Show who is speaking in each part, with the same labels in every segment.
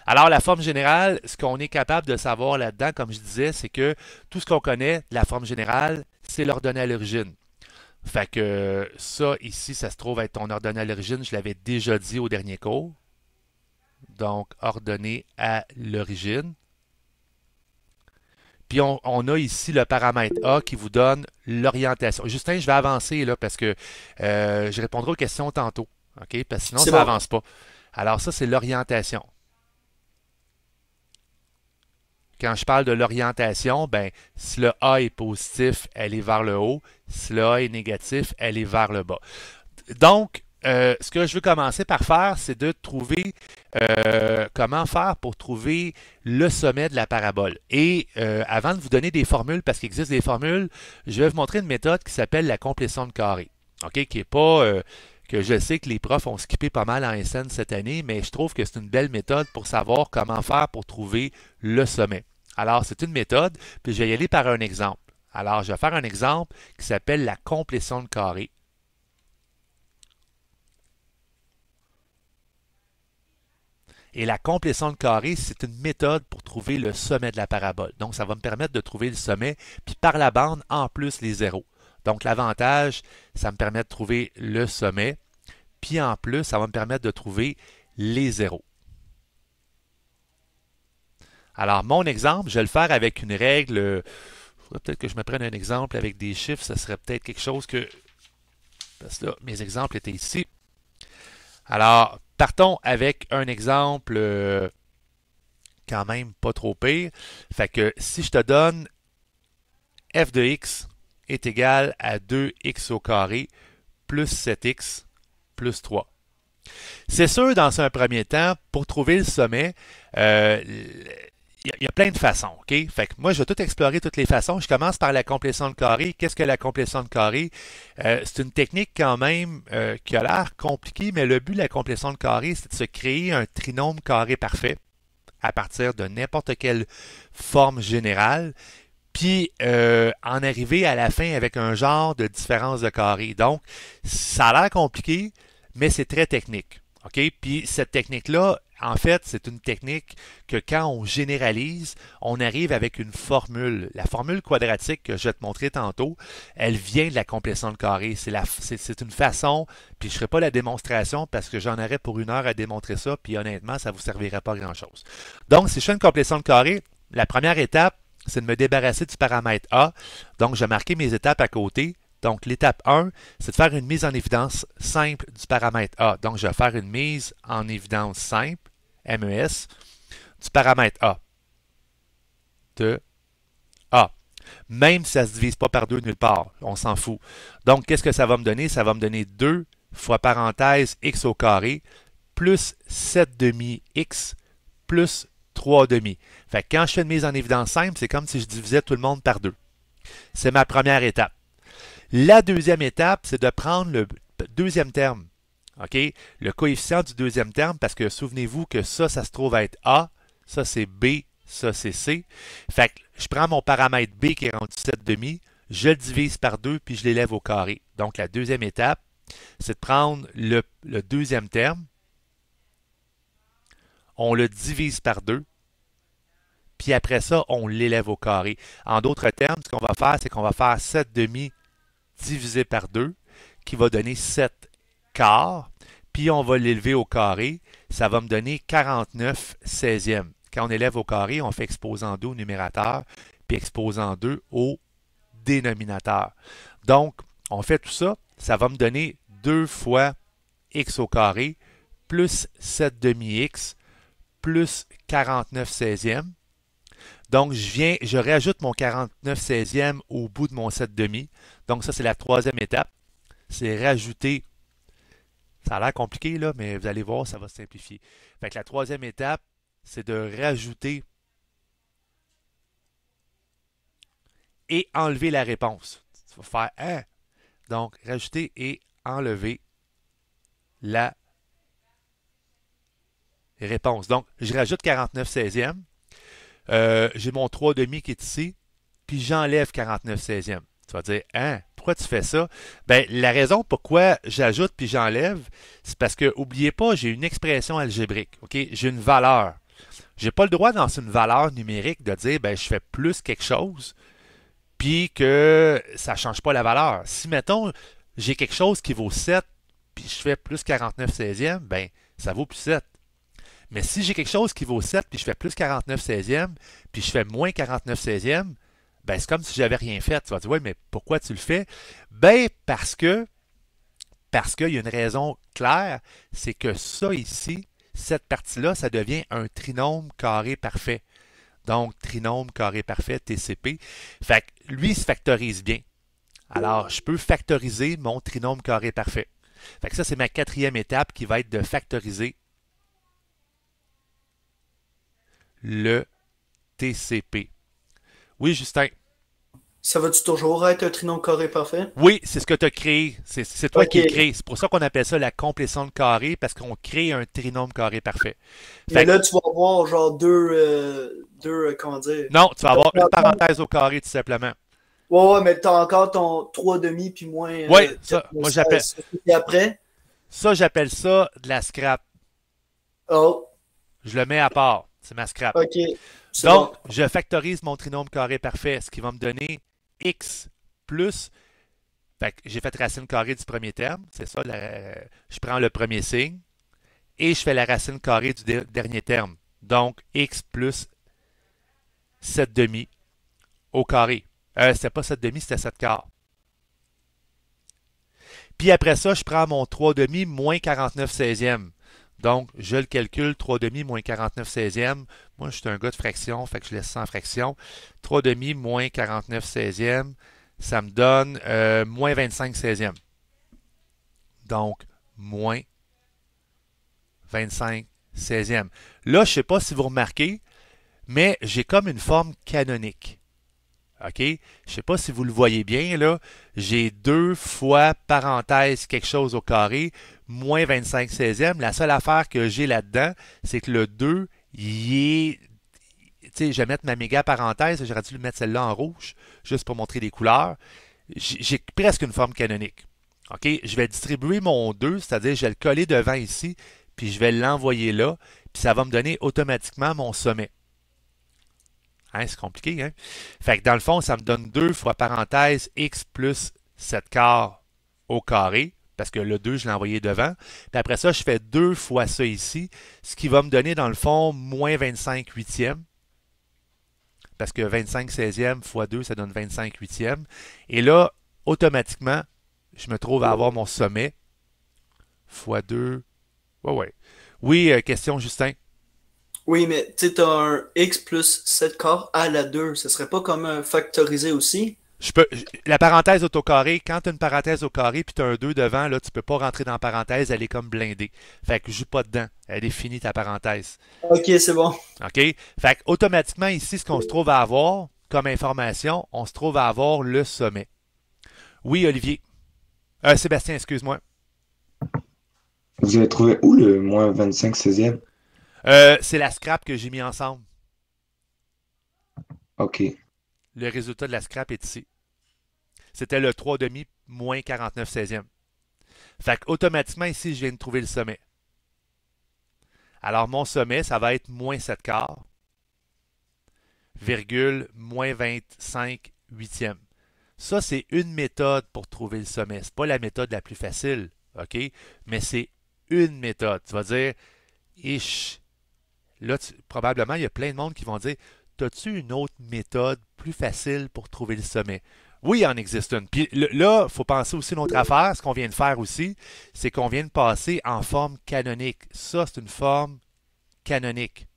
Speaker 1: Alors, la forme générale, ce qu'on est capable de savoir là-dedans, comme je disais, c'est que tout ce qu'on connaît de la forme générale, c'est l'ordonnée à l'origine. Fait que ça, ici, ça se trouve être ton ordonnée à l'origine. Je l'avais déjà dit au dernier cours. Donc, ordonnée à l'origine. Puis on a ici le paramètre A qui vous donne l'orientation. Justin, je vais avancer là parce que je répondrai aux questions tantôt. OK? Parce que sinon,
Speaker 2: C'est
Speaker 1: ça
Speaker 2: bon.
Speaker 1: avance pas. Alors, ça, c'est l'orientation. Quand je parle de l'orientation, ben, si le A est positif, elle est vers le haut. Si le A est négatif, elle est vers le bas. Donc, ce que je veux commencer par faire, c'est de trouver comment faire pour trouver le sommet de la parabole. Et avant de vous donner des formules, parce qu'il existe des formules, je vais vous montrer une méthode qui s'appelle la complétion de carré. OK, qui est pas que je sais que les profs ont skippé pas mal en SN cette année, mais je trouve que c'est une belle méthode pour savoir comment faire pour trouver le sommet. Alors, c'est une méthode, puis je vais y aller par un exemple. Alors, je vais faire un exemple qui s'appelle la complétion de carré. Et la complétion de carré, c'est une méthode pour trouver le sommet de la parabole. Donc, ça va me permettre de trouver le sommet, puis par la bande, en plus, les zéros. Donc, l'avantage, ça me permet de trouver le sommet, puis en plus, ça va me permettre de trouver les zéros. Alors, mon exemple, je vais le faire avec une règle. Peut-être que je me prenne un exemple avec des chiffres, ça serait peut-être quelque chose que... Parce que là, mes exemples étaient ici. Alors, partons avec un exemple quand même pas trop pire. Fait que si je te donne f de x est égal à 2x au carré plus 7x plus 3. C'est sûr, dans un premier temps, pour trouver le sommet, il y a plein de façons. OK? Fait que moi, je vais tout explorer toutes les façons. Je commence par la complétion de carré. Qu'est-ce que la complétion de carré? C'est une technique quand même qui a l'air compliquée, mais le but de la complétion de carré, c'est de se créer un trinôme carré parfait à partir de n'importe quelle forme générale, puis en arriver à la fin avec un genre de différence de carré. Donc, ça a l'air compliqué, mais c'est très technique. OK? Puis cette technique-là, en fait, c'est une technique que quand on généralise, on arrive avec une formule. La formule quadratique que je vais te montrer tantôt, elle vient de la complétion de carré. C'est une façon, puis je ne ferai pas la démonstration parce que j'en aurais pour 1 heure à démontrer ça, puis honnêtement, ça ne vous servirait pas à grand-chose. Donc, si je fais une complétion de carré, la première étape, c'est de me débarrasser du paramètre A. Donc, je vais marquer mes étapes à côté. Donc, l'étape 1, c'est de faire une mise en évidence simple du paramètre A. Donc, je vais faire une mise en évidence simple, MES, du paramètre A. De A. Même si ça ne se divise pas par 2 nulle part. On s'en fout. Donc, qu'est-ce que ça va me donner? Ça va me donner 2 fois parenthèse x au carré plus 7 demi x plus 3 demi. Fait que quand je fais une mise en évidence simple, c'est comme si je divisais tout le monde par 2. C'est ma première étape. La deuxième étape, c'est de prendre le deuxième terme. OK? Le coefficient du deuxième terme, parce que souvenez-vous que ça se trouve à être A, ça c'est B, ça c'est C. Fait que je prends mon paramètre B qui est rendu 7 demi, je le divise par 2 puis je l'élève au carré. Donc la deuxième étape, c'est de prendre le deuxième terme, on le divise par 2, puis après ça, on l'élève au carré. En d'autres termes, ce qu'on va faire, c'est qu'on va faire 7 demi divisé par 2, qui va donner 7 quarts, puis on va l'élever au carré, ça va me donner 49 16e. Quand on élève au carré, on fait exposant 2 au numérateur, puis exposant 2 au dénominateur. Donc, on fait tout ça, ça va me donner 2 fois x au carré, plus 7 demi-x, plus 49 16e. Donc, je rajoute mon 49 16e au bout de mon 7 demi. Donc, ça, c'est la troisième étape. C'est rajouter. Ça a l'air compliqué, là, mais vous allez voir, ça va se simplifier. Fait que la troisième étape, c'est de rajouter et enlever la réponse. Tu vas faire 1. Donc, rajouter et enlever la réponse. Donc, je rajoute 49 16e. J'ai mon 3 demi qui est ici, puis j'enlève 49 16e. Tu vas dire, hein, pourquoi pourquoi tu fais ça? Ben, la raison pourquoi j'ajoute puis j'enlève, c'est parce que, oubliez pas, j'ai une expression algébrique, OK? J'ai une valeur. J'ai pas le droit dans une valeur numérique de dire, ben, je fais plus quelque chose, puis que ça change pas la valeur. Si, mettons, j'ai quelque chose qui vaut 7, puis je fais plus 49 16e, ben, ça vaut plus 7. Mais si j'ai quelque chose qui vaut 7, puis je fais plus 49 16e, puis je fais moins 49 16e, ben, c'est comme si j'avais rien fait. Tu vas dire, oui, mais pourquoi tu le fais? Ben, parce qu'il y a une raison claire, c'est que ça ici, cette partie-là, ça devient un trinôme carré parfait. Donc, trinôme carré parfait, TCP. Fait que lui, il se factorise bien. Alors, je peux factoriser mon trinôme carré parfait. Fait que ça, c'est ma quatrième étape qui va être de factoriser le TCP. Oui, Justin.
Speaker 2: Ça va-tu toujours être un trinôme carré parfait?
Speaker 1: Oui, c'est ce que tu as créé. C'est toi qui le
Speaker 2: OK.
Speaker 1: crée. C'est pour ça qu'on appelle ça la complétion de carré, parce qu'on crée un trinôme carré parfait.
Speaker 2: Mais
Speaker 1: Fait que,
Speaker 2: là, tu vas avoir genre comment dire?
Speaker 1: non, tu vas avoir une
Speaker 2: Ouais,
Speaker 1: parenthèse au carré, tout simplement.
Speaker 2: ouais, mais t'as encore ton 3 demi puis moins
Speaker 1: Oui, ça, moi j'appelle
Speaker 2: 4/16. Et après,
Speaker 1: ça, j'appelle ça de la scrap.
Speaker 2: oh,
Speaker 1: Je le mets à part. C'est ma scrap.
Speaker 2: OK, c'est
Speaker 1: Donc,
Speaker 2: bon.
Speaker 1: je factorise mon trinôme carré parfait, ce qui va me donner x plus. Fait que j'ai fait racine carrée du premier terme. C'est ça. Je prends le premier signe et je fais la racine carrée du dernier terme. Donc, x plus 7 demi au carré. C'était pas 7 demi, c'était 7 quarts. Puis après ça, je prends mon 3 demi moins 49 16e. Donc, je le calcule, 3 demi moins 49 16e. Moi, je suis un gars de fraction, fait que je laisse ça en fraction. 3 demi moins 49 16e, ça me donne moins 25 16e. Donc, moins 25 16e. Là, je ne sais pas si vous remarquez, mais j'ai comme une forme canonique. OK? Je ne sais pas si vous le voyez bien, là. J'ai 2 fois parenthèse quelque chose au carré, moins 25 16e. La seule affaire que j'ai là-dedans, c'est que le 2, il est. Tu sais, je vais mettre ma méga parenthèse, j'aurais dû mettre celle-là en rouge, juste pour montrer les couleurs. J'ai presque une forme canonique. OK? Je vais distribuer mon 2, c'est-à-dire je vais le coller devant ici, puis je vais l'envoyer là, puis ça va me donner automatiquement mon sommet. Hein, c'est compliqué, hein? Fait que dans le fond, ça me donne 2 fois parenthèse x plus 7 quarts au carré, parce que le 2, je l'ai envoyé devant. Puis après ça, je fais 2 fois ça ici, ce qui va me donner dans le fond moins 25 huitièmes, parce que 25 16e fois 2, ça donne 25 huitièmes. Et là, automatiquement, je me trouve à avoir mon sommet fois 2. Ouais, ouais. Oui, question, Justin.
Speaker 2: Oui, mais tu sais, t'as un x plus 7 quarts à la 2. Ce serait pas comme un factorisé aussi?
Speaker 1: La parenthèse au carré, quand tu as une parenthèse au carré puis tu as un 2 devant, là, tu peux pas rentrer dans la parenthèse, elle est comme blindée. Fait que je joue pas dedans. Elle est finie ta parenthèse.
Speaker 2: OK, c'est bon.
Speaker 1: OK? Fait que automatiquement, ici, ce qu'on se trouve à avoir comme information, on se trouve à avoir le sommet. Oui, Olivier. Sébastien, excuse-moi.
Speaker 3: Vous avez trouvé où le moins 25 16e?
Speaker 1: C'est la scrap que j'ai mis ensemble.
Speaker 3: Ok.
Speaker 1: Le résultat de la scrap est ici. C'était le 3 demi moins 49 16e. Fait qu'automatiquement, ici, je viens de trouver le sommet. Alors, mon sommet, ça va être moins 7 quarts, virgule, moins 25 huitièmes. Ça, c'est une méthode pour trouver le sommet. Ce n'est pas la méthode la plus facile, OK? Mais c'est une méthode. Tu vas dire, ish. Là, probablement, il y a plein de monde qui vont dire, as-tu une autre méthode plus facile pour trouver le sommet? Oui, il en existe une. Puis là, il faut penser aussi à une autre affaire. Ce qu'on vient de faire aussi, c'est qu'on vient de passer en forme canonique. Ça, c'est une forme canonique.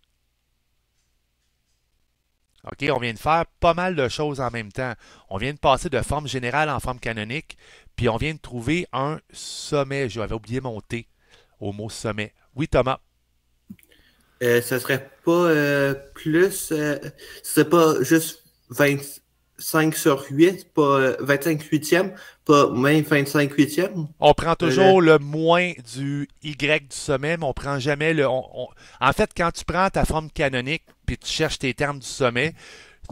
Speaker 1: OK? On vient de faire pas mal de choses en même temps. On vient de passer de forme générale en forme canonique, puis on vient de trouver un sommet. J'avais oublié mon T au mot sommet. Oui, Thomas.
Speaker 4: Ce serait pas ce serait pas juste 25 sur 8, pas 25 huitièmes, pas même 25 huitièmes.
Speaker 1: On prend
Speaker 4: Le-
Speaker 1: toujours le moins du Y du sommet, mais on prend jamais le. En fait, quand tu prends ta forme canonique puis tu cherches tes termes du sommet,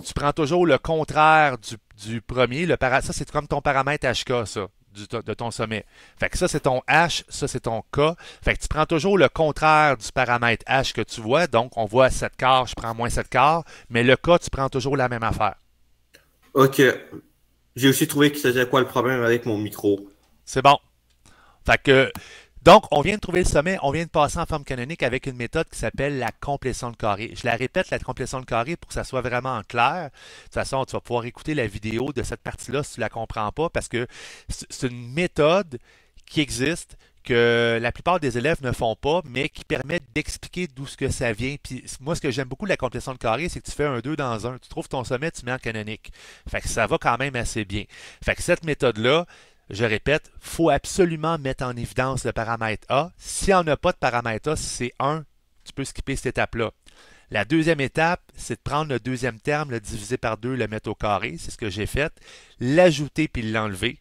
Speaker 1: tu prends toujours le contraire du premier. Ça, c'est comme ton paramètre HK, ça, de ton sommet. Fait que ça, c'est ton H, ça, c'est ton K. Fait que tu prends toujours le contraire du paramètre H que tu vois. Donc, on voit 7 quarts, je prends moins 7 quarts. Mais le K, tu prends toujours la même affaire.
Speaker 4: OK. J'ai aussi trouvé que c'était quoi le problème avec mon micro.
Speaker 1: C'est bon. Fait que, donc, on vient de trouver le sommet, on vient de passer en forme canonique avec une méthode qui s'appelle la complétion de carré. Je la répète, la complétion de carré, pour que ça soit vraiment clair. De toute façon, tu vas pouvoir écouter la vidéo de cette partie-là si tu ne la comprends pas, parce que c'est une méthode qui existe, que la plupart des élèves ne font pas, mais qui permet d'expliquer d'où ce que ça vient. Puis moi, ce que j'aime beaucoup de la complétion de carré, c'est que tu fais un 2 dans un. Tu trouves ton sommet, tu mets en canonique. Fait que ça va quand même assez bien. Fait que cette méthode-là, je répète, il faut absolument mettre en évidence le paramètre A. S'il n'y en a pas de paramètre A, si c'est 1, tu peux skipper cette étape-là. La deuxième étape, c'est de prendre le deuxième terme, le diviser par 2, le mettre au carré. C'est ce que j'ai fait. L'ajouter puis l'enlever.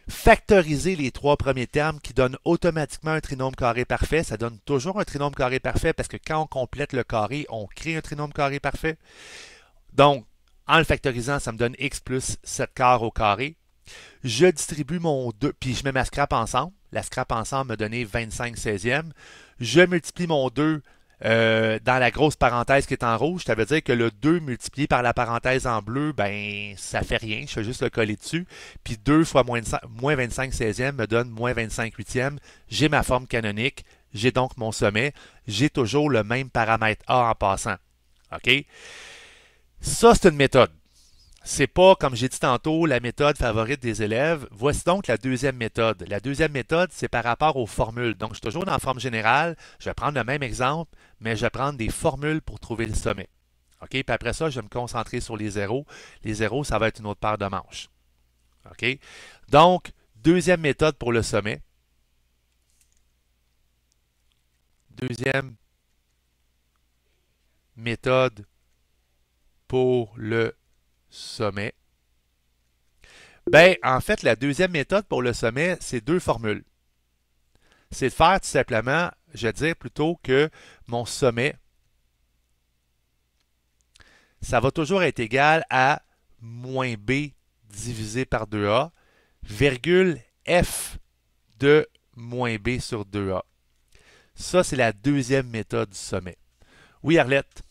Speaker 1: Factoriser les 3 premiers termes qui donnent automatiquement un trinôme carré parfait. Ça donne toujours un trinôme carré parfait parce que quand on complète le carré, on crée un trinôme carré parfait. Donc, en le factorisant, ça me donne x plus 7 quarts au carré. Je distribue mon 2, puis je mets ma scrap ensemble. La scrap ensemble m'a donné 25 16e. Je multiplie mon 2 dans la grosse parenthèse qui est en rouge. Ça veut dire que le 2 multiplié par la parenthèse en bleu, ben ça fait rien. Je fais juste le coller dessus. Puis 2 fois moins 25 16e me donne moins 25 8e. J'ai ma forme canonique. J'ai donc mon sommet. J'ai toujours le même paramètre A en passant. OK? Ça, c'est une méthode. C'est pas, comme j'ai dit tantôt, la méthode favorite des élèves. Voici donc la deuxième méthode. La deuxième méthode, c'est par rapport aux formules. Donc, je suis toujours dans la forme générale. Je vais prendre le même exemple, mais je vais prendre des formules pour trouver le sommet. OK? Puis après ça, je vais me concentrer sur les zéros. Les zéros, ça va être une autre paire de manches. OK? Donc, deuxième méthode pour le sommet. Deuxième méthode pour le sommet. Ben, en fait, la deuxième méthode pour le sommet, c'est 2 formules. C'est de faire tout simplement, je vais dire plutôt que mon sommet, ça va toujours être égal à moins b divisé par 2a, virgule f de moins b sur 2a. Ça, c'est la deuxième méthode du sommet. Oui, Arlette?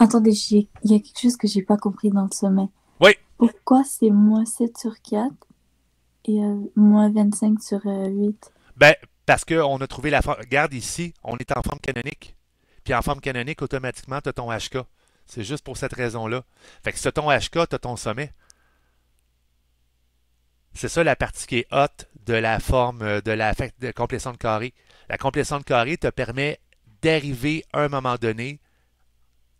Speaker 5: Attendez, il y a quelque chose que j'ai pas compris dans le sommet.
Speaker 1: Oui.
Speaker 5: Pourquoi c'est moins 7 sur 4 et moins 25 sur 8?
Speaker 1: Ben, parce qu'on a trouvé la forme. Regarde ici, on est en forme canonique. Puis en forme canonique, automatiquement, tu as ton HK. C'est juste pour cette raison-là. Fait que si tu as ton HK, tu as ton sommet. C'est ça la partie qui est haute de la forme de complétion de carré. La complétion de carré te permet d'arriver à un moment donné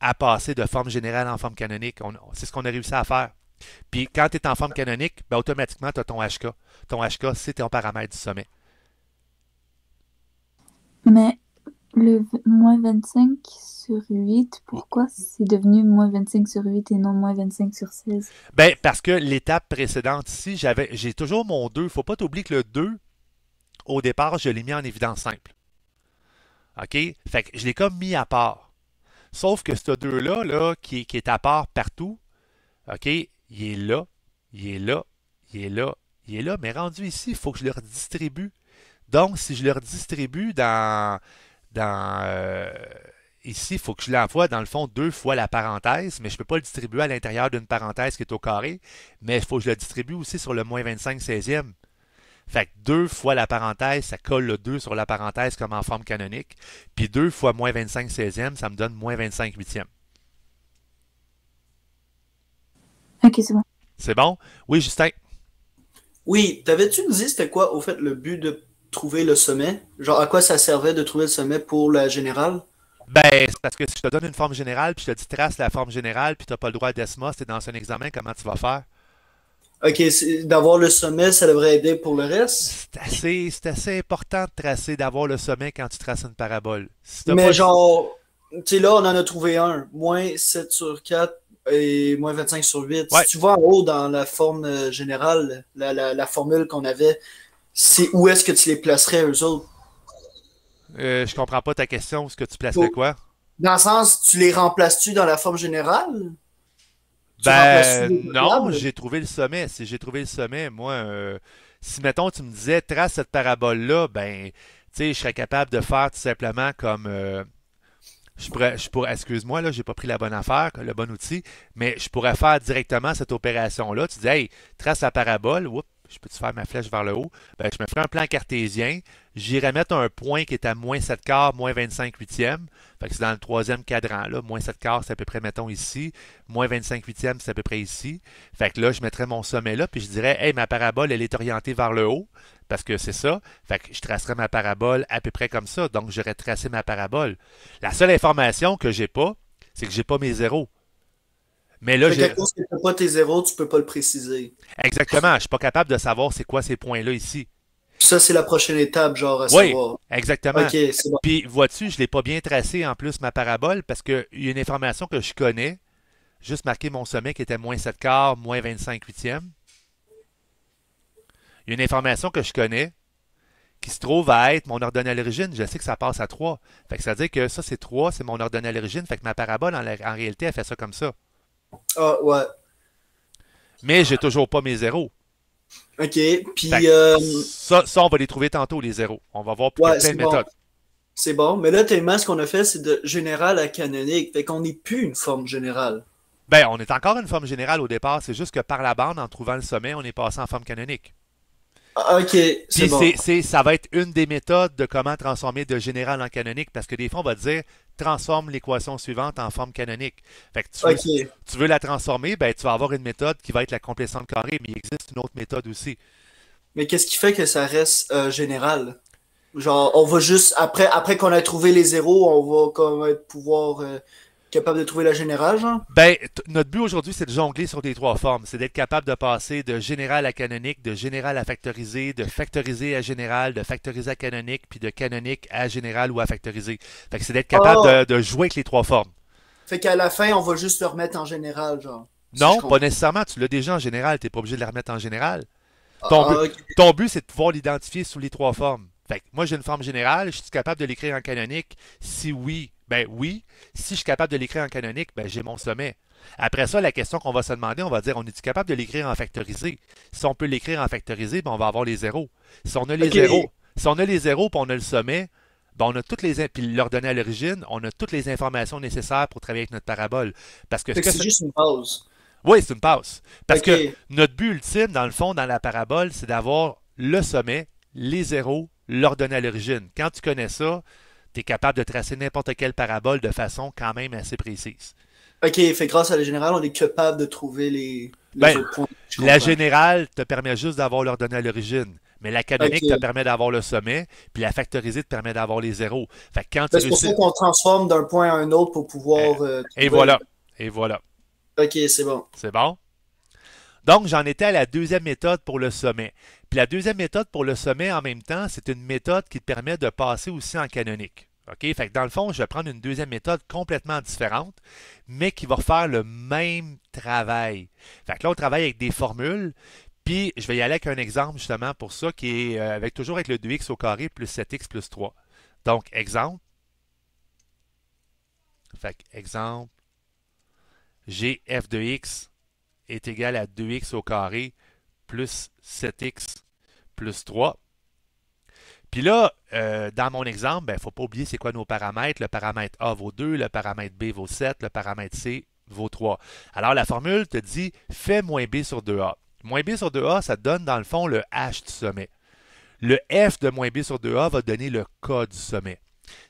Speaker 1: à passer de forme générale en forme canonique. C'est ce qu'on a réussi à faire. Puis quand tu es en forme canonique, ben, automatiquement, tu as ton HK. Ton HK, c'est ton paramètre du sommet.
Speaker 5: Mais le moins 25 sur 8, pourquoi c'est devenu moins 25 sur 8 et non moins 25 sur 16?
Speaker 1: Ben, parce que l'étape précédente ici, j'ai toujours mon 2. Il ne faut pas t'oublier que le 2, au départ, je l'ai mis en évidence simple. OK? Fait que je l'ai comme mis à part. Sauf que ce 2-là, là, qui est à part partout, OK, il est là, il est là, il est là, il est là, mais rendu ici, il faut que je le redistribue. Donc, si je le redistribue ici, il faut que je l'envoie dans le fond 2 fois la parenthèse, mais je ne peux pas le distribuer à l'intérieur d'une parenthèse qui est au carré, mais il faut que je le distribue aussi sur le moins 25 16e. Fait que 2 fois la parenthèse, ça colle le 2 sur la parenthèse comme en forme canonique. Puis 2 fois moins 25 16e, ça me donne moins 25 8e.
Speaker 5: Ok, c'est bon.
Speaker 1: C'est bon? Oui, Justin?
Speaker 2: Oui, t'avais-tu dit c'était quoi, au fait, le but de trouver le sommet? Genre, à quoi ça servait de trouver le sommet pour la générale?
Speaker 1: Ben, c'est parce que si je te donne une forme générale, puis je te dis trace la forme générale, puis tu n'as pas le droit à Desmos, tu es dans un examen, comment tu vas faire?
Speaker 2: Ok, d'avoir le sommet, ça devrait aider pour le reste?
Speaker 1: C'est assez important de tracer, d'avoir le sommet quand tu traces une parabole. Si t'as
Speaker 2: Mais
Speaker 1: pas-
Speaker 2: genre, tu sais, là, on en a trouvé un. Moins 7 sur 4 et moins 25 sur 8.
Speaker 1: Ouais.
Speaker 2: Si tu vas en haut dans la forme générale, la formule qu'on avait, c'est où est-ce que tu les placerais, eux autres?
Speaker 1: Je comprends pas ta question. Est-ce que tu placerais
Speaker 2: Oh.
Speaker 1: quoi?
Speaker 2: Dans le sens, tu les remplaces-tu dans la forme générale? Tu remplaces-tu
Speaker 1: Ben
Speaker 2: les
Speaker 1: non,
Speaker 2: variables?
Speaker 1: j'ai trouvé le sommet. Si j'ai trouvé le sommet, moi, si mettons tu me disais trace cette parabole-là, ben, tu sais, je serais capable de faire tout simplement comme excuse-moi, là, j'ai pas pris la bonne affaire, le bon outil, mais je pourrais faire directement cette opération-là. Tu dis, hey, trace la parabole, oups, je peux-tu faire ma flèche vers le haut? Ben, je me ferai un plan cartésien, j'irai mettre un point qui est à moins 7 quarts, moins 25 huitièmes. Fait que c'est dans le troisième cadran, là. Moins 7 quarts, c'est à peu près, mettons, ici. Moins 25 huitièmes, c'est à peu près ici. Fait que là, je mettrais mon sommet là, puis je dirais, hey, ma parabole, elle est orientée vers le haut, parce que c'est ça. Fait que je tracerais ma parabole à peu près comme ça. Donc, j'aurais tracé ma parabole. La seule information que j'ai pas, c'est que j'ai pas mes zéros. Mais là,
Speaker 2: Fait qu'à cause que tu n'as pas tes zéros, tu peux pas le préciser.
Speaker 1: exactement, je suis pas capable de savoir c'est quoi ces points-là ici.
Speaker 2: Puis ça, c'est la prochaine étape, genre, à
Speaker 1: Oui,
Speaker 2: savoir.
Speaker 1: exactement.
Speaker 2: Ok, c'est bon.
Speaker 1: Puis, vois-tu, je l'ai pas bien tracé en plus ma parabole parce qu'il y a une information que je connais. Juste marqué mon sommet qui était moins 7 quarts, moins 25 huitièmes. Il y a une information que je connais qui se trouve à être mon ordonnée à l'origine. Je sais que ça passe à 3. Fait que ça veut dire que ça, c'est 3, c'est mon ordonnée à l'origine. Fait que ma parabole, en réalité, elle fait ça comme ça.
Speaker 2: Ah, ouais.
Speaker 1: Mais j'ai toujours pas mes zéros.
Speaker 2: Ok, puis,
Speaker 1: Fait que ça, on va les trouver tantôt, les zéros. On va voir
Speaker 2: ouais,
Speaker 1: plein
Speaker 2: c'est
Speaker 1: de
Speaker 2: bon.
Speaker 1: méthodes.
Speaker 2: C'est bon. Mais là, tellement, ce qu'on a fait, c'est de général à canonique. Fait qu'on n'est plus une forme générale.
Speaker 1: Ben, on est encore une forme générale au départ. C'est juste que par la bande, en trouvant le sommet, on est passé en forme canonique.
Speaker 2: Ah, ok, c'est
Speaker 1: Puis
Speaker 2: bon.
Speaker 1: ça va être une des méthodes de comment transformer de général en canonique, parce que des fois, on va te dire transforme l'équation suivante en forme canonique. Fait que
Speaker 2: Ok.
Speaker 1: tu veux la transformer, ben tu vas avoir une méthode qui va être la complétion de carré, mais il existe une autre méthode aussi.
Speaker 2: Mais qu'est-ce qui fait que ça reste général? Genre, on va juste, après qu'on a trouvé les zéros, on va quand même pouvoir capable de trouver la générale, genre?
Speaker 1: Ben, notre but aujourd'hui, c'est de jongler sur les trois formes. C'est d'être capable de passer de général à canonique, de général à factorisé, de factorisé à général, de factorisé à canonique, puis de canonique à général ou à factorisé. Fait que c'est d'être capable
Speaker 2: Oh!
Speaker 1: de jouer avec les trois formes.
Speaker 2: Fait qu'à la fin, on va juste le remettre en général, genre. Si je
Speaker 1: Non, pas
Speaker 2: comprends.
Speaker 1: nécessairement. Tu l'as déjà en général. Tu n'es pas obligé de la remettre en général. Ton but,
Speaker 2: Ah, ok.
Speaker 1: ton but, c'est de pouvoir l'identifier sous les trois formes. Fait que moi, j'ai une forme générale. Je suis capable de l'écrire en canonique? Si oui, ben oui. Si je suis capable de l'écrire en canonique, ben j'ai mon sommet. Après ça, la question qu'on va se demander, on va dire, on est-tu capable de l'écrire en factorisé? Si on peut l'écrire en factorisé, ben on va avoir les zéros. Si on a les
Speaker 2: Ok.
Speaker 1: zéros, si on a les zéros puis on a le sommet, ben on a toutes les puis l'ordonnée à l'origine, on a toutes les informations nécessaires pour travailler avec notre parabole. Parce que ce
Speaker 2: Fait que
Speaker 1: que
Speaker 2: c'est
Speaker 1: ça-
Speaker 2: juste une base.
Speaker 1: Oui, c'est une passe. Parce que
Speaker 2: Ok.
Speaker 1: notre but ultime, dans le fond, dans la parabole, c'est d'avoir le sommet, les zéros, l'ordonnée à l'origine. Quand tu connais ça, tu es capable de tracer n'importe quelle parabole de façon quand même assez précise.
Speaker 2: Ok, fait que grâce à la générale, on est capable de trouver les
Speaker 1: Ben,
Speaker 2: autres points. Je
Speaker 1: la
Speaker 2: comprends.
Speaker 1: générale te permet juste d'avoir l'ordonnée à l'origine. Mais la canonique te
Speaker 2: Ok.
Speaker 1: permet d'avoir le sommet, puis la factorisée te permet d'avoir les zéros. Fait que quand tu
Speaker 2: Ben, c'est pour ça
Speaker 1: réussis.
Speaker 2: qu'on transforme d'un point à un autre pour pouvoir
Speaker 1: Et
Speaker 2: trouver.
Speaker 1: voilà. Et voilà.
Speaker 2: Ok, c'est bon.
Speaker 1: C'est bon? Donc, j'en étais à la deuxième méthode pour le sommet. Puis la deuxième méthode pour le sommet, en même temps, c'est une méthode qui te permet de passer aussi en canonique. OK? Fait que dans le fond, je vais prendre une deuxième méthode complètement différente, mais qui va refaire le même travail. Fait que là, on travaille avec des formules, puis je vais y aller avec un exemple justement pour ça, qui est toujours avec le 2x au carré plus 7x plus 3. Donc, exemple. Fait que, exemple, j'ai f de x est égal à 2x au carré plus 7x plus 3. Puis là, dans mon exemple, il ne faut pas oublier c'est quoi nos paramètres. Le paramètre A vaut 2, le paramètre B vaut 7, le paramètre C vaut 3. Alors la formule te dit fais moins B sur 2A. Moins B sur 2A, ça te donne dans le fond le H du sommet. Le F de moins B sur 2A va donner le K du sommet.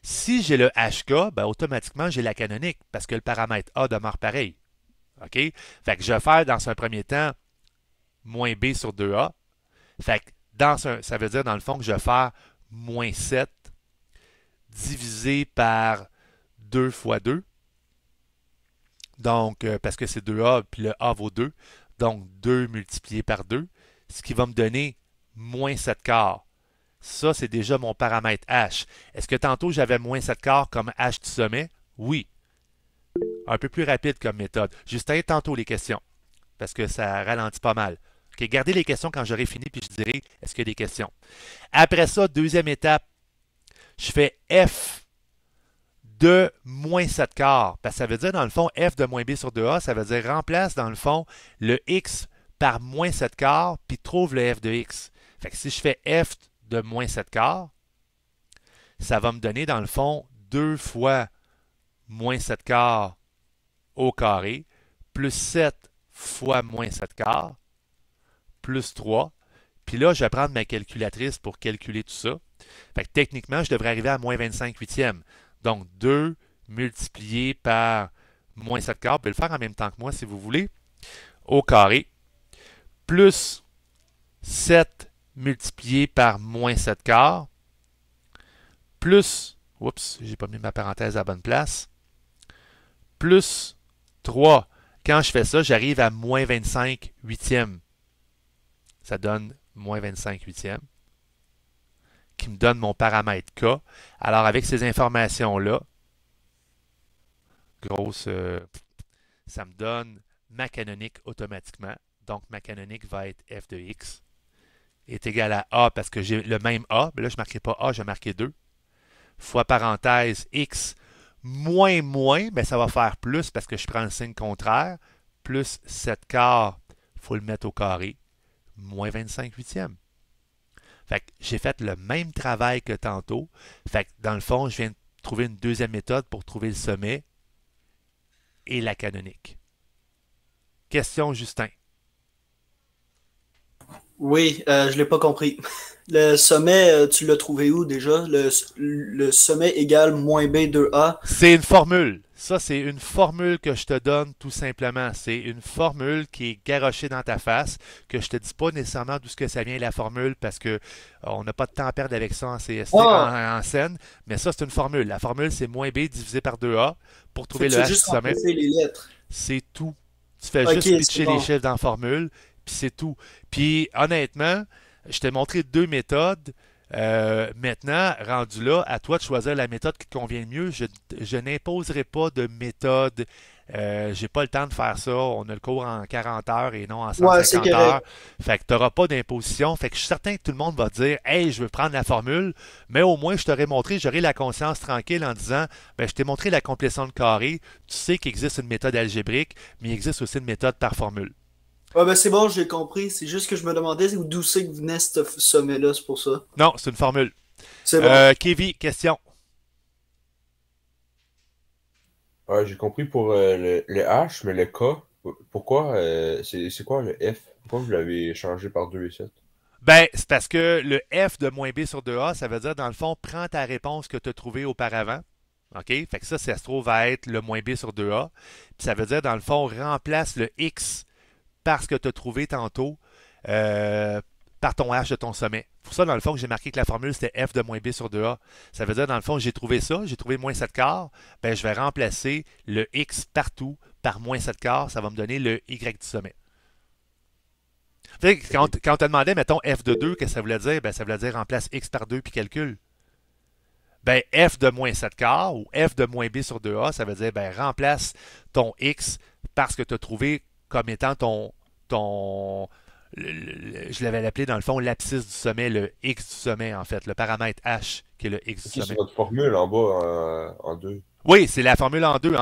Speaker 1: Si j'ai le HK, ben, automatiquement j'ai la canonique parce que le paramètre A demeure pareil. OK? Fait que je vais faire dans un premier temps moins B sur 2A. Fait que ça veut dire dans le fond que je vais faire moins 7 divisé par 2 fois 2. Donc, parce que c'est 2A, puis le A vaut 2. Donc, 2 multiplié par 2, ce qui va me donner moins 7 quarts. Ça, c'est déjà mon paramètre H. Est-ce que tantôt j'avais moins 7 quarts comme H du sommet? Oui. Un peu plus rapide comme méthode. Justin, tantôt les questions, parce que ça ralentit pas mal. OK, gardez les questions quand j'aurai fini, puis je dirai est-ce qu'il y a des questions. Après ça, deuxième étape, je fais F de moins moins 7 quarts. Parce que ça veut dire, dans le fond, f de moins b sur 2a, ça veut dire remplace, dans le fond, le x par moins 7 quarts, puis trouve le f de x. Fait que si je fais f de moins 7 quarts, ça va me donner, dans le fond, 2 fois moins 7 quarts au carré, plus 7 fois moins 7 quarts, plus 3. Puis là, je vais prendre ma calculatrice pour calculer tout ça. Fait que techniquement, je devrais arriver à moins 25 huitièmes. Donc, 2 multiplié par moins 7 quarts, vous pouvez le faire en même temps que moi si vous voulez, au carré, plus 7 multiplié par moins 7 quarts, plus, oups, j'ai pas mis ma parenthèse à la bonne place, plus 3. Quand je fais ça, j'arrive à moins 25 huitièmes. Ça donne moins 25 huitièmes, qui me donne mon paramètre K. Alors, avec ces informations-là, ça me donne ma canonique automatiquement. Donc, ma canonique va être f de x est égal à A parce que j'ai le même A. Mais là, je ne marquerai pas A, je vais marquer 2. Fois parenthèse x moins moins, mais ça va faire plus parce que je prends le signe contraire. Plus 7 quarts, il faut le mettre au carré. Moins 25 huitièmes. Fait que j'ai fait le même travail que tantôt. Fait que dans le fond, je viens de trouver une deuxième méthode pour trouver le sommet et la canonique. Question, Justin.
Speaker 2: Oui, je ne l'ai pas compris. Le sommet, tu l'as trouvé où déjà? Le sommet égale moins B2A.
Speaker 1: C'est une formule. Ça, c'est une formule que je te donne tout simplement. C'est une formule qui est garochée dans ta face, que je ne te dis pas nécessairement d'où ce que ça vient la formule parce que on n'a pas de temps à perdre avec ça en CST, en scène. Mais ça, c'est une formule. La formule, c'est moins B divisé par 2A pour trouver le H du sommet.
Speaker 2: Les lettres.
Speaker 1: C'est tout. Tu fais juste pitcher les chiffres dans la formule, puis c'est tout. Puis honnêtement, je t'ai montré 2 méthodes. Maintenant, rendu là, à toi de choisir la méthode qui te convient le mieux. Je n'imposerai pas de méthode. J'ai pas le temps de faire ça. On a le cours en 40 heures et non en 150 heures. Fait que tu n'auras pas d'imposition. Fait que je suis certain que tout le monde va dire hey, je veux prendre la formule, mais au moins je t'aurais montré, j'aurai la conscience tranquille en disant ben, je t'ai montré la complétion de carré. Tu sais qu'il existe une méthode algébrique, mais il existe aussi une méthode par formule.
Speaker 2: Ouais, ben c'est bon, j'ai compris. C'est juste que je me demandais d'où c'est que venait ce sommet-là, c'est pour ça.
Speaker 1: Non, c'est une formule.
Speaker 2: C'est bon.
Speaker 1: Kevin, question.
Speaker 6: Ouais, j'ai compris pour le H, mais le K, pourquoi c'est quoi le F? Pourquoi vous l'avez changé par 2 et 7?
Speaker 1: Ben, c'est parce que le F de moins B sur 2A, ça veut dire, dans le fond, prends ta réponse que tu as trouvée auparavant. OK? Fait que ça se trouve à être le moins B sur 2A. Puis ça veut dire, dans le fond, remplace le X par ce que tu as trouvé tantôt par ton H de ton sommet. Pour ça, dans le fond, j'ai marqué que la formule, c'était F de moins B sur 2A. Ça veut dire, dans le fond, j'ai trouvé ça, j'ai trouvé moins 7 quarts. Ben, je vais remplacer le X partout par moins 7 quarts. Ça va me donner le Y du sommet. Quand on te demandait, mettons, F de 2, qu'est-ce que ça voulait dire? Ben, ça voulait dire remplace X par 2 puis calcule. Ben, F de moins 7 quarts ou F de moins B sur 2A, ça veut dire ben, remplace ton X par ce que tu as trouvé comme étant je l'avais appelé dans le fond l'abscisse du sommet, le X du sommet en fait, le paramètre H qui est le X du sommet.
Speaker 6: C'est votre formule en bas en 2.
Speaker 1: Oui, c'est la formule en 2.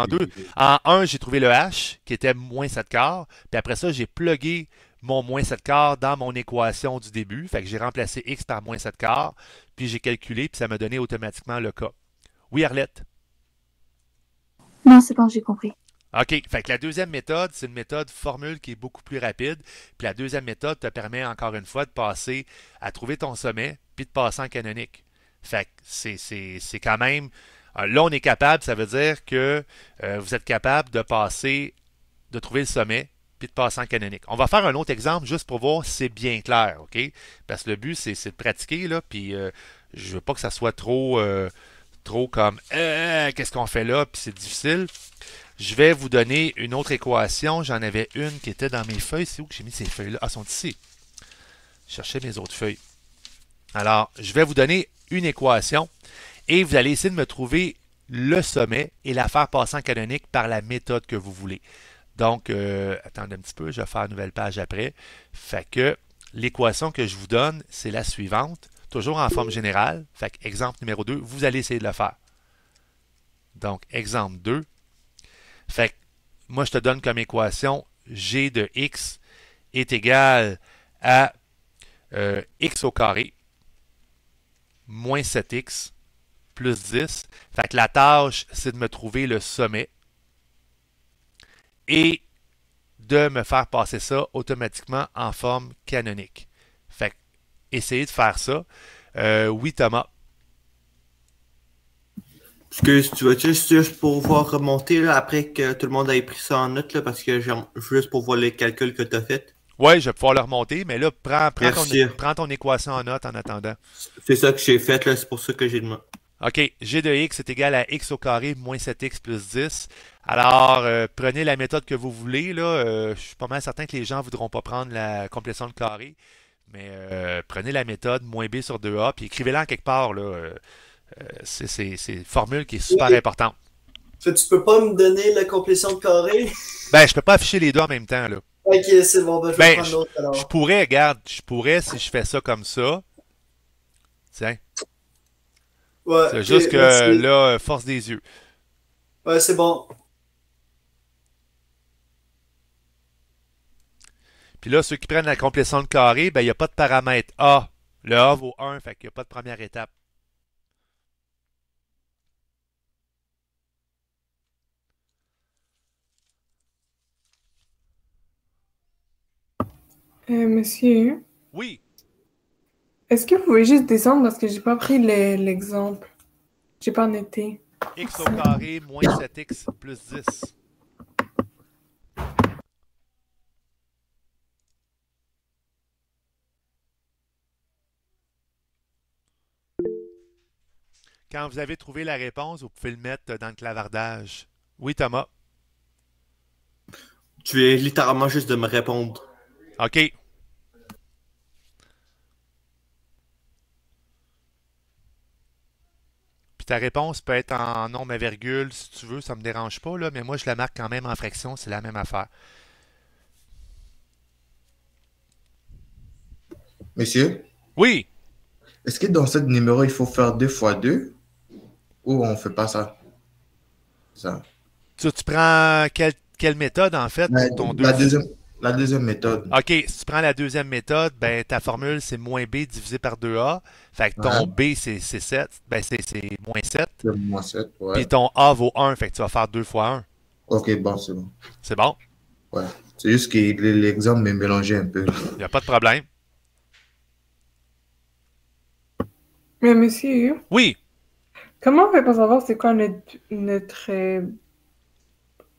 Speaker 1: En 1, j'ai trouvé le H qui était moins 7 quarts. Puis après ça, j'ai plugué mon moins 7 quarts dans mon équation du début. Fait que j'ai remplacé X par moins 7 quarts. Puis j'ai calculé, puis ça m'a donné automatiquement le K. Oui, Arlette?
Speaker 5: Non, c'est bon, j'ai compris.
Speaker 1: OK. Fait que la deuxième méthode, c'est une méthode formule qui est beaucoup plus rapide. Puis la deuxième méthode te permet encore une fois de passer à trouver ton sommet puis de passer en canonique. Fait que c'est quand même... Là, on est capable, ça veut dire que vous êtes capable de passer, de trouver le sommet puis de passer en canonique. On va faire un autre exemple juste pour voir si c'est bien clair, OK? Parce que le but, c'est de pratiquer, là, puis je veux pas que ça soit trop comme qu'est-ce qu'on fait là, puis c'est difficile. Je vais vous donner une autre équation. J'en avais une qui était dans mes feuilles. C'est où que j'ai mis ces feuilles-là? Ah, elles sont ici. Je cherchais mes autres feuilles. Alors, je vais vous donner une équation et vous allez essayer de me trouver le sommet et la faire passer en canonique par la méthode que vous voulez. Donc, attendez un petit peu, je vais faire une nouvelle page après. Fait que l'équation que je vous donne, c'est la suivante, toujours en forme générale. Fait que exemple numéro 2, vous allez essayer de le faire. Donc, exemple 2. Fait que moi, je te donne comme équation g de x est égal à x au carré moins 7x plus 10. Fait que la tâche, c'est de me trouver le sommet et de me faire passer ça automatiquement en forme canonique. Fait que, essayez de faire ça. Oui, Thomas.
Speaker 4: Excuse, tu vas juste pouvoir remonter là, après que tout le monde ait pris ça en note là, parce que juste pour voir les calculs que tu as fait.
Speaker 1: Oui, je vais pouvoir le remonter, mais là,
Speaker 4: Merci.
Speaker 1: prends ton équation en note en attendant.
Speaker 4: C'est ça que j'ai fait, là, c'est pour ça que j'ai demandé.
Speaker 1: OK, g de x est égal à x au carré moins 7x plus 10. Alors, prenez la méthode que vous voulez. Là, je suis pas mal certain que les gens ne voudront pas prendre la complétion de carré, mais prenez la méthode moins b sur 2a, puis écrivez-la en quelque part. Là, c'est une formule qui est super importante.
Speaker 2: Fait que tu peux pas me donner la complétion de carré?
Speaker 1: Ben, je peux pas afficher les deux en même temps. Là.
Speaker 2: Ok, c'est bon, ben, je vais prendre l'autre
Speaker 1: Je
Speaker 2: alors.
Speaker 1: pourrais, regarde, je pourrais si je fais ça comme ça. Tiens,
Speaker 2: Ouais,
Speaker 1: c'est
Speaker 2: ok,
Speaker 1: juste que
Speaker 2: merci.
Speaker 1: là, force des yeux.
Speaker 2: Ouais, c'est bon.
Speaker 1: Puis là, ceux qui prennent la complétion de carré, ben, il n'y a pas de paramètre A. Le A vaut 1, fait qu'il n'y a pas de première étape.
Speaker 7: Monsieur,
Speaker 1: Oui,
Speaker 7: est-ce que vous pouvez juste descendre parce que j'ai pas pris l'exemple. J'ai pas noté.
Speaker 1: x au carré moins 7x plus 10. Quand vous avez trouvé la réponse, vous pouvez le mettre dans le clavardage. Oui, Thomas.
Speaker 4: Tu es littéralement juste de me répondre.
Speaker 1: OK. Puis ta réponse peut être en nombre à virgule si tu veux, ça me dérange pas, là, mais moi je la marque quand même en fraction, c'est la même affaire.
Speaker 3: Monsieur,
Speaker 1: Oui,
Speaker 3: est-ce que dans ce numéro, il faut faire 2 fois 2 ou on fait pas ça? Ça.
Speaker 1: tu prends quelle méthode en fait
Speaker 3: La,
Speaker 1: pour ton
Speaker 3: la
Speaker 1: 2?
Speaker 3: deuxième, la deuxième méthode.
Speaker 1: OK, si tu prends la deuxième méthode, ben ta formule c'est moins b divisé par 2a. Fait que ton
Speaker 3: Ouais,
Speaker 1: b c'est 7, ben c'est moins 7.
Speaker 3: c'est moins 7,
Speaker 1: Puis
Speaker 3: ouais.
Speaker 1: ton a vaut 1, fait que tu vas faire 2 fois 1.
Speaker 3: Ok, bon, c'est bon.
Speaker 1: C'est bon?
Speaker 3: Ouais. C'est juste que l'exemple me mélangeait un peu.
Speaker 1: Il n'y a pas de problème.
Speaker 7: Mais monsieur,
Speaker 1: Oui,
Speaker 7: comment on fait pour savoir c'est quoi notre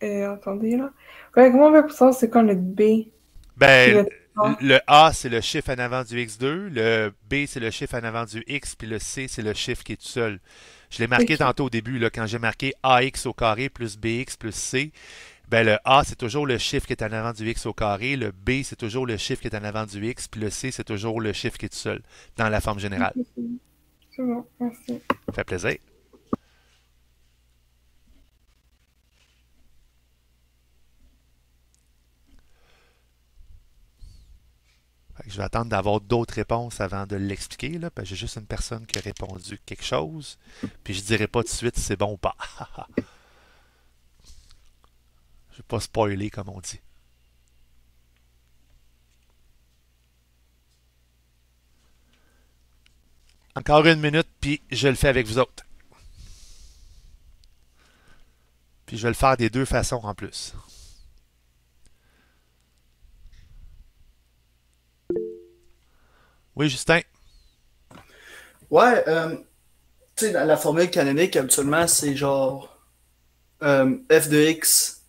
Speaker 7: attendez là. Ouais, comment on fait pour savoir c'est quoi notre B? Puis
Speaker 1: ben
Speaker 7: notre A?
Speaker 1: le a c'est le chiffre en avant du x2, le b c'est le chiffre en avant du x, puis le c c'est le chiffre qui est tout seul. Je l'ai marqué
Speaker 7: Ok.
Speaker 1: tantôt au début, là, quand j'ai marqué ax au carré plus bx plus c. Ben, le A, c'est toujours le chiffre qui est en avant du X au carré. Le B, c'est toujours le chiffre qui est en avant du X. Puis le C, c'est toujours le chiffre qui est tout seul dans la forme générale.
Speaker 7: C'est bon, merci.
Speaker 1: Ça fait plaisir. Fait que je vais attendre d'avoir d'autres réponses avant de l'expliquer. Là, parce que j'ai juste une personne qui a répondu quelque chose. Puis je dirai pas tout de suite si c'est bon ou pas. Je vais pas spoiler, comme on dit. Encore une minute, puis je le fais avec vous autres. Puis je vais le faire des deux façons en plus. Oui, Justin.
Speaker 2: Ouais, tu sais, la formule canonique, habituellement, c'est genre f de x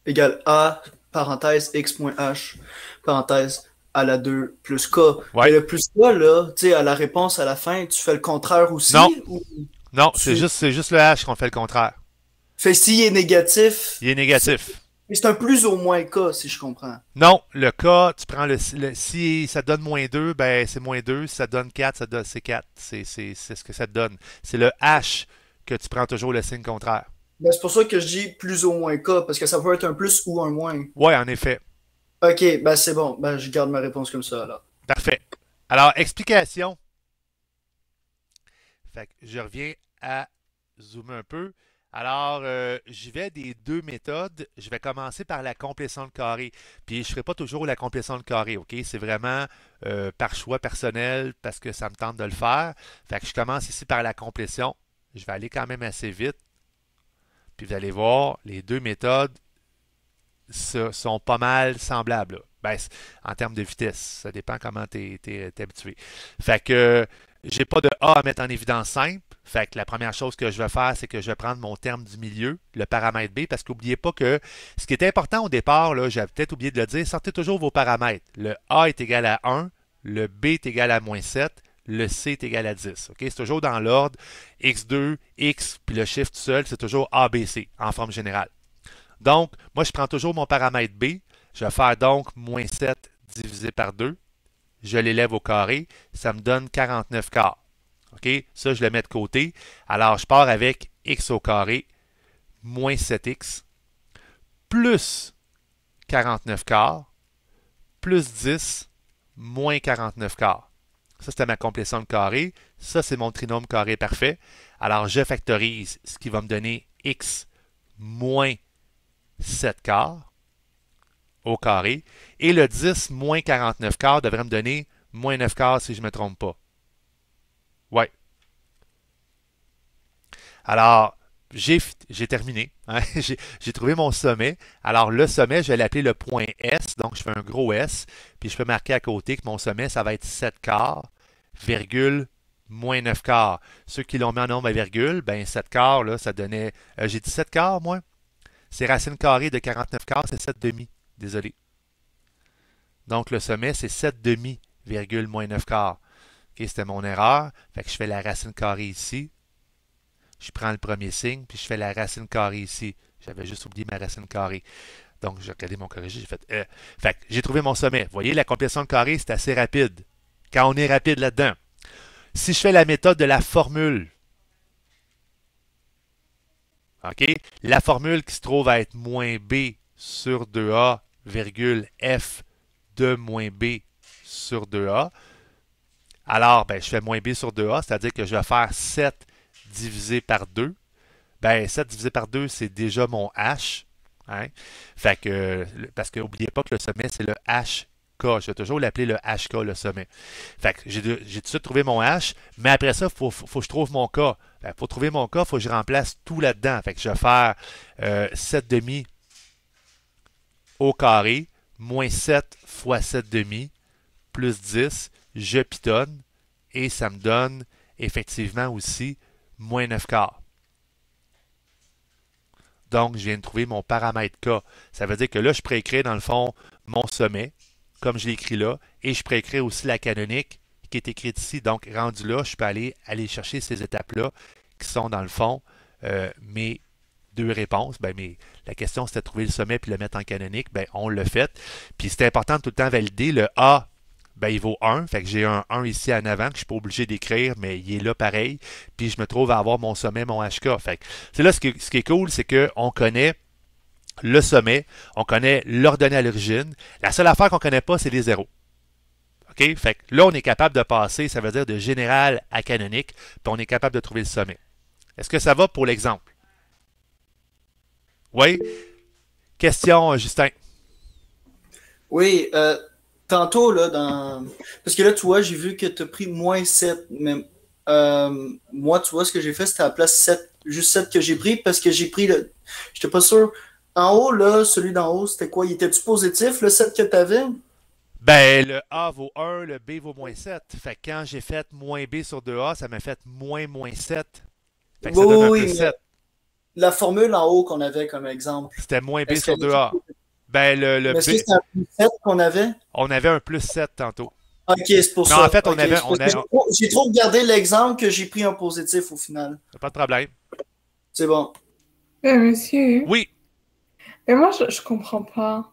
Speaker 2: égale a, parenthèse, x moins h, parenthèse, à la 2 plus k. Mais
Speaker 1: Ouais.
Speaker 2: le plus k, là, tu sais, à la réponse à la fin, tu fais le contraire aussi?
Speaker 1: Non.
Speaker 2: Ou
Speaker 1: Non,
Speaker 2: tu
Speaker 1: c'est juste le H qu'on fait le contraire.
Speaker 2: fais s'il est négatif,
Speaker 1: Il est négatif.
Speaker 2: mais c'est un plus ou moins k, si je comprends.
Speaker 1: Non, le K, tu prends si ça donne moins 2, ben c'est moins 2. Si ça donne 4, c'est 4. C'est ce que ça te donne. C'est le H que tu prends toujours le signe contraire.
Speaker 2: Ben, c'est pour ça que je dis plus ou moins k, parce que ça peut être un plus ou un moins.
Speaker 1: Ouais, en effet.
Speaker 2: Ok, ben c'est bon, ben je garde ma réponse comme ça, alors.
Speaker 1: Parfait. Alors, explication. Fait que je reviens à zoomer un peu. Alors, j'y vais des deux méthodes. Je vais commencer par la complétion de carré. Puis, je ne ferai pas toujours la complétion de carré, OK? C'est vraiment par choix personnel parce que ça me tente de le faire. Fait que je commence ici par la complétion. Je vais aller quand même assez vite. Puis, vous allez voir, les deux méthodes sont pas mal semblables, là. Ben, en termes de vitesse. Ça dépend comment tu es habitué. Fait que j'ai pas de A à mettre en évidence simple. Fait que la première chose que je vais faire, c'est que je vais prendre mon terme du milieu, le paramètre B, parce qu'oubliez pas que ce qui est important au départ, là, j'avais peut-être oublié de le dire, sortez toujours vos paramètres. Le A est égal à 1, le B est égal à moins 7, le C est égal à 10. OK? C'est toujours dans l'ordre X2, X, puis le chiffre tout seul, c'est toujours ABC en forme générale. Donc, moi, je prends toujours mon paramètre B. Je vais faire donc moins 7 divisé par 2. Je l'élève au carré. Ça me donne 49 quarts. OK? Ça, je le mets de côté. Alors, je pars avec x au carré moins 7x plus 49 quarts plus 10 moins 49 quarts. Ça, c'était ma complétion de carré. Ça, c'est mon trinôme carré parfait. Alors, je factorise, ce qui va me donner x moins 7 quarts au carré. Et le 10 moins 49 quarts devrait me donner moins 9 quarts si je ne me trompe pas. Ouais. Alors, j'ai terminé. Hein? J'ai trouvé mon sommet. Alors, le sommet, je vais l'appeler le point S. Donc, je fais un gros S. Puis, je peux marquer à côté que mon sommet, ça va être 7 quarts, virgule, moins 9 quarts. Ceux qui l'ont mis en nombre à virgule, ben 7 quarts, là, ça donnait... j'ai dit 7 quarts, moi? C'est racine carrée de 49 quarts, c'est 7 demi. Désolé. Donc, le sommet, c'est 7 demi, virgule, moins 9 quarts. OK, c'était mon erreur. Fait que je fais la racine carrée ici. Je prends le premier signe, puis je fais la racine carrée ici. J'avais juste oublié ma racine carrée. Donc, j'ai regardé mon corrigé, j'ai fait Fait que j'ai trouvé mon sommet. Vous voyez, la complétion de carré, c'est assez rapide. Quand on est rapide là-dedans. Si je fais la méthode de la formule, OK? La formule qui se trouve à être moins B sur 2A, virgule F de moins B sur 2A. Alors, ben, je fais moins B sur 2A, c'est-à-dire que je vais faire 7 divisé par 2. Ben, 7 divisé par 2, c'est déjà mon H. Hein? Fait que, parce que n'oubliez pas que le sommet, c'est le HK. Je vais toujours l'appeler le HK, le sommet. Fait que j'ai tout de suite trouvé mon H, mais après ça, il faut que je trouve mon K. Pour trouver mon K, il faut que je remplace tout là-dedans. Fait que je vais faire 7 demi au carré, moins 7 fois 7 demi, plus 10, je pitonne, et ça me donne effectivement aussi moins 9 quarts. Donc, je viens de trouver mon paramètre K. Ça veut dire que là, je pourrais écrire dans le fond mon sommet, comme je l'ai écrit là, et je pourrais écrire aussi la canonique qui est écrite ici. Donc, rendu là, je peux aller chercher ces étapes-là qui sont dans le fond mes deux réponses. Ben, la question, c'était de trouver le sommet puis le mettre en canonique. Ben, on l'a fait. Puis, c'est important de tout le temps valider. Le A, ben, il vaut 1. Fait que j'ai un 1 ici en avant que je ne suis pas obligé d'écrire, mais il est là pareil. Puis, je me trouve à avoir mon sommet, mon HK. Fait que c'est là ce qui est cool, c'est qu'on connaît le sommet, on connaît l'ordonnée à l'origine. La seule affaire qu'on ne connaît pas, c'est les zéros. OK? Fait que là, on est capable de passer, ça veut dire de général à canonique, puis on est capable de trouver le sommet. Est-ce que ça va pour l'exemple? Oui? Question, Justin.
Speaker 2: Oui, tantôt, là, parce que là, tu vois, j'ai vu que tu as pris moins 7, mais moi, tu vois, ce que j'ai fait, c'était à la place 7, juste 7 que j'ai pris, parce que j'ai pris le... J'étais pas sûr. En haut, là, celui d'en haut, c'était quoi? Il était-tu positif, le 7 que tu avais?
Speaker 1: Ben, le A vaut 1, le B vaut moins 7. Fait que quand j'ai fait moins B sur 2A, ça m'a fait moins 7. Fait que ça donne un plus 7.
Speaker 2: La formule en haut qu'on avait comme exemple.
Speaker 1: C'était moins B sur 2A. Ben, le B...
Speaker 2: Est-ce que c'était un plus 7 qu'on avait?
Speaker 1: On avait un plus 7 tantôt.
Speaker 2: Ok, c'est pour ça.
Speaker 1: Non, en fait, on avait...
Speaker 2: J'ai trop regardé l'exemple que j'ai pris un positif au final.
Speaker 1: Pas de problème.
Speaker 2: C'est bon.
Speaker 7: Monsieur.
Speaker 1: Oui.
Speaker 7: Mais moi, je comprends pas.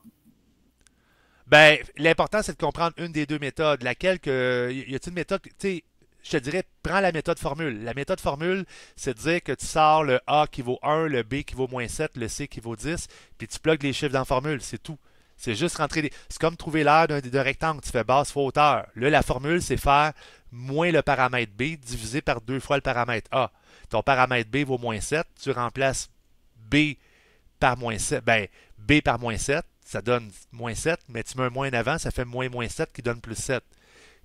Speaker 1: Ben, l'important, c'est de comprendre une des deux méthodes. Laquelle que... Y a-t-il une méthode... Tu sais, je te dirais, prends la méthode formule. La méthode formule, c'est de dire que tu sors le A qui vaut 1, le B qui vaut moins 7, le C qui vaut 10, puis tu plugues les chiffres dans la formule. C'est tout. C'est juste rentrer des... C'est comme trouver l'aire d'un rectangle. Tu fais base fois hauteur. Là, la formule, c'est faire moins le paramètre B divisé par 2 fois le paramètre A. ton paramètre B vaut moins 7, tu remplaces B par moins 7, ben, B par moins 7, ça donne moins 7, mais tu mets un moins avant, ça fait moins 7 qui donne plus 7.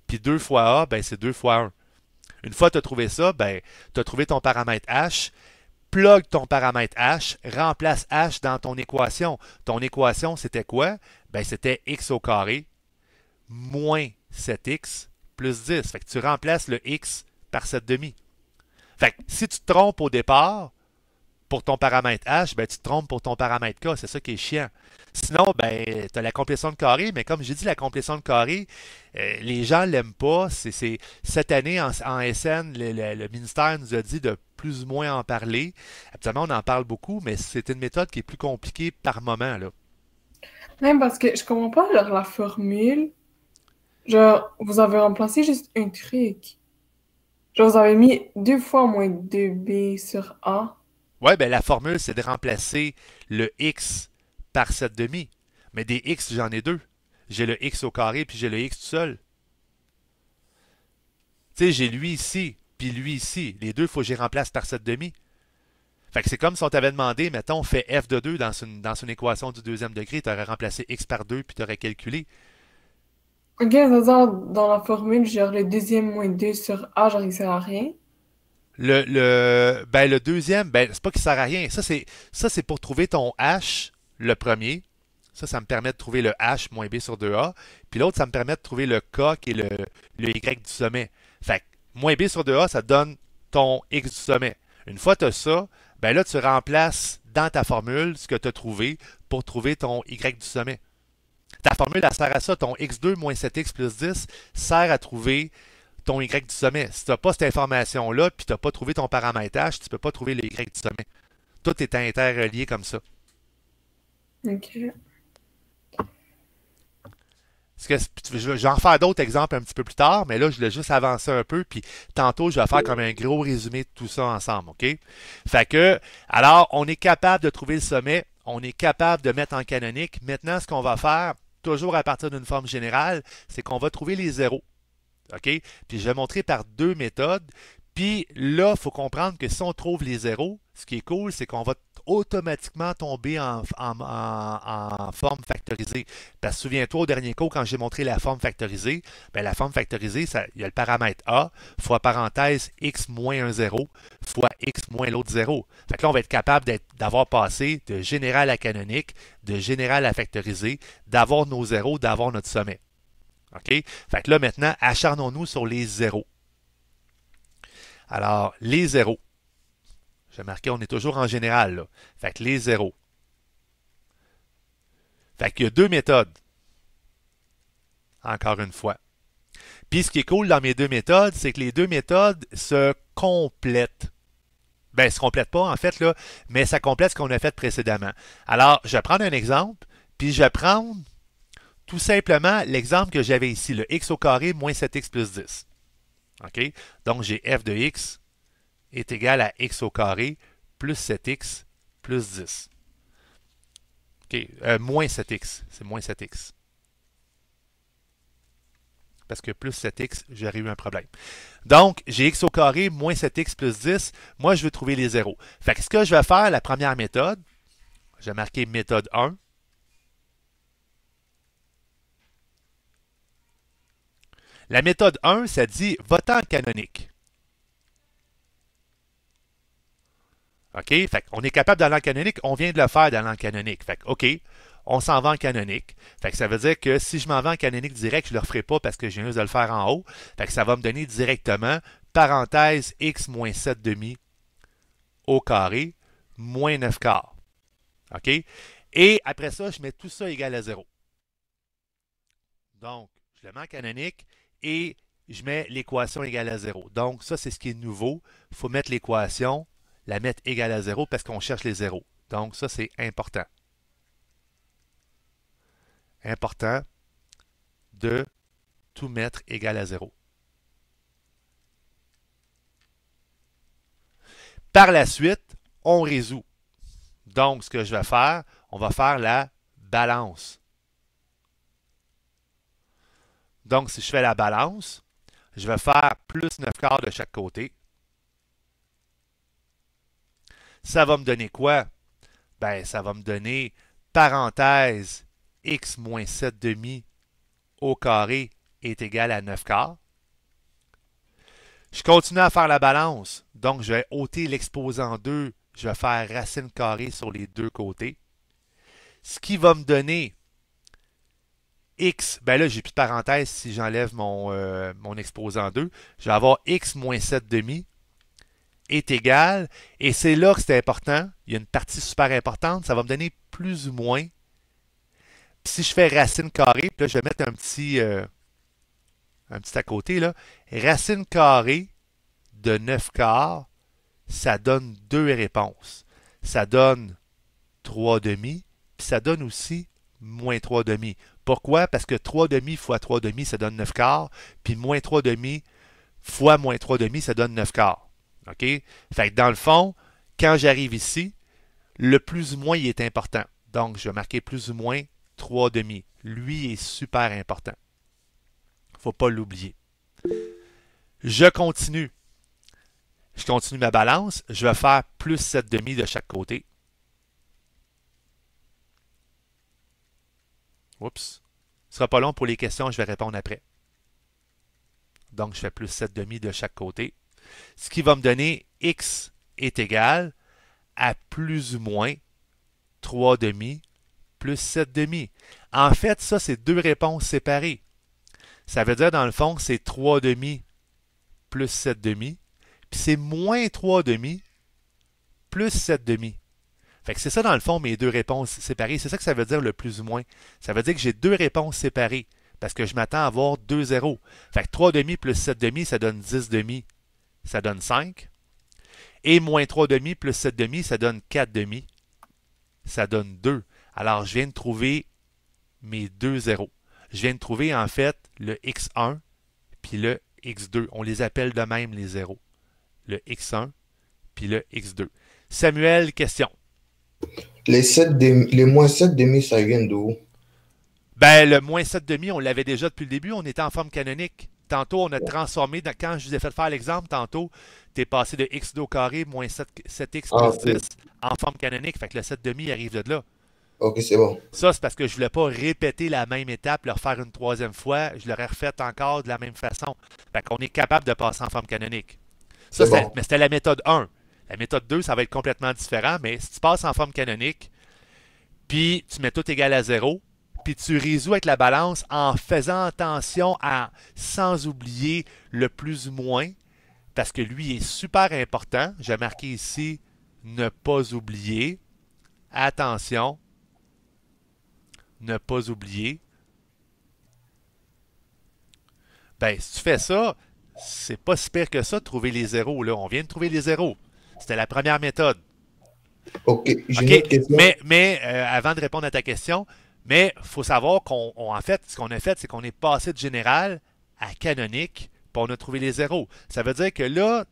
Speaker 1: Puis 2 fois A, ben, c'est 2 fois 1. Une fois que tu as trouvé ça, ben, tu as trouvé ton paramètre H, plug ton paramètre H, remplace H dans ton équation. Ton équation, c'était quoi? Ben, c'était x au carré moins 7x plus 10. Fait que tu remplaces le x par 7 demi. Fait que si tu te trompes au départ pour ton paramètre H, ben, tu te trompes pour ton paramètre K. C'est ça qui est chiant. Sinon, ben, tu as la complétion de carré, mais comme j'ai dit, la complétion de carré, les gens ne l'aiment pas. Cette année, en SN, le ministère nous a dit de plus ou moins en parler. Habituellement, on en parle beaucoup, mais c'est une méthode qui est plus compliquée par moment, là.
Speaker 7: Même parce que je comprends pas la formule. Genre, vous avez remplacé juste un truc. Genre, vous avez mis 2 fois moins 2b sur A.
Speaker 1: Ouais, ben la formule, c'est de remplacer le x par 7 demi. Mais des x, j'en ai deux. J'ai le x au carré, puis j'ai le x tout seul. Tu sais, j'ai lui ici, puis lui ici. Les deux, il faut que j'y remplace par 7 demi. Fait que c'est comme si on t'avait demandé, mettons, fais f de 2 dans une équation du deuxième degré, tu aurais remplacé x par 2, puis tu aurais calculé.
Speaker 7: Ok, c'est-à-dire, dans la formule, genre, le deuxième moins 2 sur A, genre, il sert à rien.
Speaker 1: Le deuxième, ben, c'est pas qu'il sert à rien. Ça, c'est pour trouver ton h, le premier. Ça me permet de trouver le h moins b sur 2a. Puis l'autre, ça me permet de trouver le k, qui est le y du sommet. Fait que moins b sur 2a, ça donne ton x du sommet. Une fois que tu as ça, ben là, tu remplaces dans ta formule ce que tu as trouvé pour trouver ton y du sommet. Ta formule, elle sert à ça. Ton x2 moins 7x plus 10 sert à trouver ton y du sommet. Si tu n'as pas cette information-là, puis tu n'as pas trouvé ton paramètre h, tu ne peux pas trouver le y du sommet. Tout est interrelié comme ça.
Speaker 7: Ok.
Speaker 1: Je vais en faire d'autres exemples un petit peu plus tard, mais là, je voulais juste avancer un peu, puis tantôt, je vais faire comme un gros résumé de tout ça ensemble, OK? Fait que, alors, on est capable de trouver le sommet, on est capable de mettre en canonique. Maintenant, ce qu'on va faire, toujours à partir d'une forme générale, c'est qu'on va trouver les zéros, OK? Puis je vais montrer par deux méthodes. Puis là, il faut comprendre que si on trouve les zéros, ce qui est cool, c'est qu'on va automatiquement tomber en forme factorisée. Parce que souviens-toi, au dernier cours, quand j'ai montré la forme factorisée, ben, la forme factorisée, il y a le paramètre A, fois parenthèse x moins un 0, fois x moins l'autre 0. Fait que là, on va être capable d'avoir passé de général à canonique, de général à factorisé, d'avoir nos zéros, d'avoir notre sommet. OK? Fait que là, maintenant, acharnons-nous sur les zéros. Alors, les zéros. J'ai marqué, on est toujours en général, là. Fait que les zéros. Fait qu'il y a deux méthodes. Encore une fois. Puis ce qui est cool dans mes deux méthodes, c'est que les deux méthodes se complètent. Ben, elles ne se complètent pas, en fait, là, mais ça complète ce qu'on a fait précédemment. Alors, je vais prendre un exemple, puis je vais prendre tout simplement l'exemple que j'avais ici, le x au carré moins 7x plus 10. OK? Donc, j'ai f de x est égal à x au carré plus 7x plus 10. OK, moins 7x, c'est moins 7x. Parce que plus 7x, j'aurais eu un problème. Donc, j'ai x au carré moins 7x plus 10. Moi, je veux trouver les zéros. Fait que ce que je vais faire, la première méthode, j'ai marqué méthode 1. La méthode 1, ça dit va-t'en canonique. OK? Fait qu'on est capable d'aller en canonique. On vient de le faire d'aller en canonique. Fait que, OK, on s'en va en canonique. Fait que ça veut dire que si je m'en vais en canonique direct, je ne le referai pas parce que j'ai juste de le faire en haut. Fait que ça va me donner directement, parenthèse, x moins 7 demi au carré, moins 9 quarts. OK? Et après ça, je mets tout ça égal à 0. Donc, je le mets en canonique et je mets l'équation égale à 0. Donc, ça, c'est ce qui est nouveau. Il faut mettre l'équation, la mettre égale à 0 parce qu'on cherche les zéros. Donc, ça, c'est important. Important de tout mettre égal à 0. Par la suite, on résout. Donc, ce que je vais faire, on va faire la balance. Donc, si je fais la balance, je vais faire plus 9 quarts de chaque côté. Ça va me donner quoi? Ben, ça va me donner parenthèse x moins 7 demi au carré est égal à 9 quarts. Je continue à faire la balance. Donc, je vais ôter l'exposant 2. Je vais faire racine carrée sur les deux côtés. Ce qui va me donner x, ben là, j'ai plus de parenthèse si j'enlève mon exposant 2. Je vais avoir x moins 7 demi est égal, et c'est là que c'est important, il y a une partie super importante, ça va me donner plus ou moins. Puis si je fais racine carrée, puis là, je vais mettre un petit à côté, là. Racine carrée de 9 quarts, ça donne deux réponses. Ça donne 3 demi, puis ça donne aussi moins 3 demi. Pourquoi? Parce que 3 demi fois 3 demi, ça donne 9 quarts, puis moins 3 demi fois moins 3 demi, ça donne 9 quarts. OK? Fait que dans le fond, quand j'arrive ici, le plus ou moins il est important. Donc, je vais marquer plus ou moins 3 demi. Lui est super important. Il ne faut pas l'oublier. Je continue. Je continue ma balance. Je vais faire plus 7 demi de chaque côté. Oups. Ce ne sera pas long pour les questions, je vais répondre après. Donc, je fais plus 7 demi de chaque côté. Ce qui va me donner x est égal à plus ou moins 3 demi plus 7 demi. En fait, ça, c'est deux réponses séparées. Ça veut dire, dans le fond, c'est 3 demi plus 7 demi, puis c'est moins 3 demi plus 7 demi. Fait que c'est ça, dans le fond, mes deux réponses séparées. C'est ça que ça veut dire le plus ou moins. Ça veut dire que j'ai deux réponses séparées, parce que je m'attends à avoir deux zéros. Fait que 3 demi plus 7 demi, ça donne 10 demi, ça donne 5. Et moins 3 demi plus 7 demi, ça donne 4 demi, ça donne 2. Alors, je viens de trouver mes deux zéros. Je viens de trouver, en fait, le x1 puis le x2. On les appelle de même, les zéros. Le x1 puis le x2. Samuel, question.
Speaker 3: Les moins 7 demi, ça vient d'où?
Speaker 1: Ben, le moins 7 demi, on l'avait déjà depuis le début. On était en forme canonique. Tantôt, on a transformé. Quand je vous ai fait faire l'exemple, tantôt, tu es passé de x2 au carré moins 7x plus 10 en forme canonique. Fait que le 7 demi arrive de là.
Speaker 3: Ok, c'est bon.
Speaker 1: Ça, c'est parce que je ne voulais pas répéter la même étape, le refaire une troisième fois. Je l'aurais refait encore de la même façon. Fait qu'on est capable de passer en forme canonique. Ça,
Speaker 3: bon.
Speaker 1: Mais c'était la méthode 1. La méthode 2, ça va être complètement différent, mais si tu passes en forme canonique, puis tu mets tout égal à 0, puis tu résous avec la balance en faisant attention à, sans oublier le plus ou moins, parce que lui est super important. J'ai marqué ici, ne pas oublier. Attention. Ne pas oublier. Ben, si tu fais ça, c'est pas si pire que ça de trouver les zéros. Là. On vient de trouver les zéros. C'était la première méthode.
Speaker 3: Ok, j'ai une autre question.
Speaker 1: Mais avant de répondre à ta question, mais il faut savoir qu'en fait, ce qu'on a fait, c'est qu'on est passé de général à canonique, puis on a trouvé les zéros. Ça veut dire que là,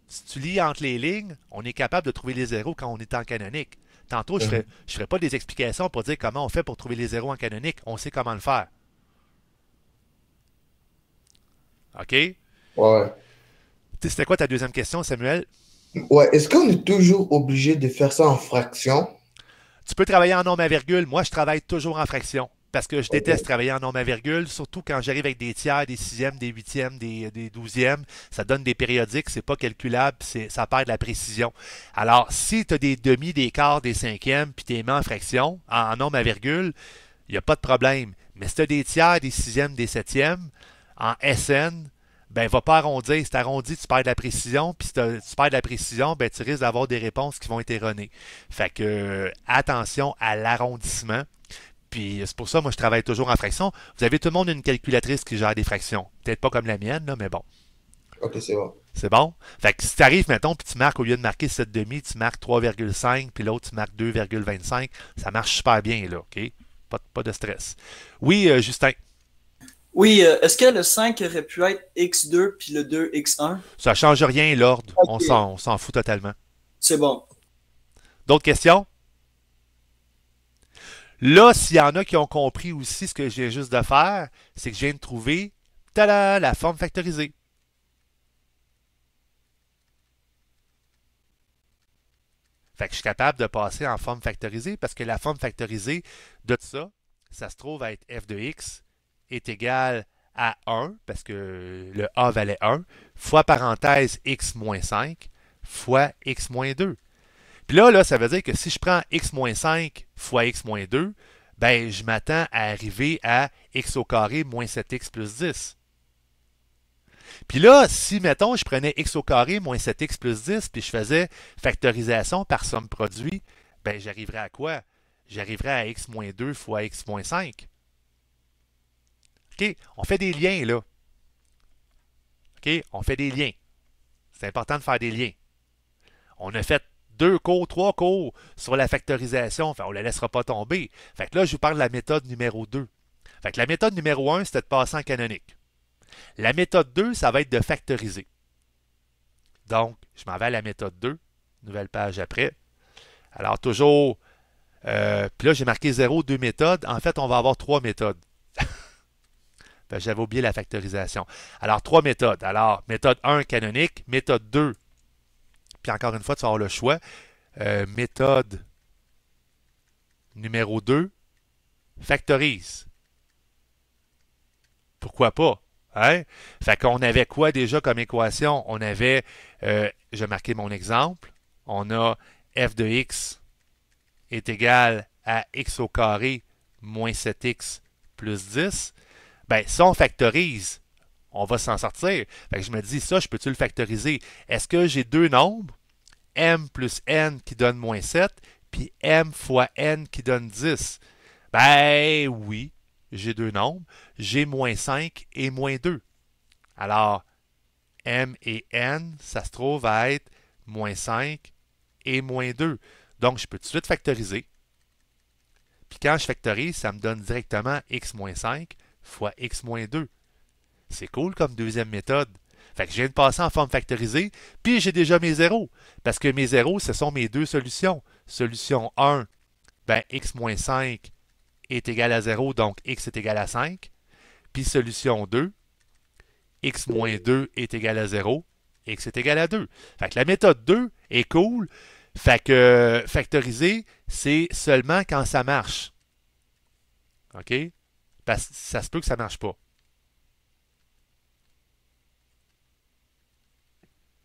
Speaker 1: si tu lis entre les lignes, on est capable de trouver les zéros quand on est en canonique. Tantôt, je ne ferai pas des explications pour dire comment on fait pour trouver les zéros en canonique. On sait comment le faire. OK?
Speaker 3: Ouais.
Speaker 1: C'était quoi ta deuxième question, Samuel?
Speaker 3: Ouais, est-ce qu'on est toujours obligé de faire ça en fraction?
Speaker 1: Tu peux travailler en nombre à virgule. Moi, je travaille toujours en fraction. Parce que je déteste travailler en nombre à virgule, surtout quand j'arrive avec des tiers, des sixièmes, des huitièmes, des douzièmes. Ça donne des périodiques, c'est pas calculable, ça perd de la précision. Alors, si tu as des demi, des quarts, des cinquièmes, puis tu les mets en fraction, en nombre à virgule, il n'y a pas de problème. Mais si tu as des tiers, des sixièmes, des septièmes, en SN, ben va pas arrondir. Si tu arrondis, tu perds de la précision. Puis si tu perds de la précision, ben tu risques d'avoir des réponses qui vont être erronées. Fait que attention à l'arrondissement. Puis c'est pour ça, moi, je travaille toujours en fraction. Vous avez tout le monde une calculatrice qui gère des fractions. Peut-être pas comme la mienne, là, mais bon.
Speaker 3: Ok, c'est bon.
Speaker 1: C'est bon? Fait que si tu arrives, mettons, puis tu marques, au lieu de marquer 7,5, tu marques 3,5, puis l'autre, tu marques 2,25, ça marche super bien, là, OK? Pas de stress. Oui, Justin.
Speaker 2: Oui, est-ce que le 5 aurait pu être x2 puis le 2 x1?
Speaker 1: Ça change rien, l'ordre.
Speaker 2: Ok.
Speaker 1: On s'en fout totalement.
Speaker 2: C'est bon.
Speaker 1: D'autres questions? Là, s'il y en a qui ont compris aussi ce que j'ai juste de faire, c'est que je viens de trouver, tada, la forme factorisée. Fait que je suis capable de passer en forme factorisée parce que la forme factorisée de ça, ça se trouve à être f de x est égal à 1, parce que le a valait 1, fois parenthèse x moins 5, fois x moins 2. Puis là, ça veut dire que si je prends x moins 5 fois x moins 2, ben, je m'attends à arriver à x au carré moins 7x plus 10. Puis là, si, mettons, je prenais x au carré moins 7x plus 10, puis je faisais factorisation par somme produit, ben, j'arriverais à quoi? J'arriverais à x moins 2 fois x moins 5. OK? On fait des liens, là. OK? On fait des liens. C'est important de faire des liens. On a fait 2 cours, 3 cours sur la factorisation. Enfin, on ne la laissera pas tomber. Fait que là, je vous parle de la méthode numéro 2. Fait que la méthode numéro 1, c'était de passer en canonique. La méthode 2, ça va être de factoriser. Donc, je m'en vais à la méthode 2. Nouvelle page après. Alors, toujours... puis là, j'ai marqué 0, 2 méthodes. En fait, on va avoir 3 méthodes. J'avais oublié la factorisation. Alors, 3 méthodes. Alors, méthode 1, canonique. Méthode 2, puis encore une fois, tu vas avoir le choix. Méthode numéro 2, factorise. Pourquoi pas? Hein? Fait qu'on avait quoi déjà comme équation? On avait, je vais marquer mon exemple, on a f de x est égal à x au carré moins 7x plus 10. Ben, si on factorise, on va s'en sortir. Fait que je me dis, ça, je peux-tu le factoriser? Est-ce que j'ai deux nombres, m plus n qui donne moins 7, puis m fois n qui donne 10? Ben oui, j'ai deux nombres. J'ai moins 5 et moins 2. Alors, m et n, ça se trouve à être moins 5 et moins 2. Donc, je peux tout de suite factoriser. Puis quand je factorise, ça me donne directement x moins 5 fois x moins 2. C'est cool comme deuxième méthode. Fait que je viens de passer en forme factorisée, puis j'ai déjà mes zéros. Parce que mes zéros, ce sont mes deux solutions. Solution 1, ben x moins 5 est égal à 0, donc x est égal à 5. Puis solution 2, x moins 2 est égal à 0, x est égal à 2. Fait que la méthode 2 est cool. Fait que factoriser, c'est seulement quand ça marche. OK? Parce que ça se peut que ça ne marche pas.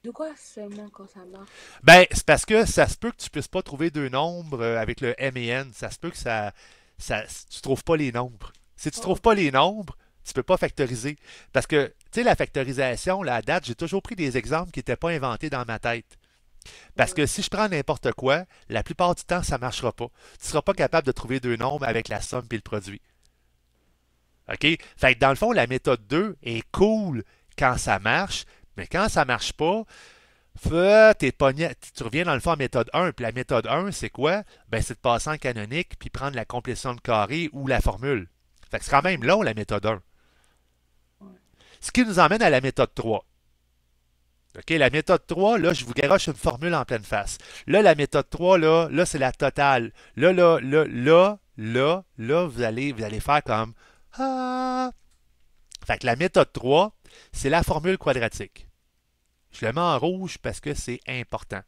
Speaker 8: De quoi seulement quand ça marche?
Speaker 1: Ben, c'est parce que ça se peut que tu ne puisses pas trouver deux nombres avec le M et N. Ça se peut que tu ne trouves pas les nombres. Si tu ne trouves pas les nombres, tu ne peux pas factoriser. Parce que, tu sais, la factorisation, la date, j'ai toujours pris des exemples qui n'étaient pas inventés dans ma tête. Parce que si je prends n'importe quoi, la plupart du temps, ça ne marchera pas. Tu ne seras pas capable de trouver deux nombres avec la somme et le produit. OK? Fait que dans le fond, la méthode 2 est cool quand ça marche, mais quand ça ne marche pas, tu reviens dans le fond en méthode 1. Puis la méthode 1, c'est quoi? Ben, c'est de passer en canonique puis prendre la complétion de carré ou la formule. Fait que c'est quand même long, la méthode 1. Ce qui nous emmène à la méthode 3. OK, la méthode 3, là, je vous garoche une formule en pleine face. Là, la méthode 3, là c'est la totale. Là, vous allez faire comme ah. Fait que la méthode 3, c'est la formule quadratique. Je le mets en rouge parce que c'est important.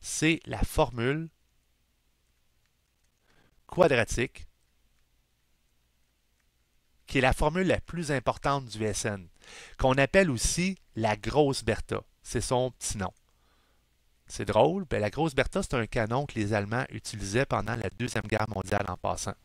Speaker 1: C'est la formule quadratique qui est la formule la plus importante du SN, qu'on appelle aussi la grosse Bertha. C'est son petit nom. C'est drôle, ben, la grosse Bertha, c'est un canon que les Allemands utilisaient pendant la Deuxième Guerre mondiale en passant.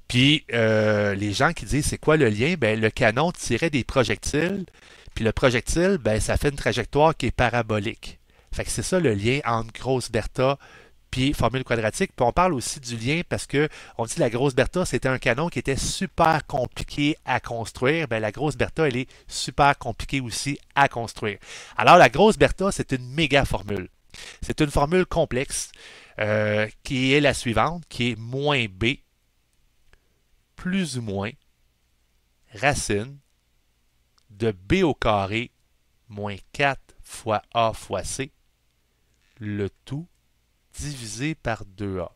Speaker 1: Puis les gens qui disent c'est quoi le lien? Ben, le canon tirait des projectiles, puis le projectile, ben, ça fait une trajectoire qui est parabolique. Fait que c'est ça le lien entre grosse Bertha puis formule quadratique. Puis on parle aussi du lien parce que on dit que la grosse Bertha, c'était un canon qui était super compliqué à construire. Ben, la grosse Bertha, elle est super compliquée aussi à construire. Alors la grosse Bertha, c'est une méga formule. C'est une formule complexe qui est la suivante, qui est moins B plus ou moins racine de B au carré moins 4 fois A fois C, le tout divisé par 2A.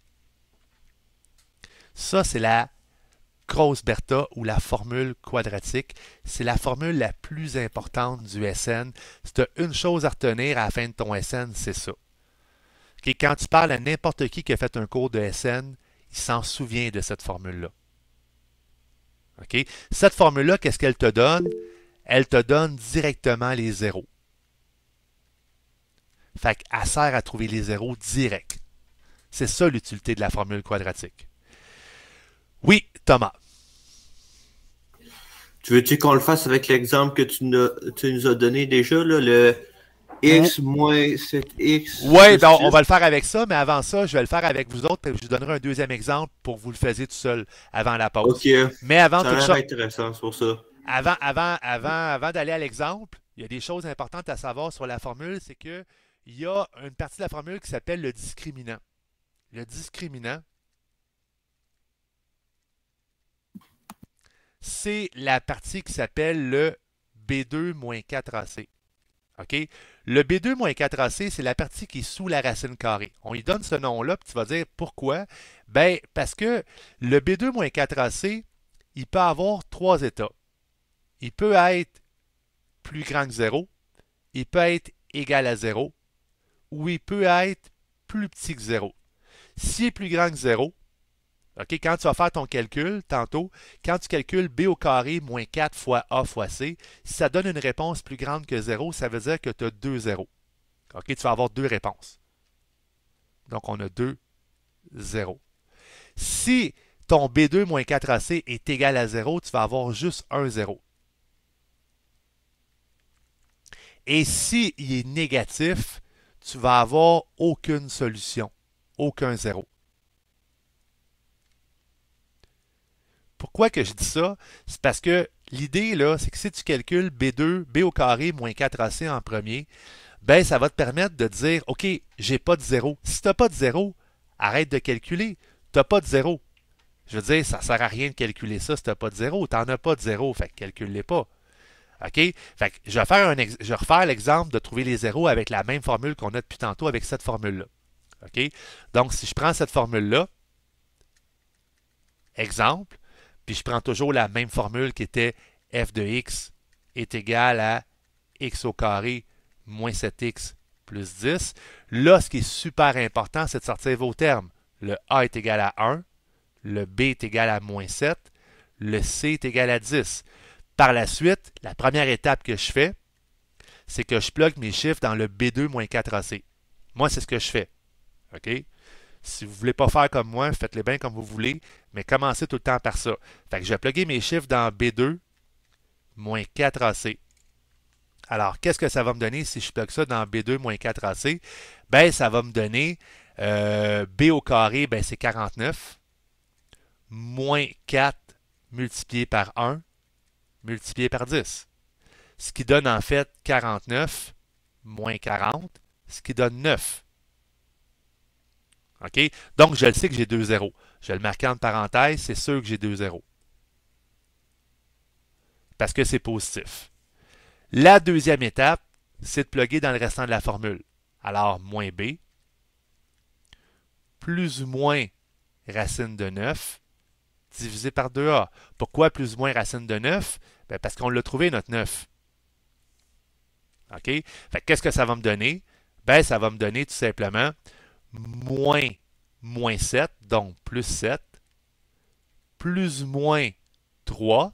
Speaker 1: Ça, c'est la grosse bertha ou la formule quadratique. C'est la formule la plus importante du SN. Si tu as une chose à retenir à la fin de ton SN, c'est ça. Okay, quand tu parles à n'importe qui a fait un cours de SN, il s'en souvient de cette formule-là. Okay? Cette formule-là, qu'est-ce qu'elle te donne? Elle te donne directement les zéros. Fait qu'elle sert à trouver les zéros direct. C'est ça l'utilité de la formule quadratique. Oui, Thomas.
Speaker 4: Tu veux-tu qu'on le fasse avec l'exemple que tu nous as donné déjà, là, le x moins 7x?
Speaker 1: Oui, ben on va le faire avec ça, mais avant ça, je vais le faire avec vous autres, puis je vous donnerai un deuxième exemple pour que vous le faisiez tout seul avant la pause.
Speaker 4: OK.
Speaker 1: Mais avant
Speaker 4: ça
Speaker 1: toute
Speaker 4: a l'air
Speaker 1: chose,
Speaker 4: intéressant, c'est pour ça.
Speaker 1: avant d'aller à l'exemple, il y a des choses importantes à savoir sur la formule, c'est qu'il y a une partie de la formule qui s'appelle le discriminant. Le discriminant, c'est la partie qui s'appelle le B2 moins 4AC. OK? Le B2 moins 4AC, c'est la partie qui est sous la racine carrée. On lui donne ce nom-là, puis tu vas dire pourquoi. Ben, parce que le B2 moins 4AC, il peut avoir trois états. Il peut être plus grand que 0, il peut être égal à 0, ou il peut être plus petit que 0. S'il est plus grand que 0, OK, quand tu vas faire ton calcul, tantôt, quand tu calcules B au carré moins 4 fois A fois C, si ça donne une réponse plus grande que 0, ça veut dire que tu as 2 zéros. OK, tu vas avoir deux réponses. Donc, on a 2 zéros. Si ton B2 moins 4AC est égal à 0, tu vas avoir juste un 0. Et s'il est négatif, tu vas avoir aucune solution, aucun 0. Pourquoi que je dis ça? C'est parce que l'idée, là, c'est que si tu calcules B2, B au carré moins 4AC en premier, ben ça va te permettre de dire, OK, j'ai pas de 0. Si tu n'as pas de 0, arrête de calculer. Tu n'as pas de 0. Je veux dire, ça ne sert à rien de calculer ça si tu n'as pas de 0. Tu n'en as pas de 0, fait que calcule-les pas. OK? Fait que je vais refaire l'exemple de trouver les zéros avec la même formule qu'on a depuis tantôt avec cette formule-là. OK? Donc, si je prends cette formule-là, exemple, puis je prends toujours la même formule qui était f de x est égal à x au carré moins 7x plus 10. Là, ce qui est super important, c'est de sortir vos termes. Le a est égal à 1, le b est égal à moins 7, le c est égal à 10. Par la suite, la première étape que je fais, c'est que je plug mes chiffres dans le B2 moins 4AC. Moi, c'est ce que je fais. OK? Si vous ne voulez pas faire comme moi, faites-les bien comme vous voulez, mais commencez tout le temps par ça. Fait que je vais plugger mes chiffres dans B2 moins 4AC. Alors, qu'est-ce que ça va me donner si je plug ça dans B2 moins 4AC? Ben, ça va me donner B au carré, ben, c'est 49, moins 4 multiplié par 1, multiplié par 10. Ce qui donne en fait 49 moins 40, ce qui donne 9. OK? Donc, je le sais que j'ai 2 zéros. Je vais le marquer en parenthèse, c'est sûr que j'ai 2 zéros. Parce que c'est positif. La deuxième étape, c'est de plugger dans le restant de la formule. Alors, moins B, plus ou moins racine de 9, divisé par 2A. Pourquoi plus ou moins racine de 9? Ben parce qu'on l'a trouvé, notre 9. OK? Fait que qu'est-ce que ça va me donner? Ben, ça va me donner tout simplement moins 7, donc plus 7, plus ou moins 3.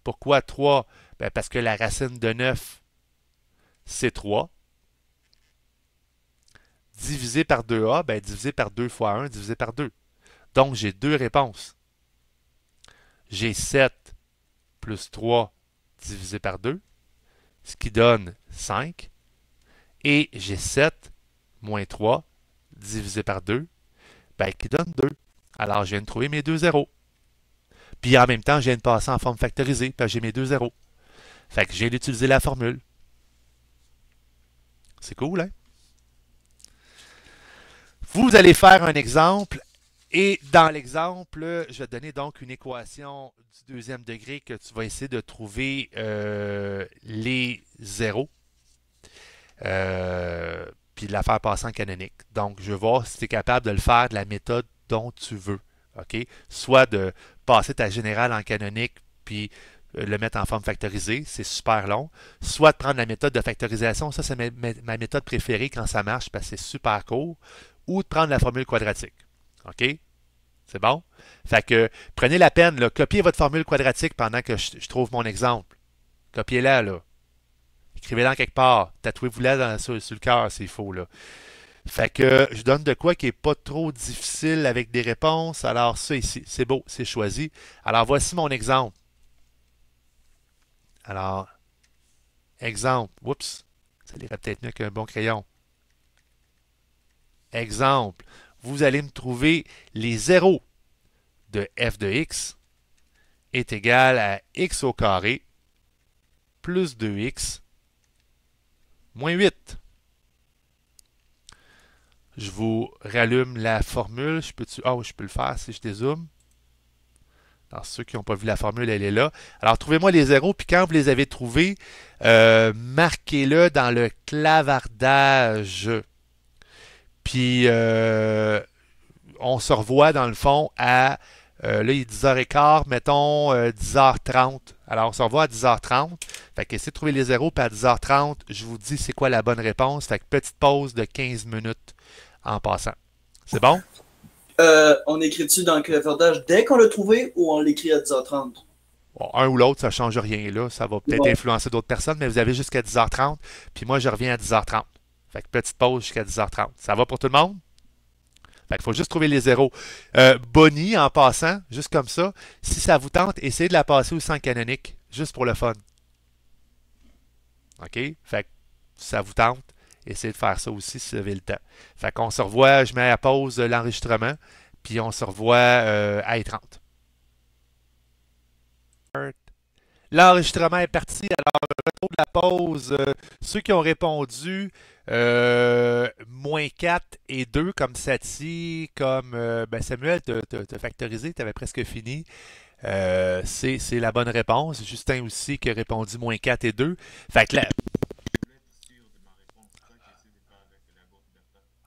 Speaker 1: Pourquoi 3? Ben parce que la racine de 9, c'est 3. Divisé par 2A, ben divisé par 2 fois 1, divisé par 2. Donc, j'ai deux réponses. J'ai 7 plus 3 divisé par 2, ce qui donne 5. Et j'ai 7 moins 3 divisé par 2, ben, qui donne 2. Alors, je viens de trouver mes 2 zéros. Puis en même temps, je viens de passer en forme factorisée, parce que j'ai mes 2 zéros. Fait que je viens d'utiliser la formule. C'est cool, hein? Vous allez faire un exemple. Et dans l'exemple, je vais te donner donc une équation du deuxième degré que tu vas essayer de trouver les zéros. Puis de la faire passer en canonique. Donc, je vais voir si tu es capable de le faire de la méthode dont tu veux. OK? Soit de passer ta générale en canonique, puis le mettre en forme factorisée, c'est super long. Soit de prendre la méthode de factorisation, ça c'est ma méthode préférée quand ça marche parce que c'est super court, ou de prendre la formule quadratique. OK? C'est bon? Fait que prenez la peine, là, copiez votre formule quadratique pendant que je trouve mon exemple. Copiez-la, là. Écrivez-la en quelque part. Tatouez-vous-la sur le cœur s'il faut, là. Fait que je donne de quoi qui n'est pas trop difficile avec des réponses. Alors, ça ici, c'est beau, c'est choisi. Alors, voici mon exemple. Alors, exemple. Oups, ça irait peut-être mieux qu'un bon crayon. Exemple. Vous allez me trouver les zéros de f de x est égal à x au carré plus 2x moins 8. Je vous rallume la formule. Je peux le faire si je dézoome. Alors, ceux qui n'ont pas vu la formule, elle est là. Alors, trouvez-moi les zéros, puis quand vous les avez trouvés, marquez-le dans le clavardage. Puis, on se revoit dans le fond à, là, il est 10h15, mettons 10h30. Alors, on se revoit à 10h30. Fait que essayez de trouver les zéros, puis à 10h30, je vous dis c'est quoi la bonne réponse. Fait que petite pause de 15 minutes en passant. C'est bon?
Speaker 2: On écrit-tu dans le clavardage dès qu'on l'a trouvé ou on l'écrit à 10h30?
Speaker 1: Bon, un ou l'autre, ça ne change rien là. Ça va peut-être influencer d'autres personnes, mais vous avez jusqu'à 10h30. Puis moi, je reviens à 10h30. Fait que petite pause jusqu'à 10h30. Ça va pour tout le monde? Fait qu'il faut juste trouver les zéros. Bonnie, en passant, juste comme ça, si ça vous tente, essayez de la passer aussi en canonique, juste pour le fun. OK? Fait que si ça vous tente, essayez de faire ça aussi si vous avez le temps. Fait qu'on se revoit, je mets à pause l'enregistrement, puis on se revoit à E30. L'enregistrement est parti. Alors, retour de la pause. Ceux qui ont répondu moins 4 et 2 comme Sati, comme Samuel, t'as factorisé, tu avais presque fini. C'est la bonne réponse. Justin aussi qui a répondu moins 4 et 2. Fait que là.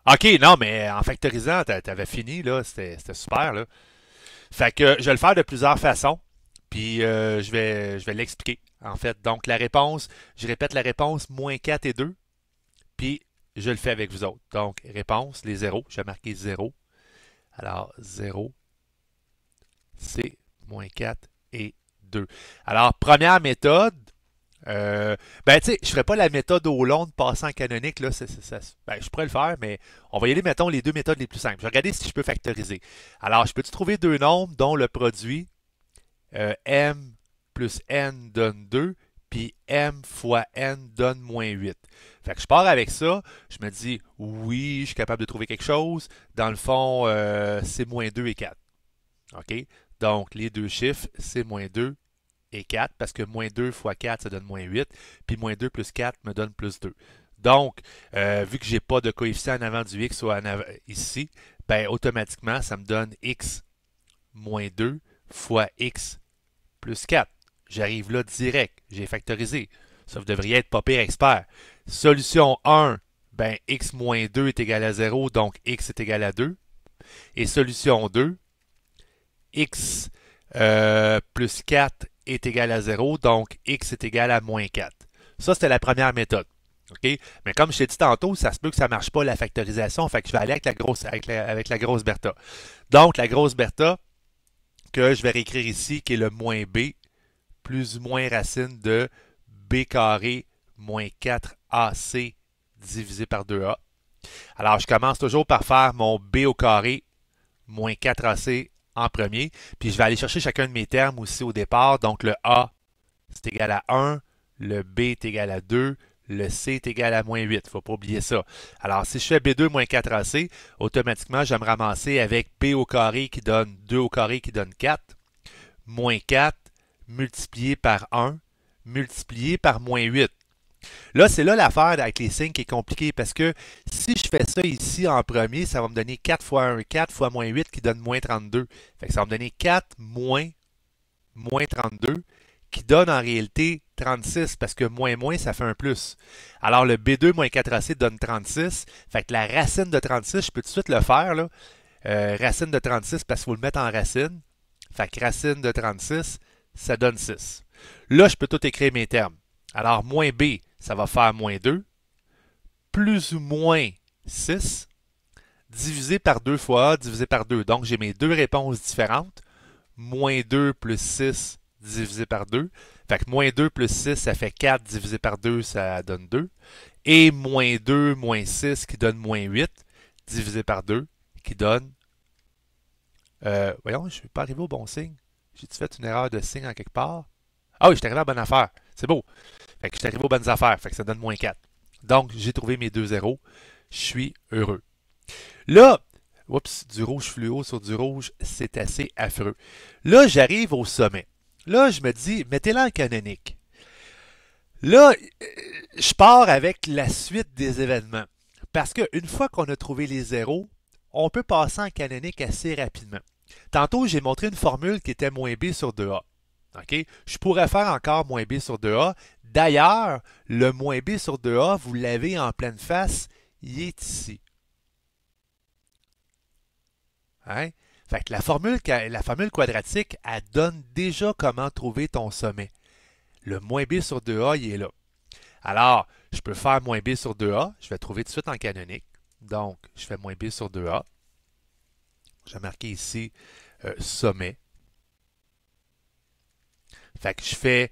Speaker 1: OK, non, mais en factorisant, t'avais fini, là. C'était super, là. Fait que je vais le faire de plusieurs façons. Puis je vais l'expliquer, en fait. Donc, la réponse, je répète la réponse, moins 4 et 2. Puis, je le fais avec vous autres. Donc, réponse, les zéros. J'ai marqué 0. Alors, 0, c'est moins 4 et 2. Alors, première méthode. Tu sais, je ne ferai pas la méthode au long de passer en canonique. Là, je pourrais le faire, mais on va y aller, mettons, les deux méthodes les plus simples. Je vais regarder si je peux factoriser. Alors, je peux-tu trouver deux nombres dont le produit m plus n donne 2, puis m fois n donne moins 8. Fait que je pars avec ça, je me dis, oui, je suis capable de trouver quelque chose. Dans le fond, c'est moins 2 et 4. OK? Donc, les deux chiffres, c'est moins 2 et 4, parce que moins 2 fois 4, ça donne moins 8, puis moins 2 plus 4 me donne plus 2. Donc, vu que je n'ai pas de coefficient en avant du x ou ici, ben, automatiquement, ça me donne x moins 2 fois x plus 4. J'arrive là direct. J'ai factorisé. Ça, vous devriez être pas pire expert. Solution 1, ben, x moins 2 est égal à 0, donc x est égal à 2. Et solution 2, x plus 4 est égal à 0, donc x est égal à moins 4. Ça, c'était la première méthode. OK? Mais comme je t'ai dit tantôt, ça se peut que ça ne marche pas la factorisation, fait que je vais aller avec la grosse Bertha. Donc, la grosse Bertha, que je vais réécrire ici, qui est le moins b, plus ou moins racine de b carré moins 4ac divisé par 2a. Alors, je commence toujours par faire mon b au carré moins 4ac en premier, puis je vais aller chercher chacun de mes termes aussi au départ. Donc, le a, c'est égal à 1, le b est égal à 2, le c est égal à moins 8. Il ne faut pas oublier ça. Alors, si je fais b2 moins 4ac, automatiquement, je vais me ramasser avec b au carré qui donne 2 au carré qui donne 4, moins 4, multiplié par 1, multiplié par moins 8. Là, c'est là l'affaire avec les signes qui est compliquée parce que si je fais ça ici en premier, ça va me donner 4 fois 1, 4 fois moins 8 qui donne moins 32. Fait que ça va me donner 4 moins 32 qui donne en réalité 36 parce que moins, ça fait un plus. Alors, le B2 moins 4AC donne 36. Fait que la racine de 36, je peux tout de suite le faire, là. Racine de 36 parce qu'il faut le mettre en racine. Fait que racine de 36, ça donne 6. Là, je peux tout écrire mes termes. Alors, moins B, ça va faire moins 2, plus ou moins 6, divisé par 2 fois A, divisé par 2. Donc, j'ai mes deux réponses différentes. Moins 2 plus 6 divisé par 2. Fait que moins 2 plus 6, ça fait 4 divisé par 2, ça donne 2. Et moins 2 moins 6 qui donne moins 8 divisé par 2 qui donne... voyons, je ne vais pas arriver au bon signe. J'ai-tu fait une erreur de signe en quelque part? Ah oui, je suis arrivé à la bonne affaire. C'est beau. Fait que je suis arrivé aux bonnes affaires. Fait que ça donne moins 4. Donc, j'ai trouvé mes deux zéros. Je suis heureux. Là, oups, du rouge fluo sur du rouge, c'est assez affreux. Là, j'arrive au sommet. Là, je me dis, mettez-le en canonique. Là, je pars avec la suite des événements. Parce qu'une fois qu'on a trouvé les zéros, on peut passer en canonique assez rapidement. Tantôt, j'ai montré une formule qui était moins B sur 2A. OK? Je pourrais faire encore moins B sur 2A. D'ailleurs, le moins B sur 2A, vous l'avez en pleine face, il est ici. Hein? Fait que la formule quadratique, elle donne déjà comment trouver ton sommet. Le moins B sur 2A, il est là. Alors, je peux faire moins B sur 2A. Je vais trouver tout de suite en canonique. Donc, je fais moins B sur 2A. Je vais marquer ici sommet. Fait que je fais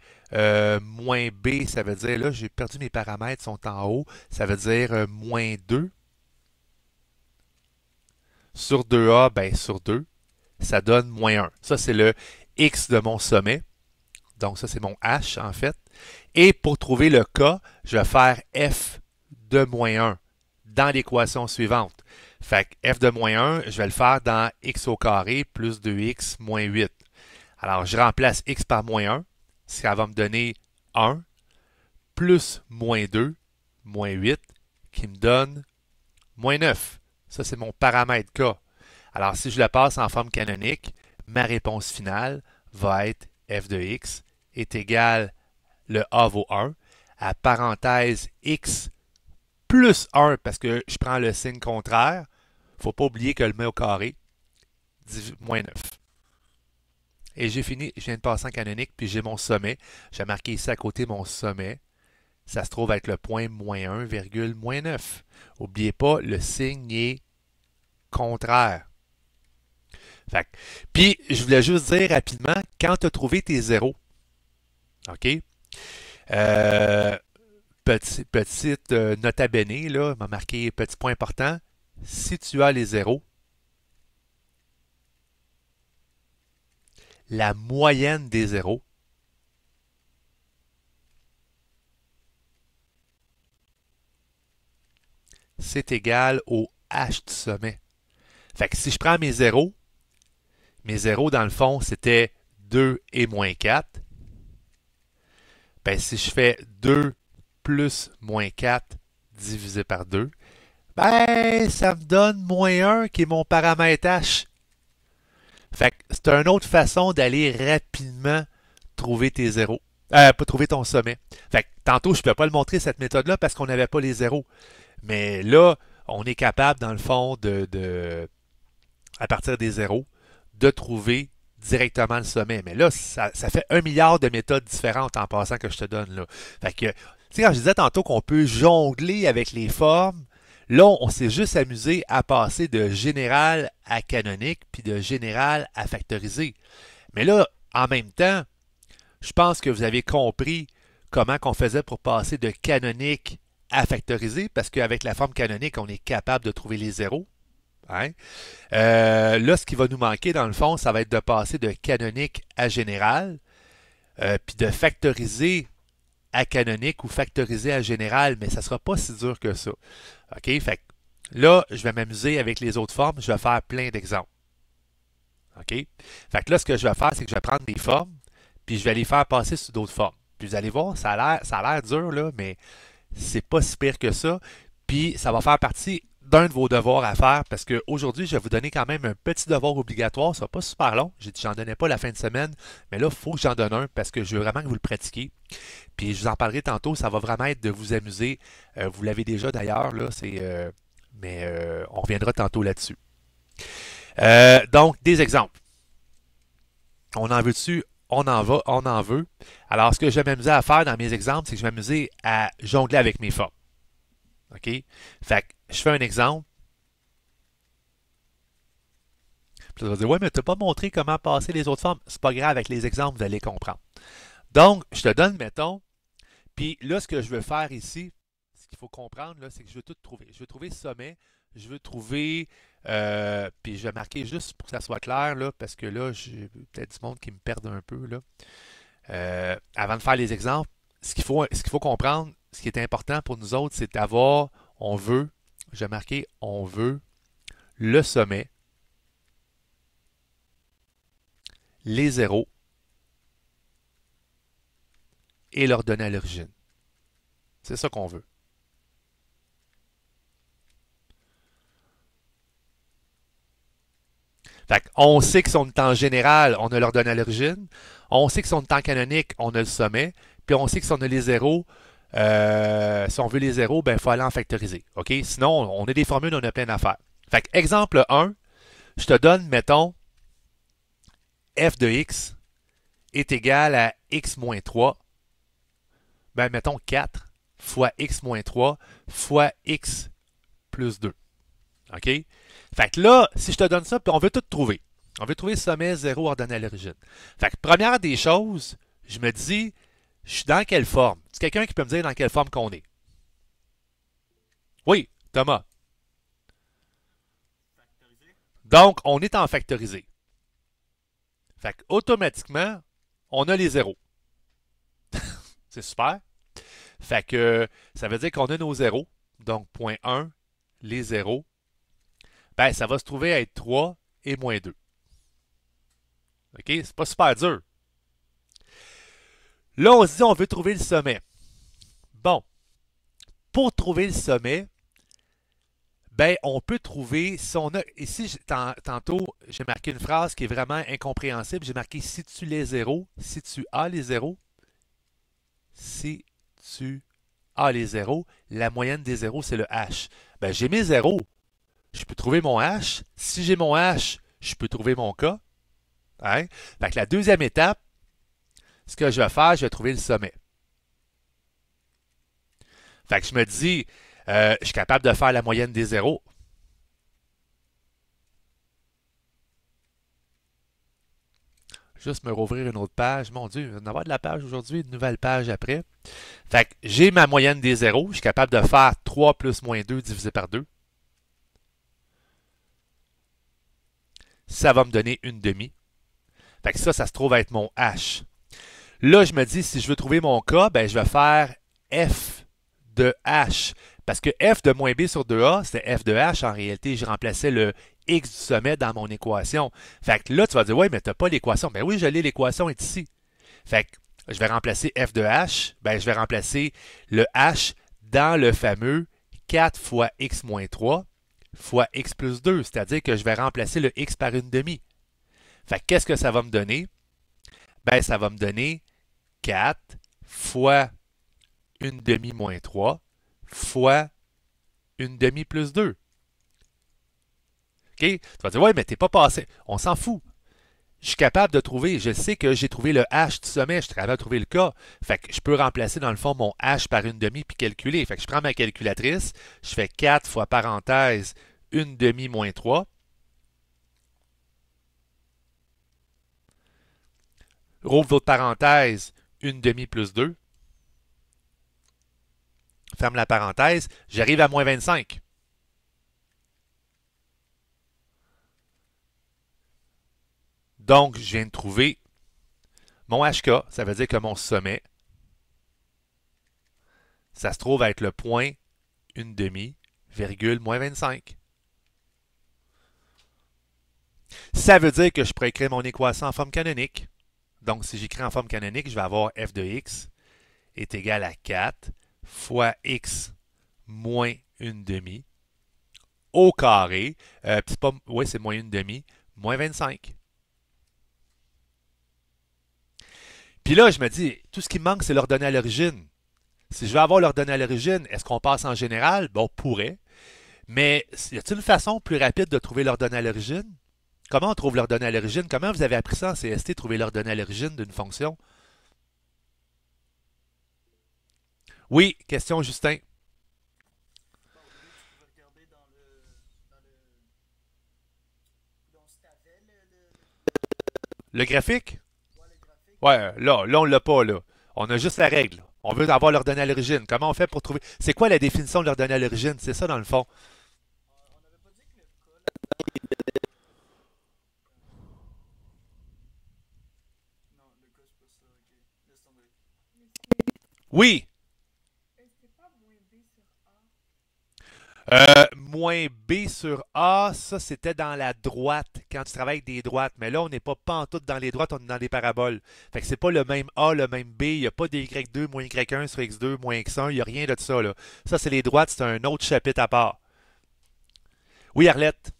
Speaker 1: moins B, ça veut dire, là, j'ai perdu mes paramètres, sont en haut. Ça veut dire moins 2. Sur 2A, ben sur 2, ça donne moins 1. Ça, c'est le X de mon sommet. Donc, ça, c'est mon H, en fait. Et pour trouver le K, je vais faire F de moins 1 dans l'équation suivante. Fait que F de moins 1, je vais le faire dans X au carré plus 2X moins 8. Alors, je remplace X par moins 1. Ça va me donner 1 plus moins 2, moins 8, qui me donne moins 9. Ça, c'est mon paramètre K. Alors, si je le passe en forme canonique, ma réponse finale va être f de x est égal, le A vaut 1, à parenthèse x plus 1, parce que je prends le signe contraire. Il ne faut pas oublier que le met au carré, moins 9. Et j'ai fini, je viens de passer en canonique, puis j'ai mon sommet. J'ai marqué ici à côté mon sommet. Ça se trouve être le point moins 1, virgule moins 9. N'oubliez pas, le signe est contraire. Fait, puis, je voulais juste dire rapidement, quand tu as trouvé tes zéros, OK? Petite nota bene, là, m'a marqué petit point important. Si tu as les zéros, la moyenne des zéros, c'est égal au H du sommet. Fait que si je prends mes zéros dans le fond, c'était 2 et moins 4. Ben, si je fais 2 plus moins 4 divisé par 2, ben, ça me donne moins 1 qui est mon paramètre H. Fait que c'est une autre façon d'aller rapidement trouver tes zéros. Pas trouver ton sommet. Fait que tantôt, je ne peux pas le montrer cette méthode-là parce qu'on n'avait pas les zéros. Mais là, on est capable, dans le fond, à partir des zéros, de trouver directement le sommet. Mais là, ça fait 1 milliard de méthodes différentes en passant que je te donne là. Fait que, tu sais, quand je disais tantôt qu'on peut jongler avec les formes, là, on s'est juste amusé à passer de général à canonique, puis de général à factorisé. Mais là, en même temps, je pense que vous avez compris comment qu'on faisait pour passer de canonique à factorisé, parce qu'avec la forme canonique, on est capable de trouver les zéros. Hein? Là, ce qui va nous manquer, dans le fond, ça va être de passer de canonique à général, puis de factoriser à canonique ou factoriser à général, mais ça ne sera pas si dur que ça. OK? Fait que là, je vais m'amuser avec les autres formes. Je vais faire plein d'exemples. OK? Fait que là, ce que je vais faire, c'est que je vais prendre des formes, puis je vais les faire passer sur d'autres formes. Puis vous allez voir, ça a l'air dur, là, mais c'est pas si pire que ça. Puis ça va faire partie d'un de vos devoirs à faire parce qu'aujourd'hui, je vais vous donner quand même un petit devoir obligatoire. Ça ne va pas super long. J'en donnais pas la fin de semaine, mais là, il faut que j'en donne un parce que je veux vraiment que vous le pratiquiez. Puis je vous en parlerai tantôt. Ça va vraiment être de vous amuser. Vous l'avez déjà d'ailleurs, là, mais on reviendra tantôt là-dessus. Donc, des exemples. On en veut dessus, on en veut. Alors, ce que je vais m'amuser à faire dans mes exemples, c'est que je vais m'amuser à jongler avec mes formes. OK? Fait que je fais un exemple. Puis là, on va dire, ouais, mais tu n'as pas montré comment passer les autres formes. C'est pas grave, avec les exemples, vous allez comprendre. Donc, je te donne, mettons, puis là, ce que je veux faire ici, ce qu'il faut comprendre, là, c'est que je veux tout trouver. Je veux trouver sommet, je veux trouver, puis je vais marquer juste pour que ça soit clair, là, parce que là, j'ai peut-être du monde qui me perd un peu, là. Avant de faire les exemples, ce qu'il faut comprendre, ce qui est important pour nous autres, c'est d'avoir, je vais marquer, on veut le sommet, les zéros, et leur donner à l'origine. C'est ça qu'on veut. Fait on sait que si on est en général, on a leur donné à l'origine. On sait que si on est en canonique, on a le sommet. Puis on sait que si on a les zéros, si on veut les zéros, ben il faut aller en factoriser. OK? Sinon, on a des formules, on a plein d'affaires. Fait que, exemple 1, je te donne, mettons, f de x est égal à x moins 3. Ben, mettons 4 fois x moins 3 fois x plus 2. OK? Fait que là, si je te donne ça, puis on veut tout trouver. On veut trouver sommet, zéro, ordonné à l'origine. Fait que première des choses, je me dis, je suis dans quelle forme? C'est quelqu'un qui peut me dire dans quelle forme qu'on est? Oui, Thomas.
Speaker 4: Factorisé.
Speaker 1: Donc, on est en factorisé. Fait que automatiquement, on a les zéros. C'est super. Fait que ça veut dire qu'on a nos zéros. Donc, point 1, les zéros. Ben, ça va se trouver à être 3 et moins 2. OK? C'est pas super dur. Là, on se dit on veut trouver le sommet. Bon. Pour trouver le sommet, ben, on peut trouver, si on a, ici, tantôt, j'ai marqué une phrase qui est vraiment incompréhensible. J'ai marqué si tu les zéros, si tu as les zéros, si tu as les zéros, la moyenne des zéros, c'est le H. Ben, j'ai mes zéros. Je peux trouver mon H. Si j'ai mon H, je peux trouver mon K. Hein? Fait que la deuxième étape, ce que je vais faire, je vais trouver le sommet. Fait que je me dis, je suis capable de faire la moyenne des zéros. Juste me rouvrir une autre page. Mon Dieu, il va y en avoir de la page aujourd'hui, une nouvelle page après. Fait que j'ai ma moyenne des zéros. Je suis capable de faire 3 plus moins 2 divisé par 2. Ça va me donner une demi. Fait que ça se trouve être mon H. Là, je me dis, si je veux trouver mon K, ben, je vais faire F de H. Parce que F de moins B sur 2A, c'était F de H. En réalité, je remplaçais le X du sommet dans mon équation. Fait que là, tu vas dire, ouais, mais tu n'as pas l'équation. Ben oui, je l'ai, l'équation est ici. Fait que je vais remplacer F de H. Ben, je vais remplacer le H dans le fameux 4 fois X moins 3 fois X plus 2. C'est-à-dire que je vais remplacer le X par une demi. Fait que qu'est-ce que ça va me donner? Ben, ça va me donner 4 fois une demi moins 3 fois une demi plus 2. OK? Tu vas dire, ouais, mais t'es pas passé. On s'en fout. Je suis capable de trouver, je sais que j'ai trouvé le H du sommet, je suis capable de trouver le K. Fait que je peux remplacer dans le fond mon H par une demi puis calculer. Fait que je prends ma calculatrice, je fais 4 fois parenthèse une demi moins 3. Rouvre votre parenthèse, une demi plus 2. Ferme la parenthèse, j'arrive à moins 25. Donc, je viens de trouver mon HK, ça veut dire que mon sommet, ça se trouve à être le point une demi, virgule, moins 25. Ça veut dire que je pourrais écrire mon équation en forme canonique. Donc, si j'écris en forme canonique, je vais avoir f de x est égal à 4 fois x moins une demi au carré. Oui, c'est moins une demi, moins 25. Puis là, je me dis, tout ce qui me manque, c'est l'ordonnée à l'origine. Si je veux avoir l'ordonnée à l'origine, est-ce qu'on passe en général? Bon, on pourrait. Mais y a-t-il une façon plus rapide de trouver l'ordonnée à l'origine? Comment on trouve l'ordonnée à l'origine? Comment vous avez appris ça en CST, trouver l'ordonnée à l'origine d'une fonction? Oui, question Justin. Le graphique? Ouais, là, on l'a pas, là. On a juste la règle. On veut avoir l'ordonnée à l'origine. Comment on fait pour trouver... C'est quoi la définition de l'ordonnée à l'origine? C'est ça, dans le fond. Oui! Moins B sur A, ça c'était dans la droite, quand tu travailles avec des droites. Mais là, on n'est pas pantoute dans les droites, on est dans des paraboles. Fait que c'est pas le même A, le même B, il n'y a pas des Y2 moins Y1 sur X2 moins X1, il n'y a rien de ça, là. Ça, c'est les droites, c'est un autre chapitre à part. Oui, Arlette?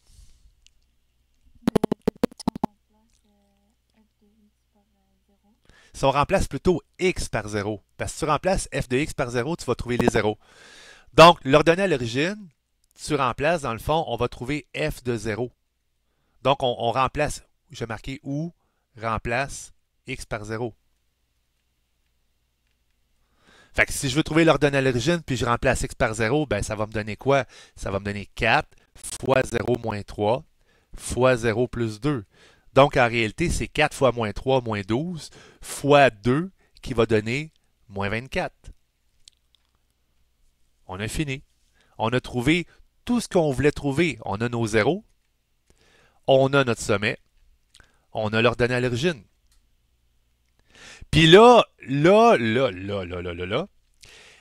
Speaker 1: Si on remplace plutôt X par 0, parce que si tu remplaces f de X par 0, tu vas trouver les zéros. Donc, l'ordonnée à l'origine, tu remplaces, dans le fond, on va trouver f de 0. Donc, on remplace, j'ai marqué ou, remplace x par 0. Fait que si je veux trouver l'ordonnée à l'origine, puis je remplace x par 0, ben ça va me donner quoi? Ça va me donner 4 fois 0 moins 3 fois 0 plus 2. Donc, en réalité, c'est 4 fois moins 3 moins 12 fois 2 qui va donner moins 24. On a fini. On a trouvé tout ce qu'on voulait trouver. On a nos zéros, on a notre sommet, on a l'ordonnée à l'origine. Puis là,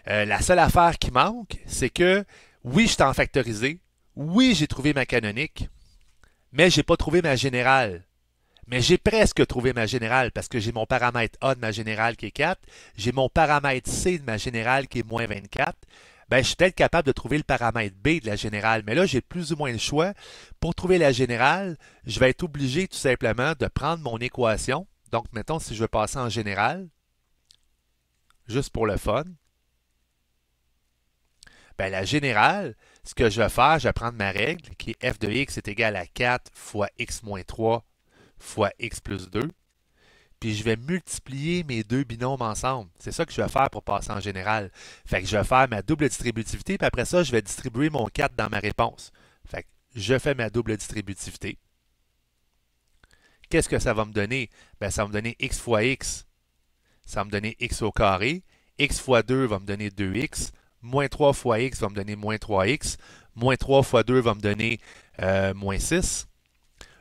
Speaker 1: la seule affaire qui manque, c'est que oui, je suis en factorisé, oui, j'ai trouvé ma canonique, mais j'ai pas trouvé ma générale. Mais j'ai presque trouvé ma générale parce que j'ai mon paramètre A de ma générale qui est 4, j'ai mon paramètre C de ma générale qui est moins 24. Ben, je suis peut-être capable de trouver le paramètre B de la générale, mais là, j'ai plus ou moins le choix. Pour trouver la générale, je vais être obligé tout simplement de prendre mon équation. Donc, mettons, si je veux passer en générale, juste pour le fun, ben, la générale, ce que je vais faire, je vais prendre ma règle qui est f de x est égal à 4 fois x moins 3 fois x plus 2. Puis je vais multiplier mes deux binômes ensemble. C'est ça que je vais faire pour passer en général. Fait que je vais faire ma double distributivité, puis après ça, je vais distribuer mon 4 dans ma réponse. Fait que je fais ma double distributivité. Qu'est-ce que ça va me donner? Ben, ça va me donner x fois x. Ça va me donner x au carré. X fois 2 va me donner 2x. Moins 3 fois x va me donner moins 3x. Moins 3 fois 2 va me donner moins 6.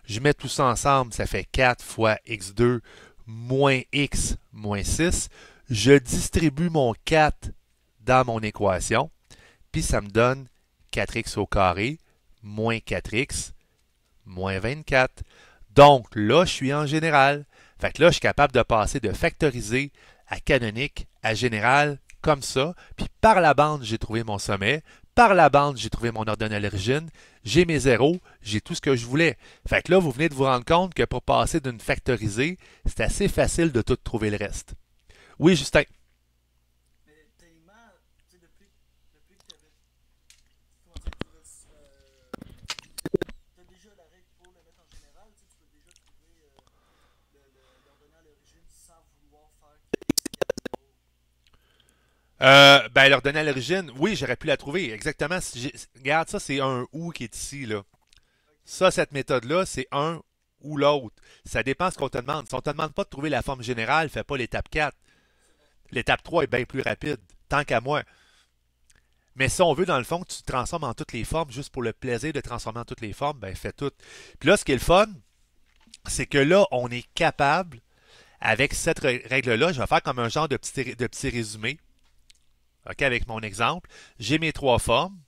Speaker 1: Je mets tout ça ensemble, ça fait 4 fois x2 moins x moins 6. Je distribue mon 4 dans mon équation, puis ça me donne 4x au carré moins 4x moins 24. Donc là, je suis en général. Fait que là, je suis capable de passer de factoriser à canonique à général comme ça. Puis par la bande, j'ai trouvé mon sommet. Par la bande, j'ai trouvé mon ordonnée à l'origine. J'ai mes zéros. J'ai tout ce que je voulais. Fait que là, vous venez de vous rendre compte que pour passer d'une factorisée, c'est assez facile de tout trouver le reste. Oui, Justin.
Speaker 2: Mais tellement, tu sais, depuis que tu avais. Comment dire, tu as déjà la règle pour le mettre en général, tu sais, tu peux déjà trouver l'ordonnée à l'origine sans vouloir faire que x égale 0.
Speaker 1: Ben, l'ordonnée à l'origine, oui, j'aurais pu la trouver. Exactement. Regarde, ça, c'est un ou qui est ici, là. Ça, cette méthode-là, c'est un ou l'autre. Ça dépend de ce qu'on te demande. Si on ne te demande pas de trouver la forme générale, fais pas l'étape 4. L'étape 3 est bien plus rapide, tant qu'à moi. Mais si on veut, dans le fond, que tu te transformes en toutes les formes, juste pour le plaisir de transformer en toutes les formes, ben fais tout. Puis là, ce qui est le fun, c'est que là, on est capable, avec cette règle-là, je vais faire comme un genre de petit résumé. OK, avec mon exemple, j'ai mes trois formes.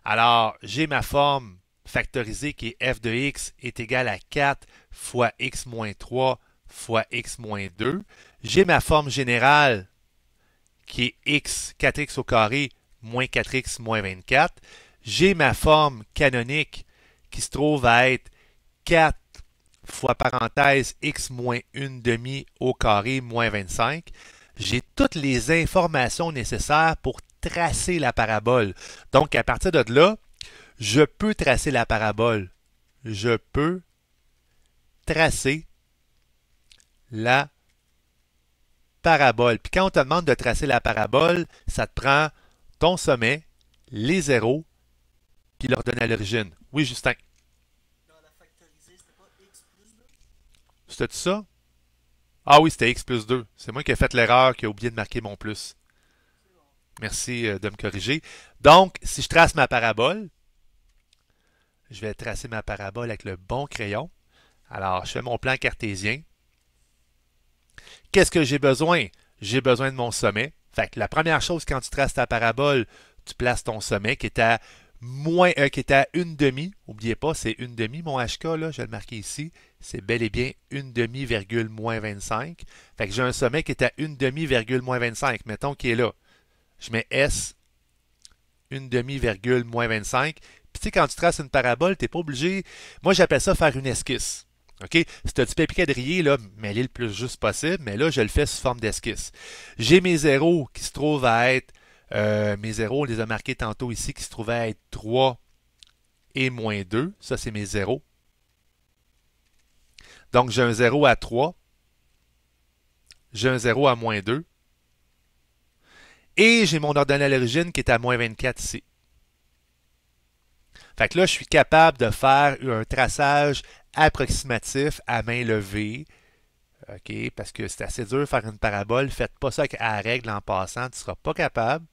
Speaker 1: Alors, j'ai ma forme factorisée qui est f de x est égal à 4 fois x moins 3 fois x moins 2. J'ai ma forme générale qui est x, 4x au carré, moins 4x moins 24. J'ai ma forme canonique qui se trouve à être 4 fois parenthèse x moins 1 demi au carré moins 25. J'ai toutes les informations nécessaires pour tracer la parabole. Donc, à partir de là, je peux tracer la parabole. Je peux tracer la parabole. Puis quand on te demande de tracer la parabole, ça te prend ton sommet, les zéros, puis l'ordonnée à l'origine. Oui, Justin.
Speaker 2: Dans la factorisée, c'était pas x plus 2?
Speaker 1: C'était ça? Ah oui, c'était x plus 2. C'est moi qui ai fait l'erreur, qui ai oublié de marquer mon plus. Merci de me corriger. Donc, si je trace ma parabole, je vais tracer ma parabole avec le bon crayon. Alors, je fais mon plan cartésien. Qu'est-ce que j'ai besoin? J'ai besoin de mon sommet. Fait que la première chose, quand tu traces ta parabole, tu places ton sommet qui est à qui est à une demi. N'oubliez pas, c'est une demi, mon HK, là, je vais le marquer ici. C'est bel et bien une demi virgule moins 25. Fait que j'ai un sommet qui est à une demi virgule moins 25. Mettons qu'il est là. Je mets S, une demi virgule moins 25. Puis tu sais, quand tu traces une parabole, tu n'es pas obligé. Moi, j'appelle ça faire une esquisse. OK? C'est un petit papier quadrillé, là, mêlé le plus juste possible, mais là, je le fais sous forme d'esquisse. J'ai mes zéros qui se trouvent à être, mes zéros, on les a marqués tantôt ici, qui se trouvaient à être 3 et moins 2. Ça, c'est mes zéros. Donc, j'ai un 0 à 3. J'ai un 0 à moins 2. Et j'ai mon ordonnée à l'origine qui est à moins 24 ici. Fait que là, je suis capable de faire un traçage approximatif à main levée. OK? Parce que c'est assez dur de faire une parabole. Faites pas ça à la règle en passant. Tu ne seras pas capable.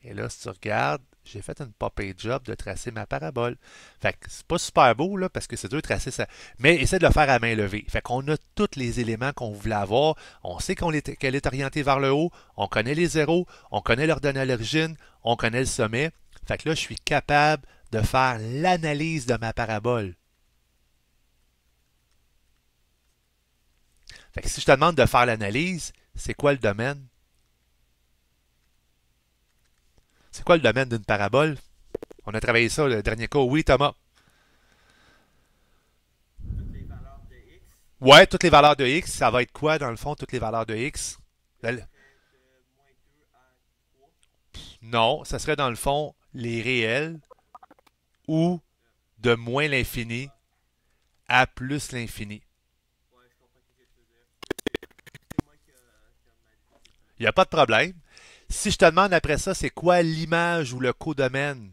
Speaker 1: Et là, si tu regardes, j'ai fait une pop-up job de tracer ma parabole. Fait que c'est pas super beau, là, parce que c'est dur de tracer ça. Mais essaie de le faire à main levée. Fait qu'on a tous les éléments qu'on voulait avoir. On sait qu'elle est orientée vers le haut. On connaît les zéros. On connaît l'ordonnée à l'origine. On connaît le sommet. Fait que là, je suis capable de faire l'analyse de ma parabole. Fait que si je te demande de faire l'analyse, c'est quoi le domaine? C'est quoi le domaine d'une parabole? On a travaillé ça le dernier cours. Oui, Thomas?
Speaker 4: Toutes les valeurs de x.
Speaker 1: Ouais, toutes les valeurs de x, ça va être quoi dans le fond, toutes les valeurs de x?
Speaker 4: De moins 2 à 3.
Speaker 1: Non, ça serait dans le fond les réels ou de moins l'infini à plus l'infini.
Speaker 4: Ouais, je comprends ce que tu veux dire. C'est moi qui a mal dit.
Speaker 1: Il n'y a pas de problème. Si je te demande après ça, c'est quoi l'image ou le codomaine?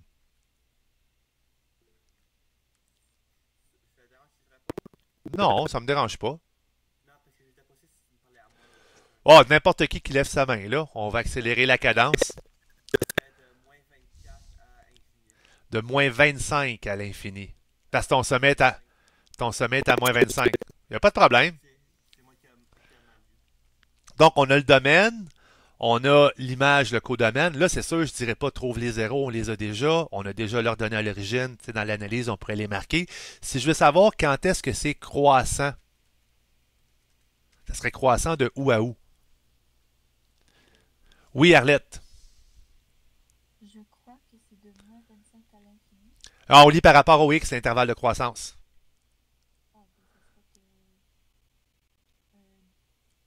Speaker 4: Ça te dérange si je réponds?
Speaker 1: Non, ça ne me dérange pas.
Speaker 4: Non, parce que j'étais pas sûr si tu me parlais à moi.
Speaker 1: Oh, n'importe qui lève sa main, là. On va accélérer la cadence.
Speaker 4: De moins 24 à infini.
Speaker 1: De moins 25 à l'infini. Parce que ton sommet est à moins 25. Il n'y a pas de problème.
Speaker 4: C'est moi qui a mal dit.
Speaker 1: Donc, on a le domaine, on a l'image, le codomaine. Là, c'est sûr, je ne dirais pas trouve les zéros, on les a déjà. On a déjà l'ordonnée à l'origine. Tu sais, dans l'analyse, on pourrait les marquer. Si je veux savoir quand est-ce que c'est croissant, ça serait croissant de où à où? Oui, Arlette.
Speaker 5: Je crois que c'est de moins 25 à l'infini.
Speaker 1: Ah, on lit par rapport au x, l'intervalle de croissance.
Speaker 5: Ah, ben ça serait que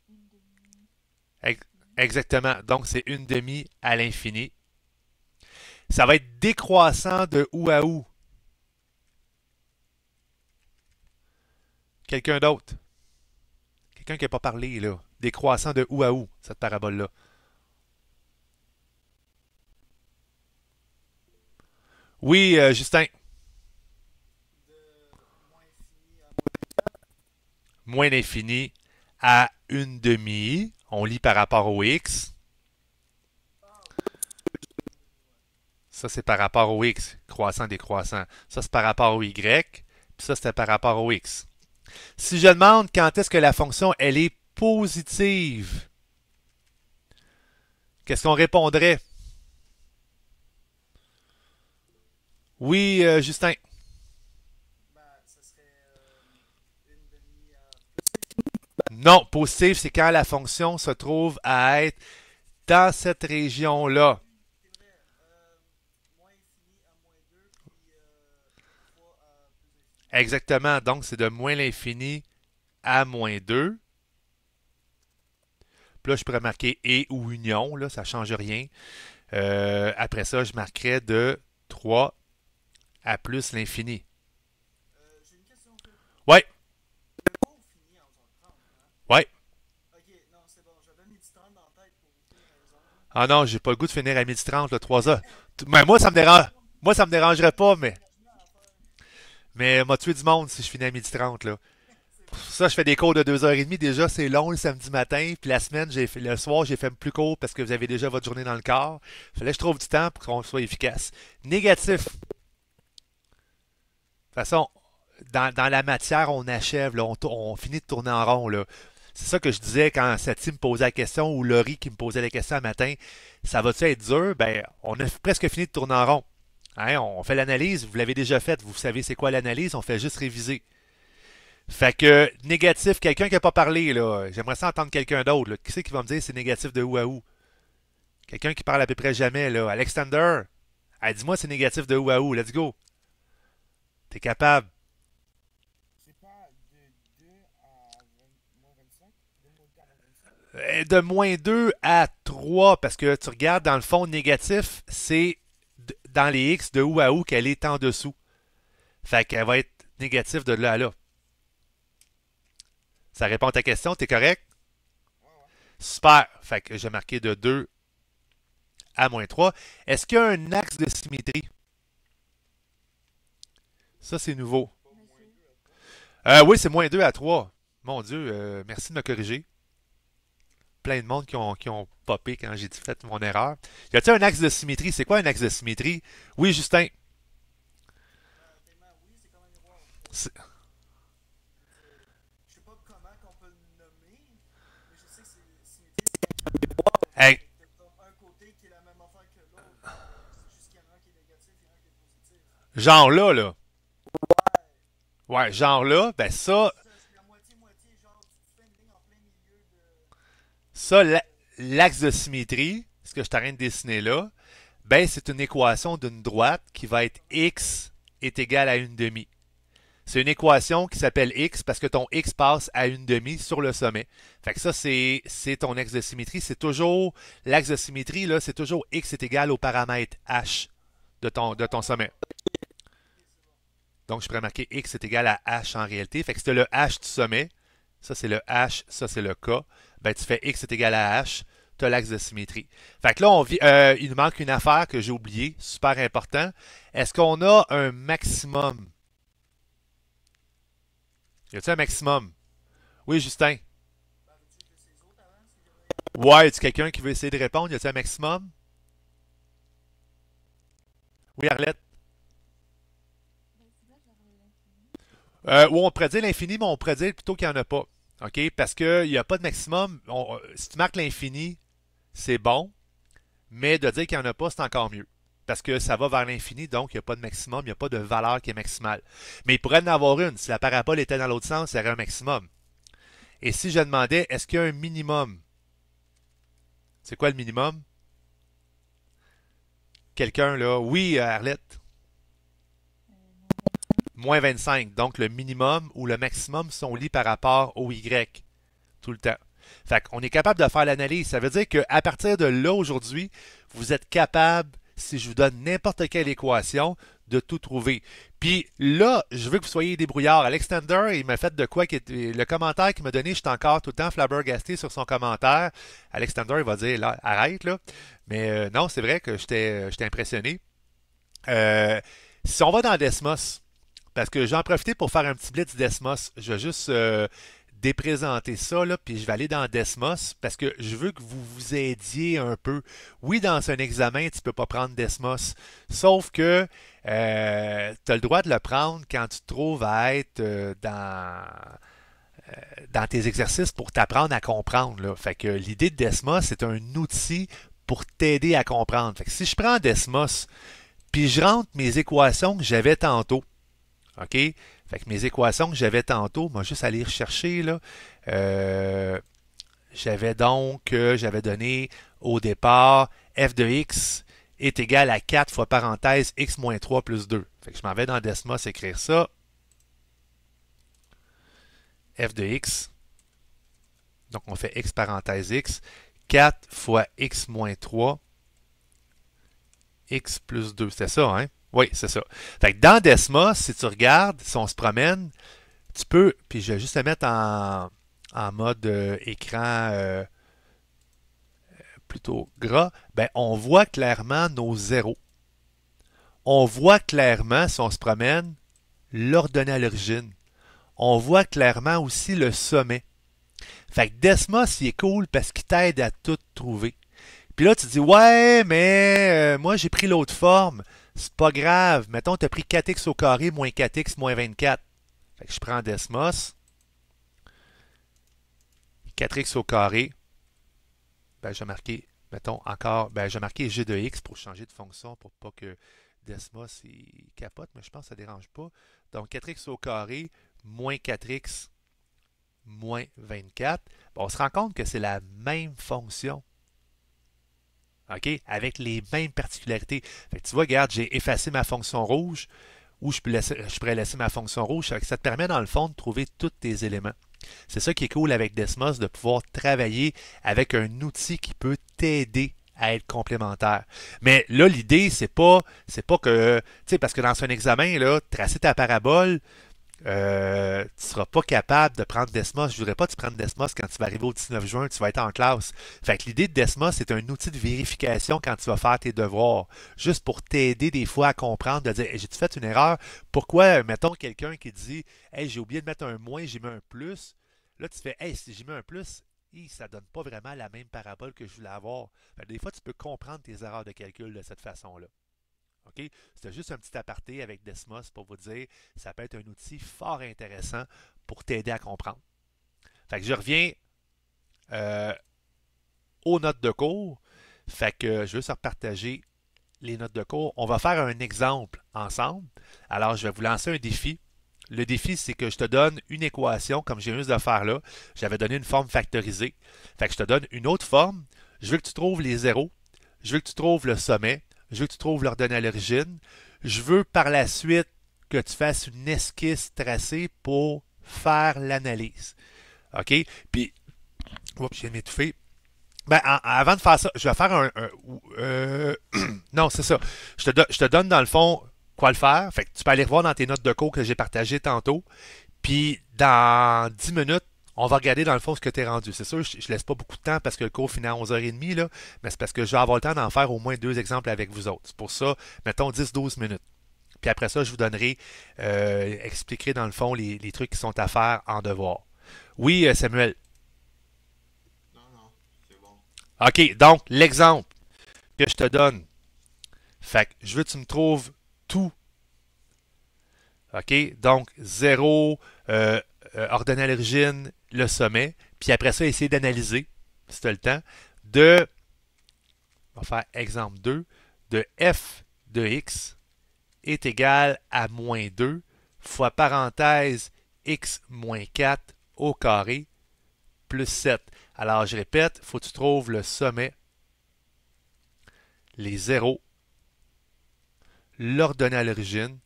Speaker 5: une demi.
Speaker 1: Exactement. Donc, c'est une demi à l'infini. Ça va être décroissant de où à où? Quelqu'un d'autre? Quelqu'un qui n'a pas parlé, là. Décroissant de où à où, cette parabole-là? Oui, Justin.
Speaker 2: De moins infini à
Speaker 1: Moins l'infini à une demi. On lit par rapport au x. Ça, c'est par rapport au x. Croissant, décroissant. Ça, c'est par rapport au y. Puis ça, c'était par rapport au x. Si je demande quand est-ce que la fonction, elle est positive, qu'est-ce qu'on répondrait? Oui, Justin.
Speaker 2: ben, ça serait une demi à...
Speaker 1: Non, positif, c'est quand la fonction se trouve à être dans cette région-là.
Speaker 2: C'est vrai. Moins infini à moins 2, puis 3 à plus infini.
Speaker 1: Exactement. Donc, c'est de moins l'infini à moins 2. Puis là, je pourrais marquer et ou union. Là, ça ne change rien. Après ça, je marquerais de 3 à plus l'infini.
Speaker 2: J'ai une question.
Speaker 1: Oui. Ah non, j'ai pas le goût de finir à 12h30, là, 3 heures. Mais moi, ça me dérange. Moi, ça me dérangerait pas, mais m'a tué du monde si je finis à 12h30, là. Pour ça, je fais des cours de 2h30. Déjà, c'est long le samedi matin. Puis la semaine, le soir, j'ai fait plus court parce que vous avez déjà votre journée dans le corps. Fallait que je trouve du temps pour qu'on soit efficace. Négatif. De toute façon, dans la matière, on achève, là, on finit de tourner en rond, là. C'est ça que je disais quand Sati me posait la question ou Laurie qui me posait la question un matin. Ça va-tu être dur? Ben, on a presque fini de tourner en rond. Hein, on fait l'analyse, vous l'avez déjà faite, vous savez c'est quoi l'analyse, on fait juste réviser. Fait que négatif, quelqu'un qui n'a pas parlé, là, j'aimerais ça entendre quelqu'un d'autre. Là. Qui c'est qui va me dire c'est négatif de où à où? Quelqu'un qui parle à peu près jamais, là. Alexander, hey, dis-moi c'est négatif de où à où, let's go. T'es capable. De -2 à 3, parce que tu regardes dans le fond négatif, c'est dans les X de où à où qu'elle est en dessous. Fait qu'elle va être négative de là à là. Ça répond à ta question, t'es correct? Super. Fait que j'ai marqué de 2 à -3. Est-ce qu'il y a un axe de symétrie? Ça, c'est nouveau. Oui, c'est -2 à 3. Mon Dieu, merci de me corriger. Plein de monde qui ont popé quand j'ai fait mon erreur. Y a-t-il un axe de symétrie? C'est quoi un axe de symétrie? Oui, Justin. C'est- Hey, genre là, là. Ouais, genre là, ben ça, l'axe de symétrie, ce que je suis en train de dessiner là, ben c'est une équation d'une droite qui va être x est égal à une demi. C'est une équation qui s'appelle x parce que ton x passe à une demi sur le sommet. Fait que ça, c'est ton axe de symétrie. C'est toujours, l'axe de symétrie, là, c'est toujours x est égal au paramètre h de ton sommet. Donc, je pourrais marquer x est égal à h en réalité. Fait que c'était le h du sommet. Ça, c'est le h. Ça, c'est le k. Ben, tu fais x est égal à h. Tu as l'axe de symétrie. Fait que là, il nous manque une affaire que j'ai oubliée. Super important. Est-ce qu'on a un maximum? Y a-t-il un maximum? Oui, Justin. Ouais, est-ce quelqu'un qui veut essayer de répondre? Y a-t-il un maximum? Oui, Arlette. Ou on pourrait dire l'infini, mais on pourrait dire plutôt qu'il n'y en a pas. OK? Parce qu'il n'y a pas de maximum. Si tu marques l'infini, c'est bon, mais de dire qu'il n'y en a pas, c'est encore mieux. Parce que ça va vers l'infini, donc il n'y a pas de maximum, il n'y a pas de valeur qui est maximale. Mais il pourrait en avoir une. Si la parabole était dans l'autre sens, il y aurait un maximum. Et si je demandais, est-ce qu'il y a un minimum? C'est quoi le minimum? Quelqu'un là? Oui, Arlette. -25. Donc le minimum ou le maximum sont liés par rapport au Y tout le temps. Fait qu'on est capable de faire l'analyse. Ça veut dire qu'à partir de là, aujourd'hui, vous êtes capable, si je vous donne n'importe quelle équation, de tout trouver. Puis là, je veux que vous soyez débrouillards. Alexander, il m'a fait de quoi? Le commentaire qu'il m'a donné, je suis encore tout le temps flabbergasté sur son commentaire. Alexander, il va dire, là, arrête, là. Mais non, c'est vrai que j'étais impressionné. Si on va dans Desmos, parce que j'en profite pour faire un petit blitz Desmos, je vais juste déprésenter ça, là, puis je vais aller dans Desmos parce que je veux que vous vous aidiez un peu. Oui, dans un examen, tu ne peux pas prendre Desmos, sauf que tu as le droit de le prendre quand tu te trouves à être dans tes exercices pour t'apprendre à comprendre. Là. Fait que l'idée de Desmos, c'est un outil pour t'aider à comprendre. Fait que si je prends Desmos, puis je rentre mes équations que j'avais tantôt, OK? Fait que mes équations que j'avais tantôt, moi, juste aller rechercher, là. J'avais donné au départ f de x est égal à 4 fois parenthèse x moins 3 plus 2. Fait que je m'en vais dans Desmos écrire ça. F de x. Donc, on fait x parenthèse x. 4 fois x moins 3 x plus 2. C'était ça, hein? Oui, c'est ça. Fait que dans Desmos, si tu regardes, si on se promène, tu peux, puis je vais juste le mettre en mode écran plutôt gras, ben, on voit clairement nos zéros. On voit clairement, si on se promène, l'ordonnée à l'origine. On voit clairement aussi le sommet. Fait que Desmos, il est cool parce qu'il t'aide à tout trouver. Puis là, tu dis, ouais, mais moi, j'ai pris l'autre forme. C'est pas grave. Mettons, tu as pris 4x au carré moins 4x moins 24. Fait que je prends Desmos. 4x au carré. Ben, je vais marquer, mettons, encore, ben, je vais marquer g de x pour changer de fonction pour pas que Desmos il capote, mais je pense que ça ne dérange pas. Donc, 4x au carré moins 4x moins 24. Bon, on se rend compte que c'est la même fonction. OK? Avec les mêmes particularités. Fait que tu vois, regarde, j'ai effacé ma fonction rouge ou je pourrais laisser ma fonction rouge. Ça te permet, dans le fond, de trouver tous tes éléments. C'est ça qui est cool avec Desmos, de pouvoir travailler avec un outil qui peut t'aider à être complémentaire. Mais là, l'idée, c'est pas que, tu sais, parce que dans un examen, là, tracer ta parabole, tu ne seras pas capable de prendre Desmos. Je ne voudrais pas que tu prennes Desmos quand tu vas arriver au 19 juin, tu vas être en classe. Fait que l'idée de Desmos, c'est un outil de vérification quand tu vas faire tes devoirs. Juste pour t'aider des fois à comprendre, de dire, hey, j'ai-tu fait une erreur? Pourquoi, mettons, quelqu'un qui dit, hey, j'ai oublié de mettre un moins, j'ai mis un plus. Là, tu fais, hey, si j'ai mis un plus, ça ne donne pas vraiment la même parabole que je voulais avoir. Fait que des fois, tu peux comprendre tes erreurs de calcul de cette façon-là. OK? C'était juste un petit aparté avec Desmos pour vous dire ça peut être un outil fort intéressant pour t'aider à comprendre. Fait que je reviens aux notes de cours. Fait que je veux juste repartager les notes de cours. On va faire un exemple ensemble. Alors, je vais vous lancer un défi. Le défi, c'est que je te donne une équation, comme j'ai juste de faire là. J'avais donné une forme factorisée. Fait que je te donne une autre forme. Je veux que tu trouves les zéros. Je veux que tu trouves le sommet. Je veux que tu trouves l'ordonnée à l'origine. Je veux par la suite que tu fasses une esquisse tracée pour faire l'analyse. OK? Puis, oups, je viens de m'étouffer. Ben, avant de faire ça, je vais faire non, c'est ça. Je te donne dans le fond quoi le faire. Fait que tu peux aller voir dans tes notes de cours que j'ai partagées tantôt. Puis, dans 10 minutes, on va regarder dans le fond ce que tu es rendu. C'est sûr, je ne laisse pas beaucoup de temps parce que le cours finit à 11h30, là, mais c'est parce que je vais avoir le temps d'en faire au moins 2 exemples avec vous autres. C'est pour ça, mettons 10-12 minutes. Puis après ça, je vous donnerai, expliquerai dans le fond les trucs qui sont à faire en devoir. Oui, Samuel.
Speaker 3: Non, non, c'est bon.
Speaker 1: OK, donc l'exemple que je te donne. Fait que je veux que tu me trouves tout. OK, donc 0, ordonnée à l'origine, le sommet. Puis après ça, essayer d'analyser, si tu as le temps, on va faire exemple 2, de f de x est égal à moins 2 fois parenthèse x moins 4 au carré plus 7. Alors, je répète, il faut que tu trouves le sommet, les zéros, l'ordonnée à l'origine,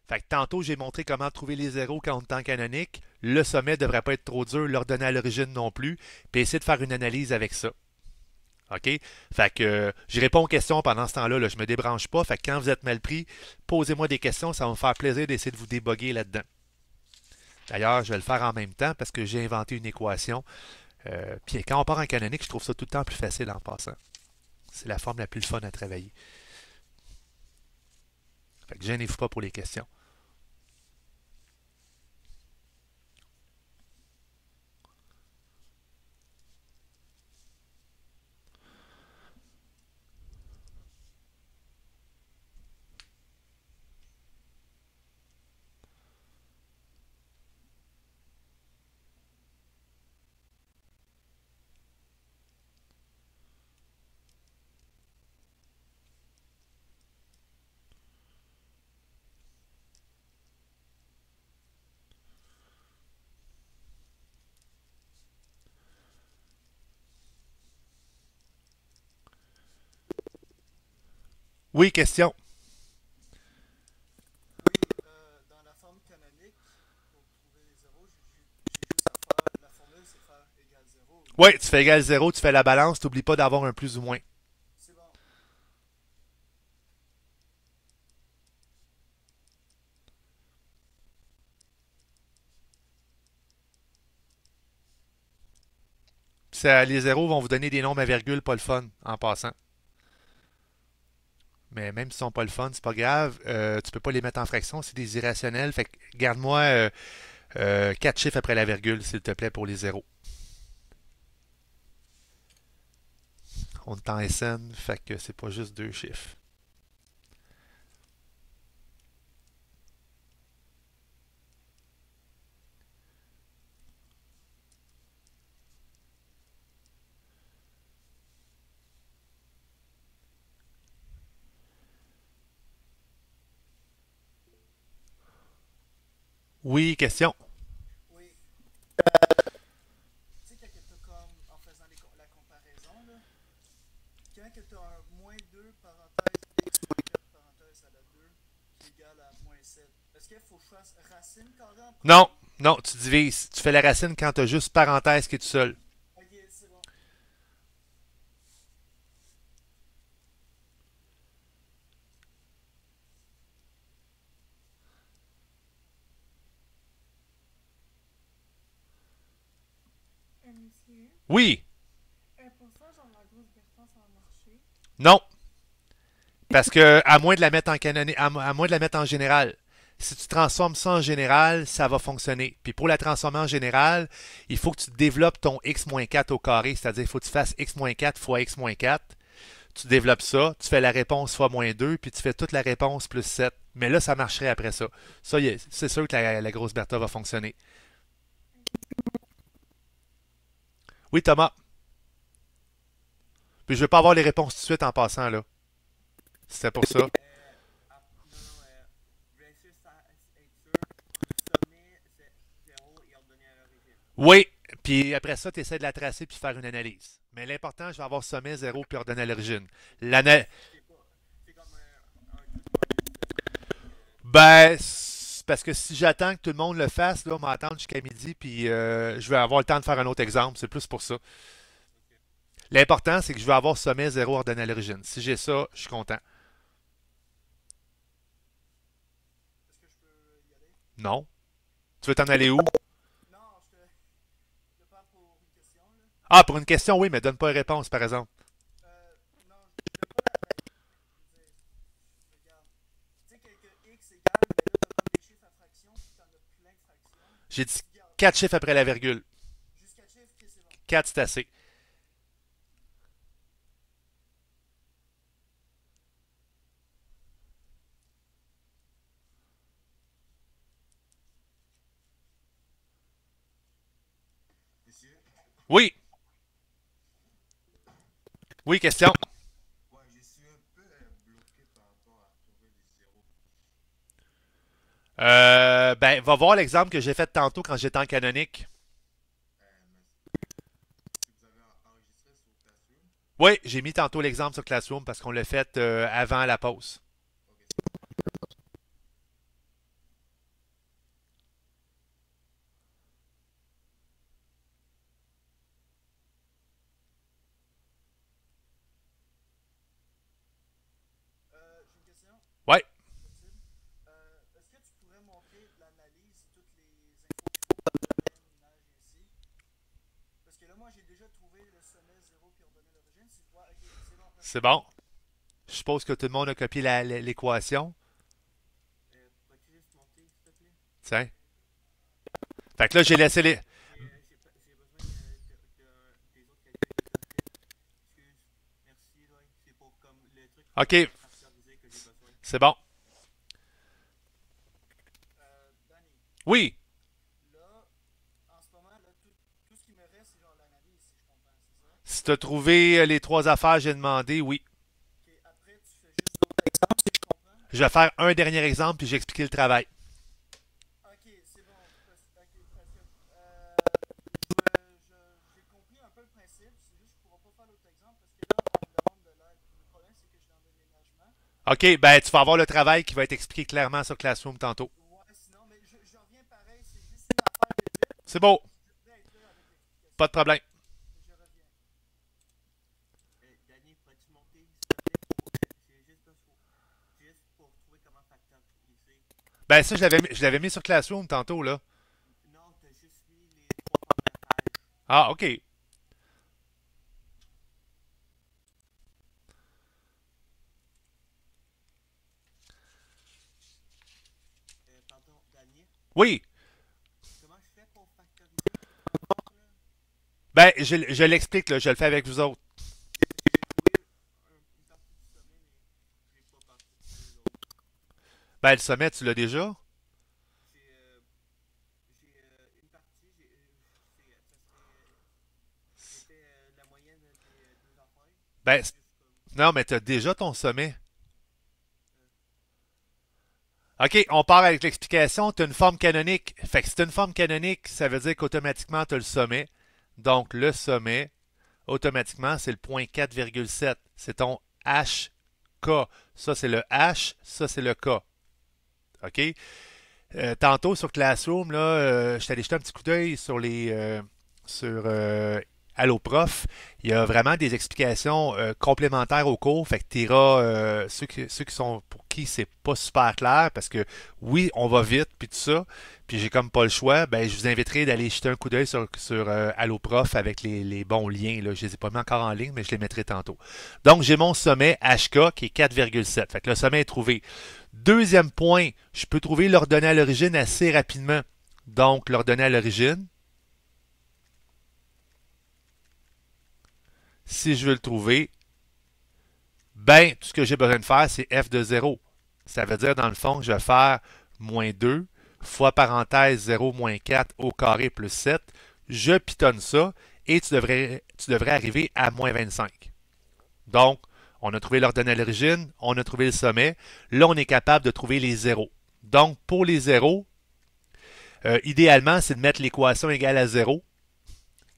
Speaker 1: Fait que tantôt, j'ai montré comment trouver les zéros quand on est en canonique. Le sommet ne devrait pas être trop dur, l'ordonnée à l'origine non plus. Puis essayer de faire une analyse avec ça. OK? Fait que je réponds aux questions pendant ce temps-là. Là, je ne me débranche pas. Fait que quand vous êtes mal pris, posez-moi des questions. Ça va me faire plaisir d'essayer de vous déboguer là-dedans. D'ailleurs, je vais le faire en même temps parce que j'ai inventé une équation. Puis quand on part en canonique, je trouve ça tout le temps plus facile en passant. C'est la forme la plus fun à travailler. Fait que gênez-vous pas pour les questions. Oui, question.
Speaker 2: Dans la forme canonique, pour trouver les zéros, j'ai juste à faire. La formule, c'est faire égal 0.
Speaker 1: Oui, tu fais égal 0, tu fais la balance, n'oublie pas d'avoir un plus ou moins.
Speaker 2: C'est bon.
Speaker 1: Les zéros vont vous donner des nombres à virgule, pas le fun, en passant. Mais même s'ils sont pas le fun, c'est pas grave. Tu peux pas les mettre en fraction, c'est des irrationnels. Fait que garde-moi 4 chiffres après la virgule, s'il te plaît, pour les zéros. On est en SN, fait que c'est pas juste 2 chiffres. Oui, question.
Speaker 2: Oui. Tu sais, quand tu as comme, en faisant la comparaison, là, quand tu as un moins 2 parenthèse x moins 4 parenthèse à la 2 qui est égal à moins 7, est-ce qu'il faut que je fasse racine carrée en premier?
Speaker 1: Non, non, tu divises. Tu fais la racine quand tu as juste parenthèse qui est tout seul.
Speaker 2: Ok, c'est bon.
Speaker 7: Monsieur,
Speaker 1: Oui,
Speaker 7: pour ça, genre, la grosse Bertha, ça a marché.
Speaker 1: non. Parce que, à moins de la mettre en canoni- à moins de la mettre en général. Si tu transformes ça en général, ça va fonctionner. Puis pour la transformer en général, il faut que tu développes ton x-4 au carré, c'est-à-dire il faut que tu fasses x-4 fois x-4. Tu développes ça, tu fais la réponse fois moins 2, puis tu fais toute la réponse plus 7. Mais là, ça marcherait après ça. Ça, c'est sûr que la grosse Bertha va fonctionner. Oui, Thomas. Puis je veux pas avoir les réponses tout de suite en passant, là. C'était pour ça. Oui, puis après ça, tu essaies de la tracer puis faire une analyse. Mais l'important, je vais avoir sommet, zéro, puis ordonner à l'origine. Ben, c'est parce que si j'attends que tout le monde le fasse, là, on va attendre jusqu'à midi, puis je vais avoir le temps de faire un autre exemple. C'est plus pour ça. L'important, c'est que je vais avoir sommet, zéro, ordonné à l'origine. Si j'ai ça, je suis content.
Speaker 2: Est-ce que je peux y aller?
Speaker 1: Non. Tu veux t'en aller où?
Speaker 2: Non, je parle pour une question, là.
Speaker 1: Ah, pour une question, oui, mais donne pas une réponse, par exemple.
Speaker 2: Non, je veux pas la règle. Je veux dire, regarde. Tu sais que x égale, mais là, t'as comme des chiffres à fraction, puis t'en as plein de fractions.
Speaker 1: J'ai dit
Speaker 2: Regarde,
Speaker 1: 4 chiffres après la virgule.
Speaker 2: jusqu'à chiffre, ok, c'est bon.
Speaker 1: 4, c'est assez.
Speaker 3: Monsieur,
Speaker 1: Oui. Oui, question.
Speaker 3: ouais, je suis un peu bloqué par rapport à trouver les zéros.
Speaker 1: Ben, va voir l'exemple que j'ai fait tantôt quand j'étais en canonique.
Speaker 3: Si vous avez enregistré sur Classroom,
Speaker 1: Oui, j'ai mis tantôt l'exemple sur Classroom parce qu'on l'a fait avant la pause.
Speaker 2: J'ai une question.
Speaker 1: Ouais.
Speaker 2: Possible. Est-ce que tu pourrais montrer l'analyse, toutes les infos qu'il faut dans le domaine, minage et ainsi? Parce que là, moi, j'ai déjà trouvé le sommet 0 puis ordonné l'origine. C'est quoi? Ok, c'est bon.
Speaker 1: C'est bon. Je suppose que tout le monde a copié l'équation.
Speaker 4: Peux-tu juste monter, s'il te plaît?
Speaker 1: Tiens. Fait que là, j'ai laissé les.
Speaker 4: J'ai besoin des autres calculs. Excuse. Merci, Roy. C'est pour comme le truc
Speaker 1: OK,
Speaker 4: partialisé que j'ai besoin.
Speaker 1: c'est bon.
Speaker 2: Danny,
Speaker 1: Oui.
Speaker 2: là, en ce moment, là, tout ce qui me reste, c'est genre l'analyse, si je comprends, c'est ça?
Speaker 1: Si tu as trouvé les 3 affaires que j'ai demandé, oui.
Speaker 2: Ok, après, tu fais juste d'autres exemples, si je comprends?
Speaker 1: Je vais faire un dernier exemple puis j'ai expliqué le travail.
Speaker 2: Ok, c'est bon. Ok, parce que j'ai compris un peu le principe. C'est juste que je ne pourrai pas faire l'autre exemple parce que là, on me demande de l'aide. Le problème, c'est que je suis en déménagement.
Speaker 1: OK, ben tu vas avoir le travail qui va être expliqué clairement sur Classroom tantôt.
Speaker 2: Ouais, sinon, mais je reviens pareil. C'est juste une affaire de vite.
Speaker 1: C'est beau.
Speaker 2: Je vais être là avec l'explication.
Speaker 1: Pas de problème.
Speaker 2: Je reviens.
Speaker 4: Danny, peux-tu monter, s'il te plaît? C'est juste pour trouver comment factoriser.
Speaker 1: Ben ça, je l'avais mis sur Classroom tantôt, là.
Speaker 4: Non, t'as juste mis les 3 premières pages.
Speaker 1: Ah, OK. Oui.
Speaker 4: Comment je fais pour factoriser?
Speaker 1: Ben, je l'explique, là, je le fais avec vous autres. Ben, le sommet, tu l'as déjà?
Speaker 4: Une partie, c'était la moyenne des deux affaires.
Speaker 1: Ben, non, mais tu as déjà ton sommet. OK, on part avec l'explication. Tu as une forme canonique. Fait que si tu as une forme canonique, ça veut dire qu'automatiquement, tu as le sommet. Donc, le sommet, automatiquement, c'est le point 4,7. C'est ton HK. Ça, c'est le H. Ça, c'est le K. OK? Tantôt, sur Classroom, là, je suis allé jeter un petit coup d'œil sur AlloProf. Il y a vraiment des explications complémentaires au cours. Fait que tu iras, ceux qui sont pour qui c'est pas super clair, parce que oui, on va vite, puis tout ça, puis j'ai comme pas le choix, ben je vous inviterai d'aller jeter un coup d'œil sur AlloProf avec les bons liens. Là. Je les ai pas mis encore en ligne, mais je les mettrai tantôt. Donc, j'ai mon sommet HK qui est 4,7. Fait que le sommet est trouvé. Deuxième point, je peux trouver l'ordonnée à l'origine assez rapidement. Donc, l'ordonnée à l'origine, si je veux le trouver, ben, tout ce que j'ai besoin de faire, c'est f de 0. Ça veut dire, dans le fond, que je vais faire moins 2 fois parenthèse 0 moins 4 au carré plus 7. Je pitonne ça et tu devrais arriver à moins 25. Donc, on a trouvé l'ordonnée à l'origine, on a trouvé le sommet. Là, on est capable de trouver les zéros. Donc, pour les zéros, idéalement, c'est de mettre l'équation égale à 0,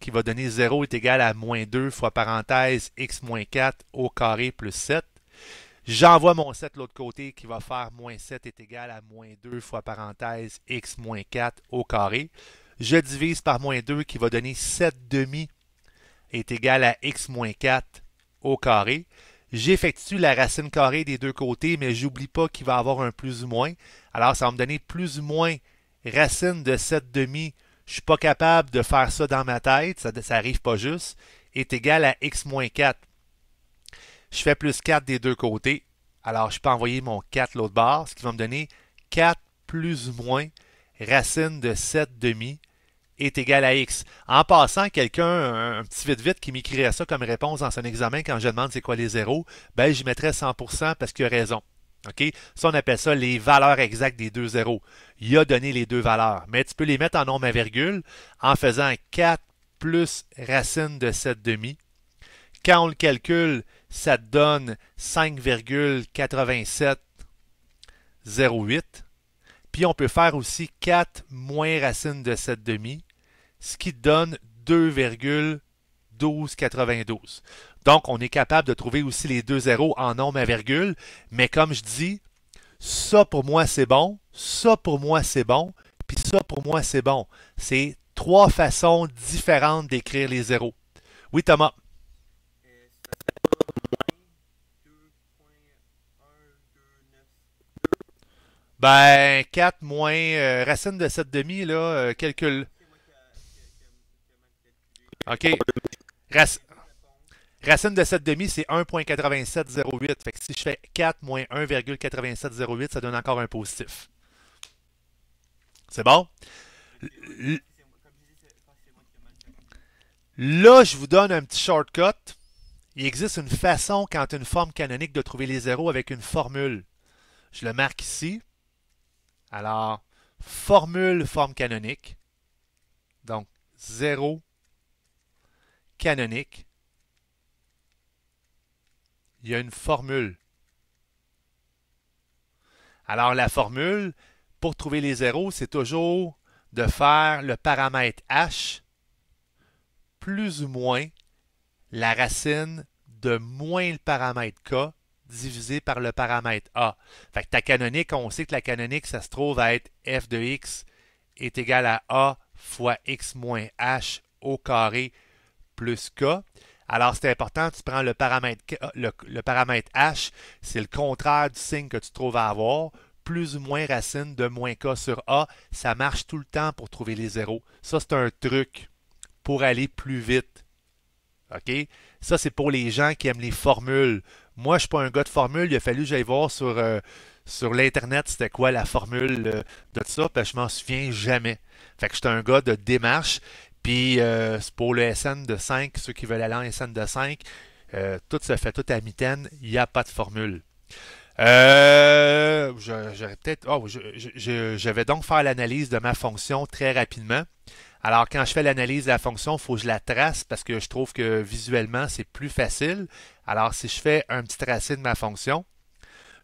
Speaker 1: qui va donner 0 est égal à moins 2 fois parenthèse x moins 4 au carré plus 7. J'envoie mon 7 de l'autre côté qui va faire moins 7 est égal à moins 2 fois parenthèse x moins 4 au carré. Je divise par moins 2 qui va donner 7 demi est égal à x moins 4 au carré. J'effectue la racine carrée des deux côtés, mais j'oublie pas qu'il va y avoir un plus ou moins. Alors, ça va me donner plus ou moins racine de 7 demi. Je ne suis pas capable de faire ça dans ma tête, ça n'arrive pas juste, est égal à x moins 4. Je fais plus 4 des deux côtés. Alors, je peux envoyer mon 4 l'autre bord, ce qui va me donner 4 plus ou moins racine de 7 demi est égal à x. En passant, quelqu'un, un petit vite-vite, qui m'écrirait ça comme réponse dans son examen quand je demande c'est quoi les zéros, ben j'y mettrais 100% parce qu'il a raison. OK? Ça, on appelle ça les valeurs exactes des deux zéros. Il a donné les deux valeurs. Mais tu peux les mettre en nombre à virgule en faisant 4 plus racine de 7 demi. Quand on le calcule, ça te donne 5,8708. Puis on peut faire aussi 4 moins racine de 7 demi, ce qui donne 2,1292. Donc, on est capable de trouver aussi les deux zéros en nombre à virgule, mais comme je dis, ça pour moi c'est bon, ça pour moi c'est bon, puis ça pour moi c'est bon. C'est trois façons différentes d'écrire les zéros. Oui, Thomas? Ben, 4 moins racine de 7 demi, là, calcul. OK. Racine de 7 demi, c'est 1,8708. Fait que si je fais 4 moins 1,8708, ça donne encore un positif. C'est bon? Là, je vous donne un petit shortcut. Il existe une façon, quand tu as une forme canonique, de trouver les zéros avec une formule. Je le marque ici. Alors, formule forme canonique. Donc, 0 canonique. Il y a une formule. Alors, la formule, pour trouver les zéros, c'est toujours de faire le paramètre h plus ou moins la racine de moins le paramètre k divisé par le paramètre a. Fait que ta canonique, on sait que la canonique, ça se trouve à être f de x est égal à a fois x moins h au carré plus k. Alors, c'est important, tu prends le paramètre h, c'est le contraire du signe que tu trouves à avoir, plus ou moins racine de moins k sur a. Ça marche tout le temps pour trouver les zéros. Ça, c'est un truc pour aller plus vite. OK? Ça, c'est pour les gens qui aiment les formules. Moi, je ne suis pas un gars de formule. Il a fallu que j'aille voir sur l'Internet c'était quoi la formule de ça, puis je m'en souviens jamais. Fait que j'étais un gars de démarche, puis c'est pour le SN de 5, ceux qui veulent aller en SN de 5, tout se fait tout à mitaine, il n'y a pas de formule. J'aurais peut-être. Oh, je vais donc faire l'analyse de ma fonction très rapidement. Alors, quand je fais l'analyse de la fonction, il faut que je la trace parce que je trouve que visuellement, c'est plus facile. Alors, si je fais un petit tracé de ma fonction,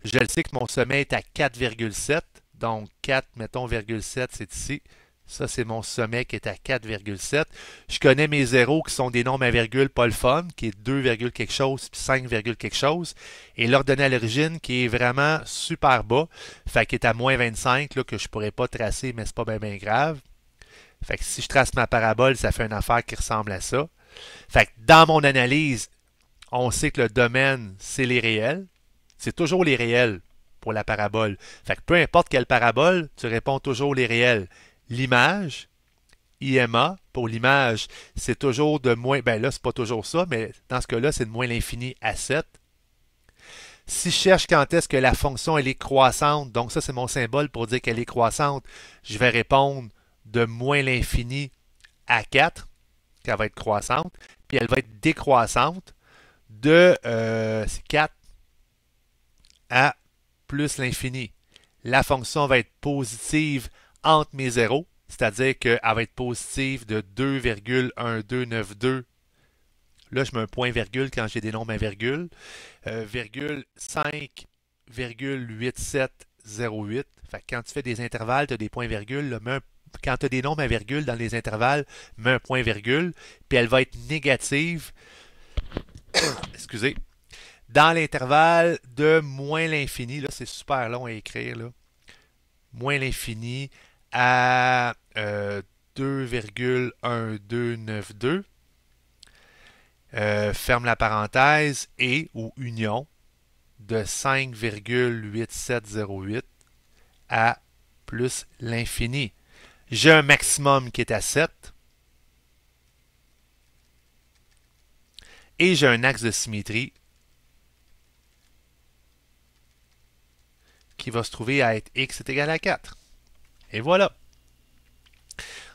Speaker 1: je le sais que mon sommet est à 4,7. Donc, 4, mettons, 0,7, c'est ici. Ça, c'est mon sommet qui est à 4,7. Je connais mes zéros qui sont des nombres à virgule, pas le fun, qui est 2, quelque chose, puis 5, quelque chose. Et l'ordonnée à l'origine qui est vraiment super bas, fait qu'il est à moins 25, là, que je pourrais pas tracer, mais c'est pas bien grave. Fait que si je trace ma parabole, ça fait une affaire qui ressemble à ça. Fait que dans mon analyse, on sait que le domaine, c'est les réels. C'est toujours les réels pour la parabole. Fait que peu importe quelle parabole, tu réponds toujours les réels. L'image, IMA, pour l'image, c'est toujours de moins, ben là, c'est pas toujours ça, mais dans ce cas-là, c'est de moins l'infini à 7. Si je cherche quand est-ce que la fonction elle est croissante, donc ça c'est mon symbole pour dire qu'elle est croissante, je vais répondre de moins l'infini à 4, qu'elle va être croissante, puis elle va être décroissante de 4 à plus l'infini. La fonction va être positive entre mes zéros, c'est-à-dire qu'elle va être positive de 2,1292. Là, je mets un point virgule quand j'ai des nombres à virgule. 5,8708. Fait que quand tu fais des intervalles, tu as des points virgules. Là, quand tu as des nombres à virgule dans les intervalles, mets un point virgule, puis elle va être négative. Excusez. Dans l'intervalle de moins l'infini, là, c'est super long à écrire, là. Moins l'infini à 2,1292. Ferme la parenthèse et ou union de 5,8708 à plus l'infini. J'ai un maximum qui est à 7 et j'ai un axe de symétrie qui va se trouver à être x est égal à 4. Et voilà.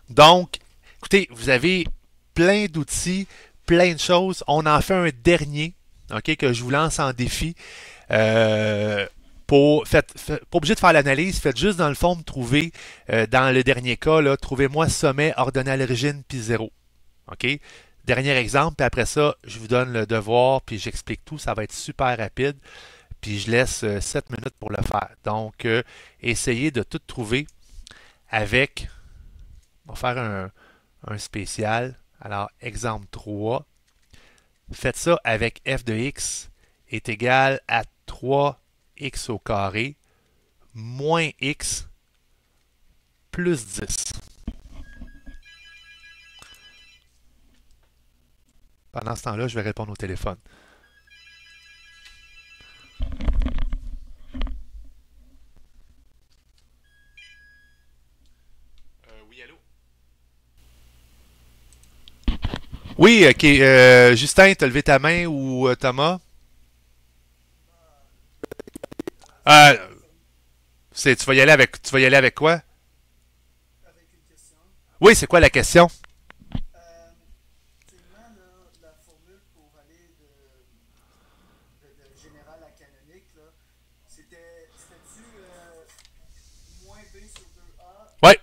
Speaker 1: Donc, écoutez, vous avez plein d'outils, plein de choses. On en fait un dernier, ok, que je vous lance en défi. Pas obligé de faire l'analyse, faites juste dans le fond de trouver, dans le dernier cas, là, trouvez-moi sommet ordonné à l'origine puis 0. OK? Dernier exemple, puis après ça, je vous donne le devoir, puis j'explique tout. Ça va être super rapide. Puis je laisse 7 minutes pour le faire. Donc, essayez de tout trouver avec. On va faire un spécial. Alors, exemple 3. Faites ça avec f de x est égal à 3x au carré moins x plus 10. Pendant ce temps-là, je vais répondre au téléphone. Oui, allô? Oui, ok. Justin, t'as levé ta main ou Thomas? Euh, tu vas y aller avec, quoi?
Speaker 2: Avec une question.
Speaker 1: Oui, c'est quoi la question?
Speaker 2: Actuellement, la formule pour aller de général à canonique, c'était-tu moins b sur 2a,
Speaker 1: Oui,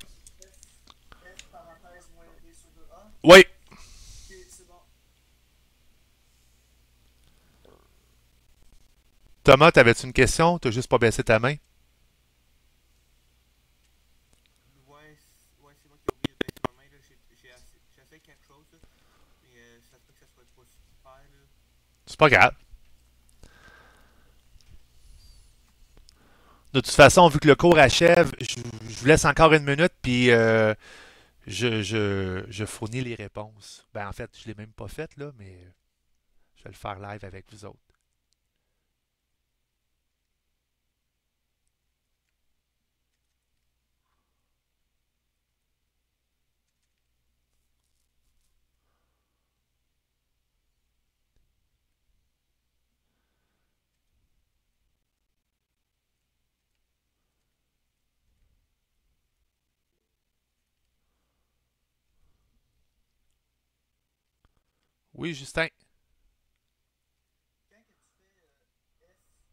Speaker 2: f parenthèse moins b sur 2a?
Speaker 1: oui.
Speaker 2: Ok, c'est bon.
Speaker 1: Thomas, t'avais-tu une question? T'as juste pas baissé ta main?
Speaker 4: Ouais, c'est moi qui ai oublié de baisser ma main. Là. J'ai fait quelque chose, là, mais ça se peut que ça soit pas super. Là.
Speaker 1: C'est pas grave. De toute façon, vu que le cours achève, je vous laisse encore une minute, puis je fournis les réponses. Ben, en fait, je ne l'ai même pas fait, là, mais je vais le faire live avec vous autres. Oui, Justin.
Speaker 2: Quand que tu fais f de moins b sur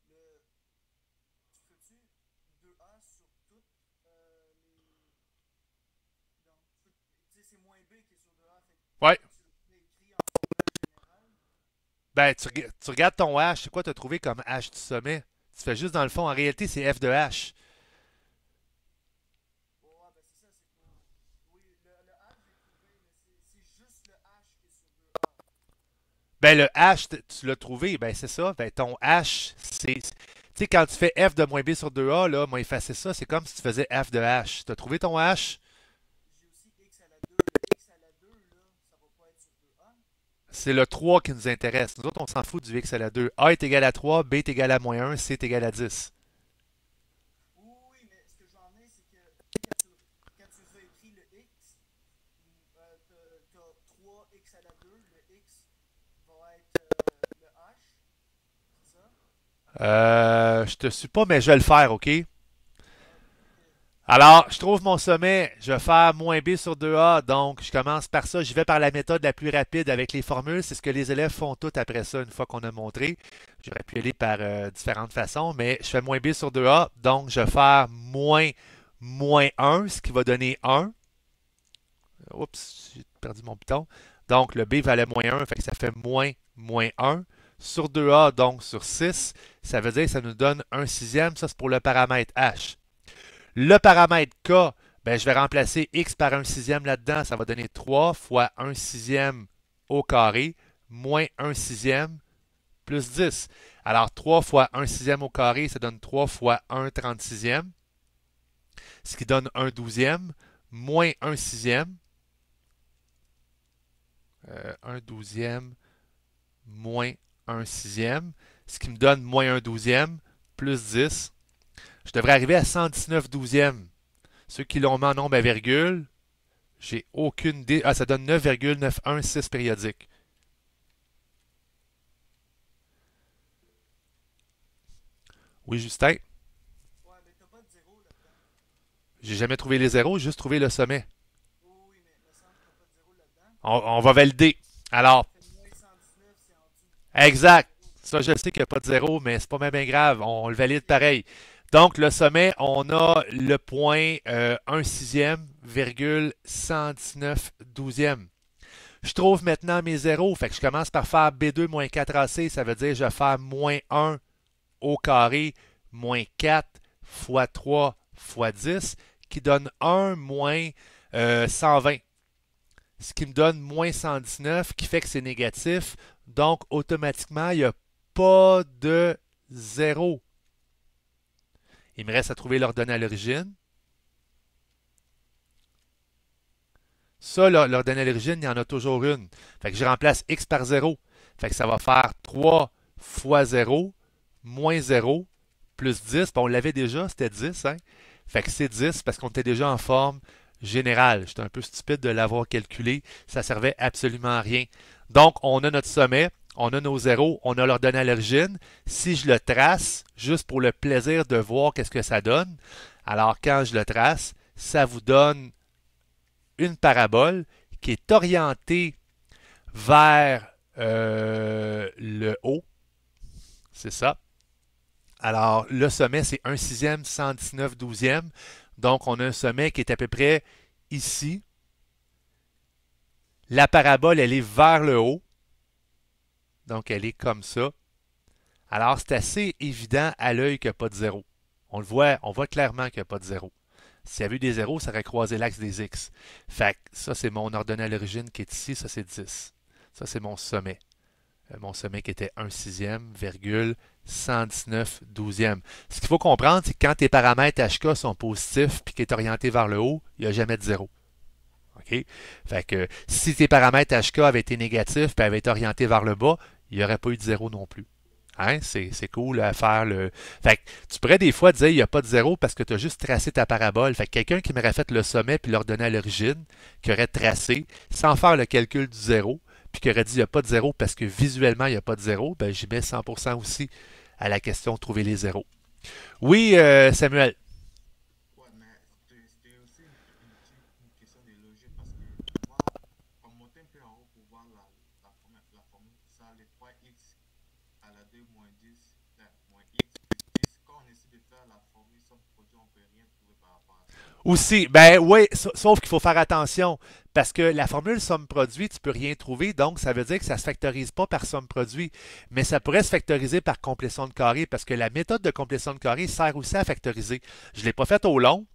Speaker 2: 2a, tu fais-tu 2a sur toutes les. Non, tu sais, c'est moins b qui est sur 2a, fait que
Speaker 1: Ouais.
Speaker 2: tu l'écris en formule générale.
Speaker 1: Ben, tu regardes ton H, c'est quoi tu as trouvé comme H du sommet? Tu fais juste dans le fond, en réalité, c'est F de H.
Speaker 2: Ouais, ben c'est ça, c'est pour. Oui, le h, j'ai trouvé, mais c'est juste le h qui est sur 2a.
Speaker 1: Ben, le H, tu l'as trouvé, ben c'est ça. Ben, ton H, c'est. Tu sais, quand tu fais F de moins B sur 2A, là, moi, effacer ça, c'est comme si tu faisais F de H. Tu as trouvé ton H?
Speaker 2: J'ai aussi x à la 2. Le x à la 2, là, ça va pas être sur 2a.
Speaker 1: C'est le 3 qui nous intéresse. Nous autres, on s'en fout du x à la 2. A est égal à 3, B est égal à moins 1, C est égal à 10.
Speaker 2: Oui, oui, mais ce que j'en ai, c'est que quand tu as écrit le x, t'as 3x à la 2, le x va être le h, c'est ça?
Speaker 1: Je te suis pas, mais je vais le faire, OK? Alors, je trouve mon sommet, je vais faire moins B sur 2A, donc je commence par ça. Je vais par la méthode la plus rapide avec les formules. C'est ce que les élèves font tout après ça, une fois qu'on a montré. J'aurais pu aller par différentes façons, mais je fais moins B sur 2A, donc je vais faire moins 1, ce qui va donner 1. Oups, j'ai perdu mon bouton. Donc, le B valait moins 1, fait que ça fait moins 1. Sur 2A, donc sur 6, ça veut dire que ça nous donne 1 sixième. Ça, c'est pour le paramètre H. Le paramètre K, ben, je vais remplacer x par 1 sixième là-dedans. Ça va donner 3 fois 1 sixième au carré, moins 1 sixième, plus 10. Alors, 3 fois 1 sixième au carré, ça donne 3 fois 1 36e, ce qui donne 1 douzième, moins 1 sixième. 1 douzième, moins 1 sixième, ce qui me donne moins 1 douzième, plus 10. Je devrais arriver à 119 douzièmes. Ceux qui l'ont mis en nombre à virgule, j'ai aucune idée. Ah, ça donne 9,916 périodiques. Oui, Justin?
Speaker 2: Ouais, mais t'as pas de 0 là-dedans.
Speaker 1: J'ai jamais trouvé les zéros, j'ai juste trouvé le sommet.
Speaker 2: Oui, oui, mais il me semble que t'as pas de 0 là-dedans.
Speaker 1: On va valider. Alors,
Speaker 2: Ça fait moins 119, c'est en dessous.
Speaker 1: exact. Ça, je sais qu'il n'y a pas de zéro, mais c'est pas même bien grave. On le valide pareil. Donc, le sommet, on a le point 1 sixième, virgule 119 douzième. Je trouve maintenant mes zéros. Fait que je commence par faire B2 moins 4AC. Ça veut dire que je vais faire moins 1 au carré, moins 4 fois 3 fois 10, qui donne 1 moins 120. Ce qui me donne moins 119, qui fait que c'est négatif. Donc, automatiquement, il n'y a pas de zéro. Il me reste à trouver l'ordonnée à l'origine. Ça, l'ordonnée à l'origine, il y en a toujours une. Fait que je remplace x par 0. Fait que ça va faire 3 fois 0, moins 0, plus 10. Bon, on l'avait déjà, c'était 10. Hein? Fait que c'est 10 parce qu'on était déjà en forme générale. J'étais un peu stupide de l'avoir calculé. Ça servait absolument à rien. Donc, on a notre sommet. On a nos zéros, on a l'ordonnée à l'origine. Si je le trace, juste pour le plaisir de voir qu'est-ce que ça donne, alors quand je le trace, ça vous donne une parabole qui est orientée vers le haut. C'est ça. Alors, le sommet, c'est 1 sixième, 119 douzième. Donc, on a un sommet qui est à peu près ici. La parabole, elle est vers le haut. Donc, elle est comme ça. Alors, c'est assez évident à l'œil qu'il n'y a pas de zéro. On voit clairement qu'il n'y a pas de zéro. S'il y avait eu des zéros, ça aurait croisé l'axe des x. Fait que ça, c'est mon ordonnée à l'origine qui est ici. Ça, c'est 10. Ça, c'est mon sommet. Mon sommet qui était 1 sixième, virgule 119 douzième. Ce qu'il faut comprendre, c'est que quand tes paramètres HK sont positifs et qui est orienté vers le haut, il n'y a jamais de zéro. OK? Fait que si tes paramètres HK avaient été négatifs et avaient été orientés vers le bas, il n'y aurait pas eu de zéro non plus. Hein? C'est cool à faire le. Fait que tu pourrais des fois dire il n'y a pas de zéro parce que tu as juste tracé ta parabole. Fait que quelqu'un qui m'aurait fait le sommet puis l'ordonnée à l'origine, qui aurait tracé sans faire le calcul du zéro, puis qui aurait dit il n'y a pas de zéro parce que visuellement il n'y a pas de zéro, ben j'y mets 100% aussi à la question de trouver les zéros. Oui, Samuel.
Speaker 3: Ouais, mais c'était aussi une question de logique.
Speaker 1: Aussi, ben oui, sauf qu'il faut faire attention parce que la formule somme-produit, tu peux rien trouver, donc ça veut dire que ça ne se factorise pas par somme-produit, mais ça pourrait se factoriser par complétion de carré parce que la méthode de complétion de carré sert aussi à factoriser. Je ne l'ai pas faite au long,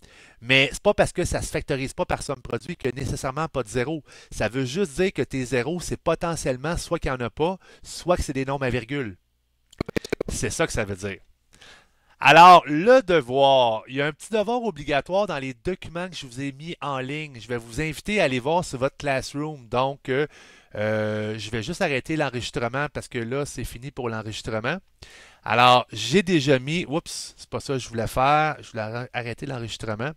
Speaker 1: mais c'est pas parce que ça ne se factorise pas par somme-produit que nécessairement pas de zéro. Ça veut juste dire que tes zéros, c'est potentiellement soit qu'il n'y en a pas, soit que c'est des nombres à virgule. C'est ça que ça veut dire. Alors, le devoir, il y a un petit devoir obligatoire dans les documents que je vous ai mis en ligne. Je vais vous inviter à aller voir sur votre Classroom. Donc, je vais juste arrêter l'enregistrement parce que là, c'est fini pour l'enregistrement. Alors, j'ai déjà mis... Oups, c'est pas ça que je voulais faire. Je voulais arrêter l'enregistrement.